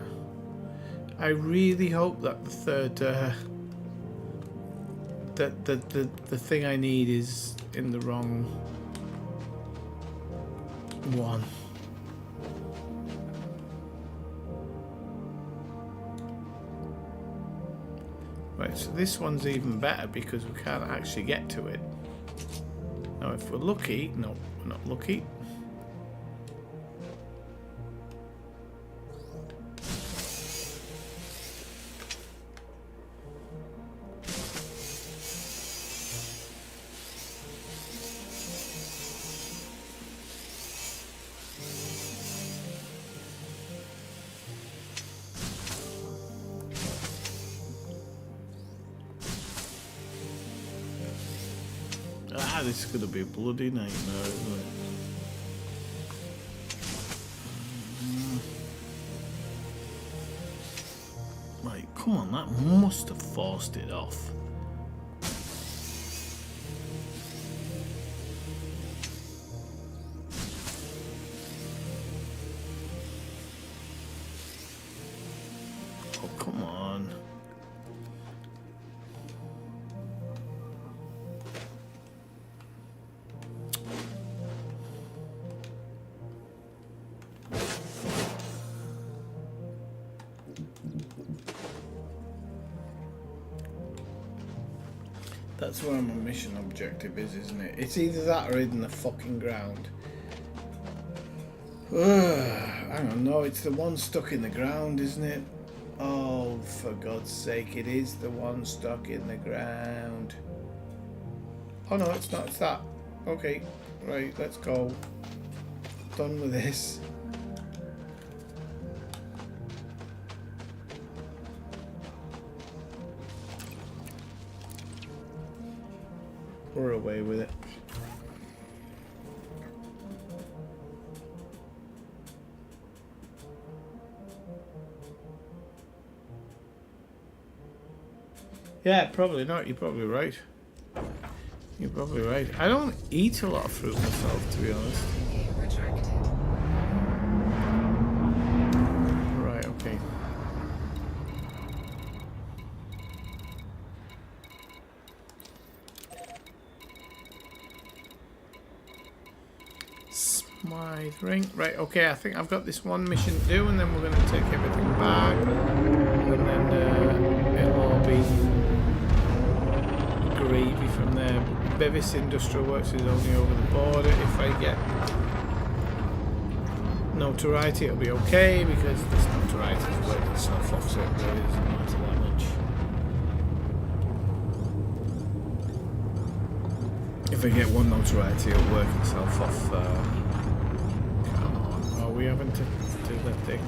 I really hope that the third that the thing I need is in the wrong one. Right, so this one's even better because we can't actually get to it. Now, if we're lucky, no, we're not lucky. This is going to be a bloody nightmare, isn't it? Right, come on, that must have forced it off. Oh, come on. That's where my mission objective is, isn't it? It's either that or in the fucking ground. Hang on, no, it's the one stuck in the ground, isn't it? Oh, for God's sake, it is the one stuck in the ground. Oh no, it's not, it's that. Okay, right, let's go. Done with this. We're away with it. Yeah, probably not. You're probably right. You're probably right. I don't eat a lot of fruit myself, to be honest. Right, okay. Smythe ring. Right, okay, I think I've got this one mission to do, and then we're going to take everything back. And then it'll all be gravy from there. Bevis Industrial Works is only over the border. If I get notoriety, it'll be okay, because this notoriety is working itself off, so it really doesn't matter that much. If I get one notoriety, it'll work itself off. Come on, are we having to do that thing?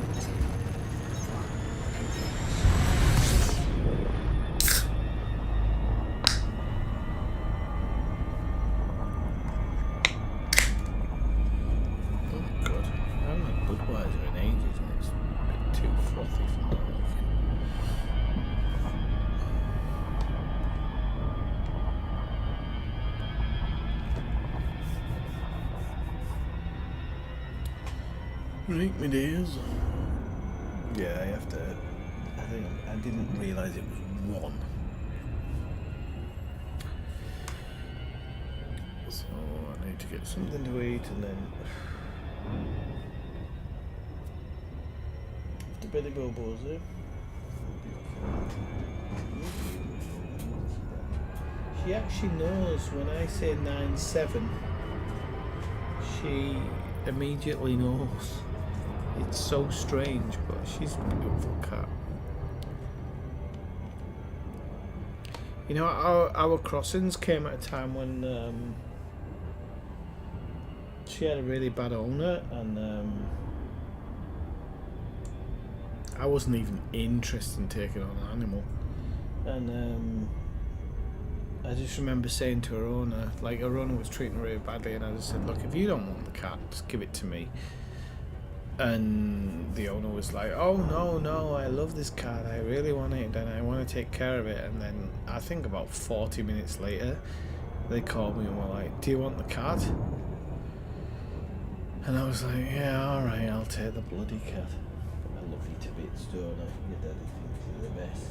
Right, my dears. Yeah, I have to. I think I didn't realise it was one. So I need to get something to eat and then. The Billy Bobo's there. She actually knows when I say 9-7. She immediately knows. It's so strange, but she's a beautiful cat. You know, our crossings came at a time when she had a really bad owner, and I wasn't even interested in taking on an animal. And I just remember saying to her owner, like her owner was treating her really badly, and I just said, look, if you don't want the cat, just give it to me. And the owner was like, oh no, I love this cat, I really want it and I want to take care of it. And then I think about 40 minutes later they called me and were like, do you want the cat? And I was like, yeah, alright, I'll take the bloody cat. I love you to bits, don't I? Your daddy thinks you're the best.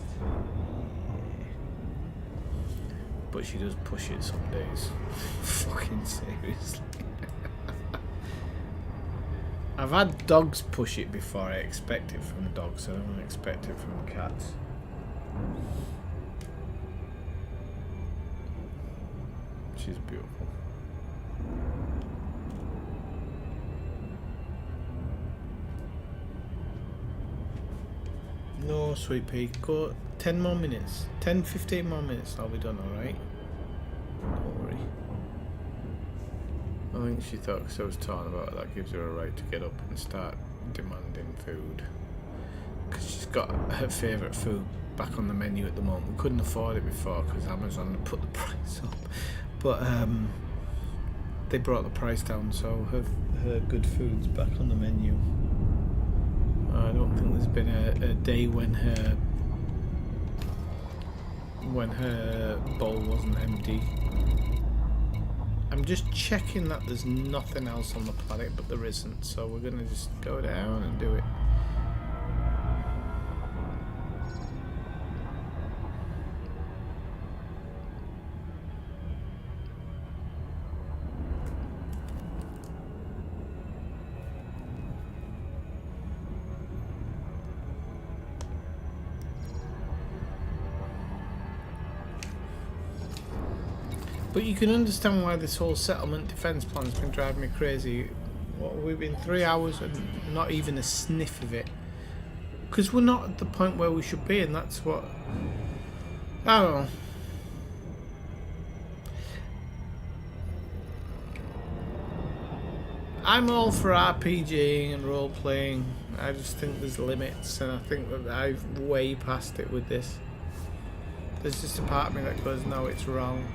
But she does push it some days. Fucking seriously. I've had dogs push it before. I expect it from dogs. I don't expect it from cats. She's beautiful. No, sweet pea. Go 10 more minutes. 10, 15 more minutes. I'll be done, alright? Don't worry. I think she thought, because I was talking about it, that gives her a right to get up and start demanding food. Because she's got her favourite food back on the menu at the moment. We couldn't afford it before because Amazon had put the price up. But they brought the price down, so her good food's back on the menu. I don't think there's been a day when her bowl wasn't empty. I'm just checking that there's nothing else on the planet, but there isn't, so we're gonna just go down and do it. But you can understand why this whole settlement defence plan has been driving me crazy. What, we've been 3 hours and not even a sniff of it. Because we're not at the point where we should be, and that's what... I don't know. I'm all for RPGing and role-playing. I just think there's limits, and I think that I've way past it with this. There's just a part of me that goes, no, it's wrong.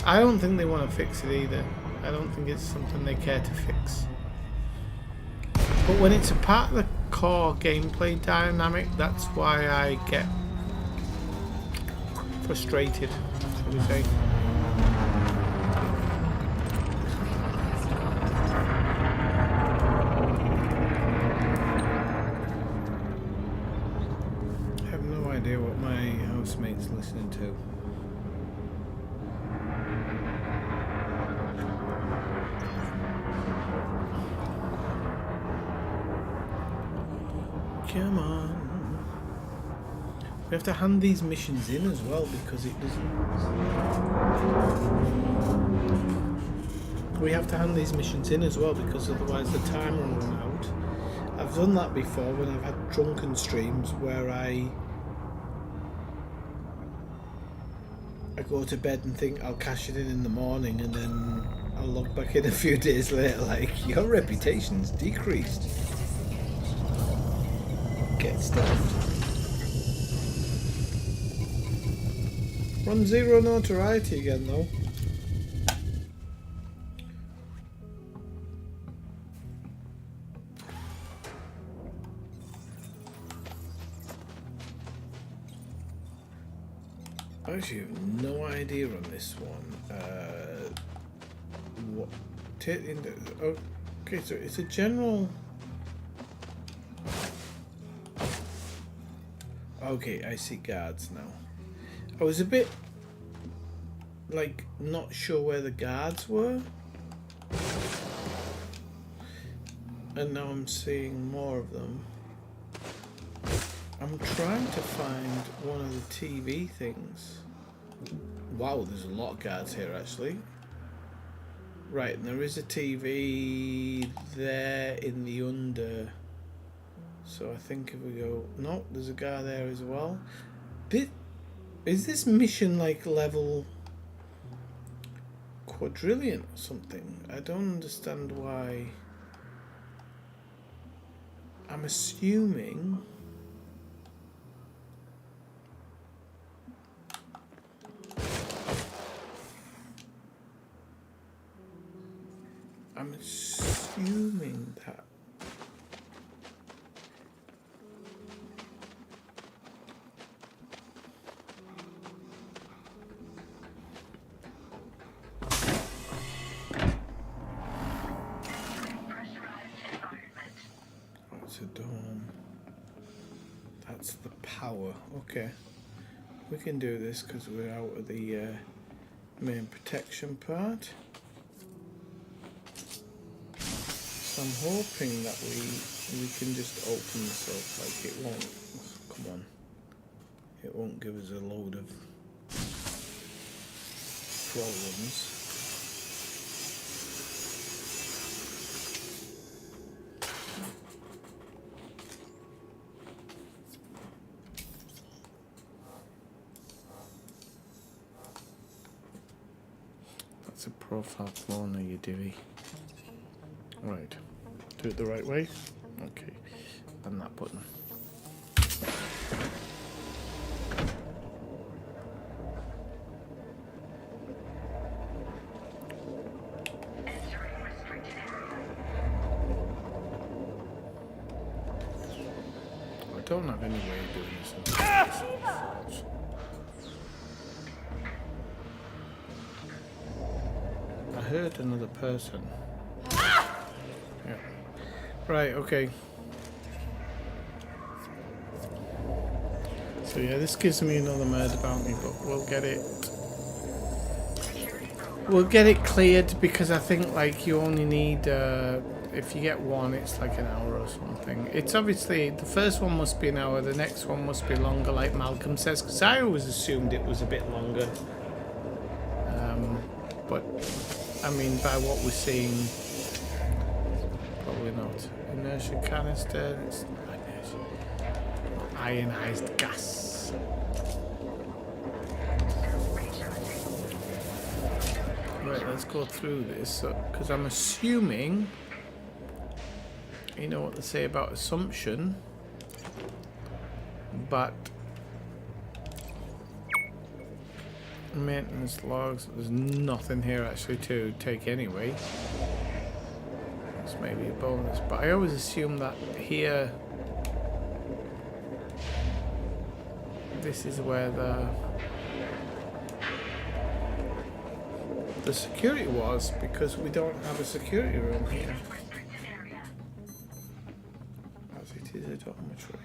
I don't think they want to fix it either. I don't think it's something they care to fix. But when it's a part of the core gameplay dynamic, that's why I get frustrated, shall we say. I have no idea what my housemate's listening to. Come on. We have to hand these missions in as well because it doesn't... We have to hand these missions in as well because otherwise the timer will run out. I've done that before when I've had drunken streams where I go to bed and think I'll cash it in the morning and then I'll log back in a few days later like, your reputation's decreased. Get stuffed. Run 0 notoriety again though. I actually have no idea on this one. What? Okay, so it's a general. Okay, I see guards now. I was a bit like not sure where the guards were, and now I'm seeing more of them. I'm trying to find one of the TV things. Wow, there's a lot of guards here actually. Right, and there is a TV there in the under. So I think if we go... No, there's a guy there as well. Is this mission like level quadrillion or something? I don't understand why. I'm assuming... that... It's a dome. That's the power. Okay. We can do this because we're out of the main protection part. So I'm hoping that we can just open this up, like it won't, come on, it won't give us a load of problems. That's a profile clone, you divvy. Right, do it the right way. Okay, and that button. I don't have any way of doing this. I heard another person. Yeah. Right, okay. So yeah, this gives me another murder bounty, but we'll get it. We'll get it cleared because I think like you only need if you get one, it's like an hour or something. It's obviously the first one must be an hour, the next one must be longer, like Malcolm says, because I always assumed it was a bit longer. But I mean, by what we're seeing. Probably not. Inertia canister. It's not inertia. Ionized gas. Right, let's go through this because I'm assuming. You know what they say about assumption, but Maintenance logs. There's nothing here actually to take anyway. That's maybe a bonus, but I always assume that here this is where the security was, because we don't have a security room here. As it is a dormitory.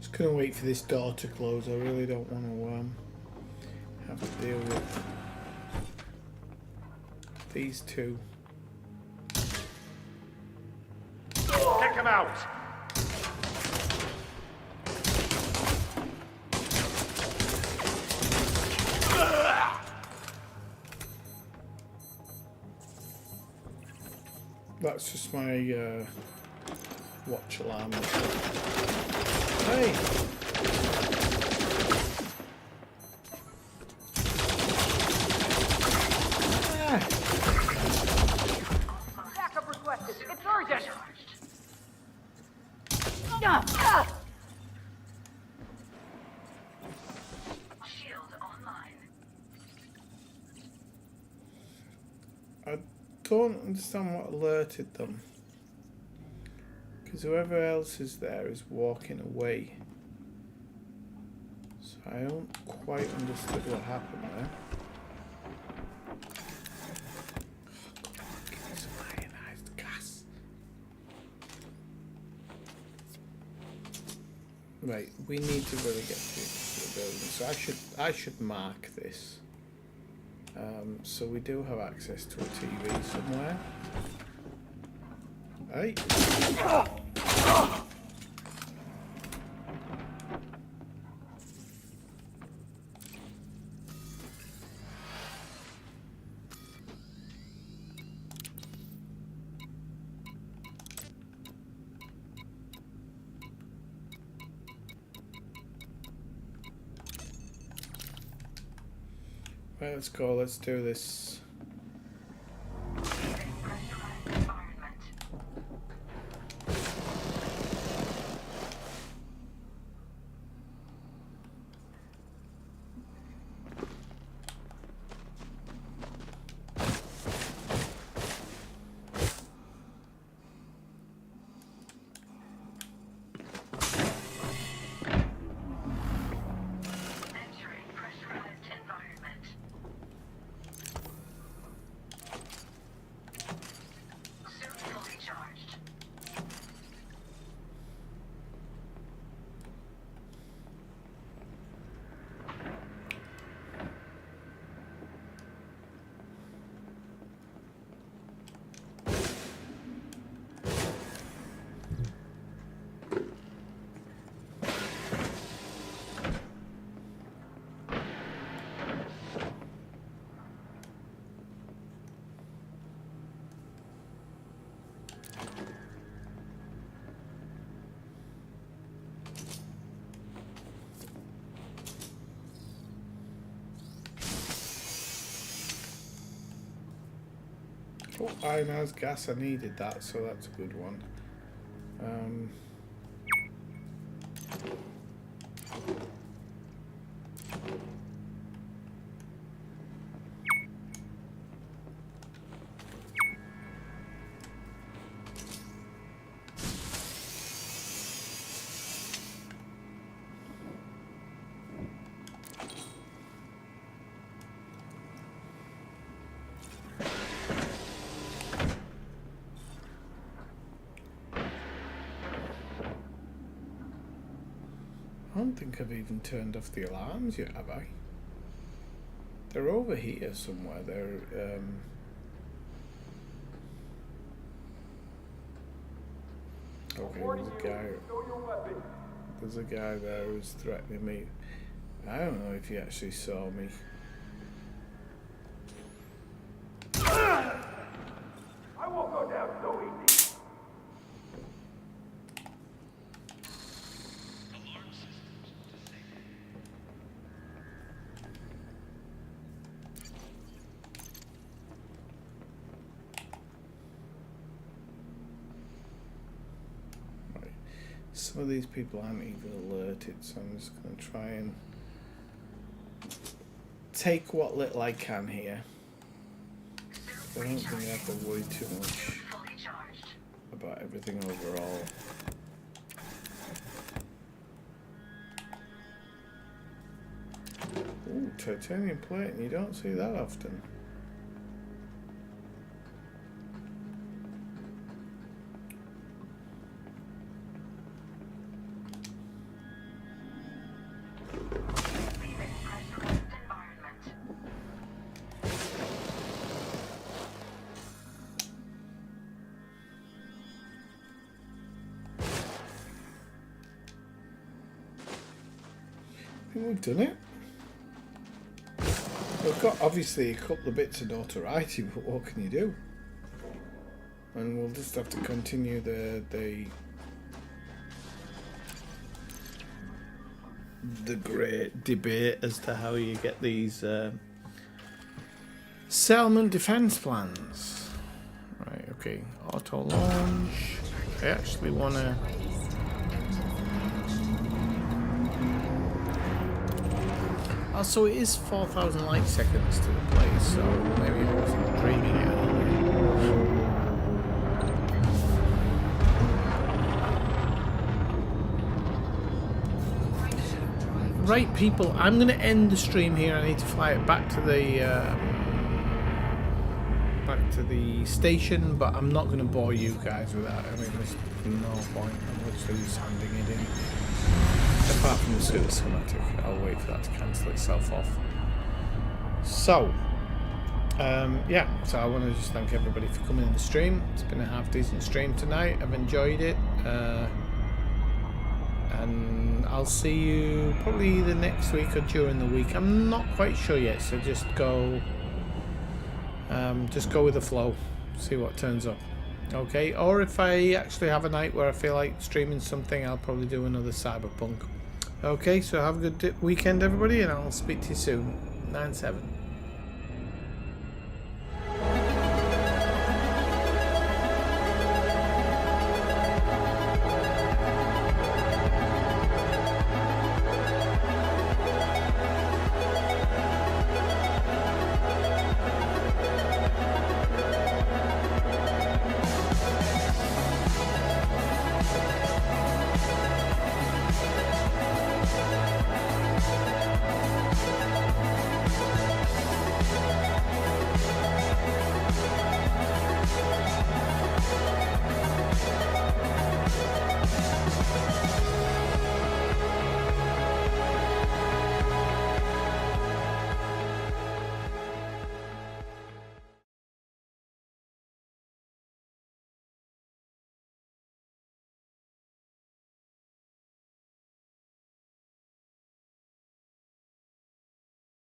Just gonna wait for this door to close. I really don't want to have to deal with these two. Kick him out! That's just my watch alarm. Hey! Backup requested. It's urgent. Shield online. I don't understand what alerted them. Because whoever else is there is walking away. So I don't quite understood what happened there. Give me some ionized gas. Right, we need to really get to the building. So I should mark this. So we do have access to a TV somewhere. Hey. Right, let's go. Let's do this. Oh, ionized gas, I needed that, so that's a good one. I don't think I've even turned off the alarms yet, have I? They're over here somewhere. Okay, there's a guy there who's threatening me. I don't know if he actually saw me. I won't go down so easy. Right. Some of these people aren't even alerted, so I'm just going to try and take what little I can here. I don't think I have to worry too much about everything overall. Ooh, titanium plate, and you don't see that often. I think we've done it. We've got obviously a couple of bits of notoriety, but what can you do? And we'll just have to continue the great debate as to how you get these settlement defense plans. Right, okay, auto launch. I actually want to. Also, it is 4,000 light seconds to the place, so maybe I wasn't dreaming it earlier. Right, people, I'm going to end the stream here. I need to fly it back to the station, but I'm not going to bore you guys with that. I mean, there's no point. I'm literally just handing it in. Apart from the schematic, I'll wait for that to cancel itself off. So, yeah, so I want to just thank everybody for coming in the stream. It's been a half decent stream tonight. I've enjoyed it. And I'll see you probably either next week or during the week. I'm not quite sure yet, so just go with the flow. See what turns up. Okay, or if I actually have a night where I feel like streaming something, I'll probably do another Cyberpunk. Okay, so have a good weekend, everybody, and I'll speak to you soon. 9/7.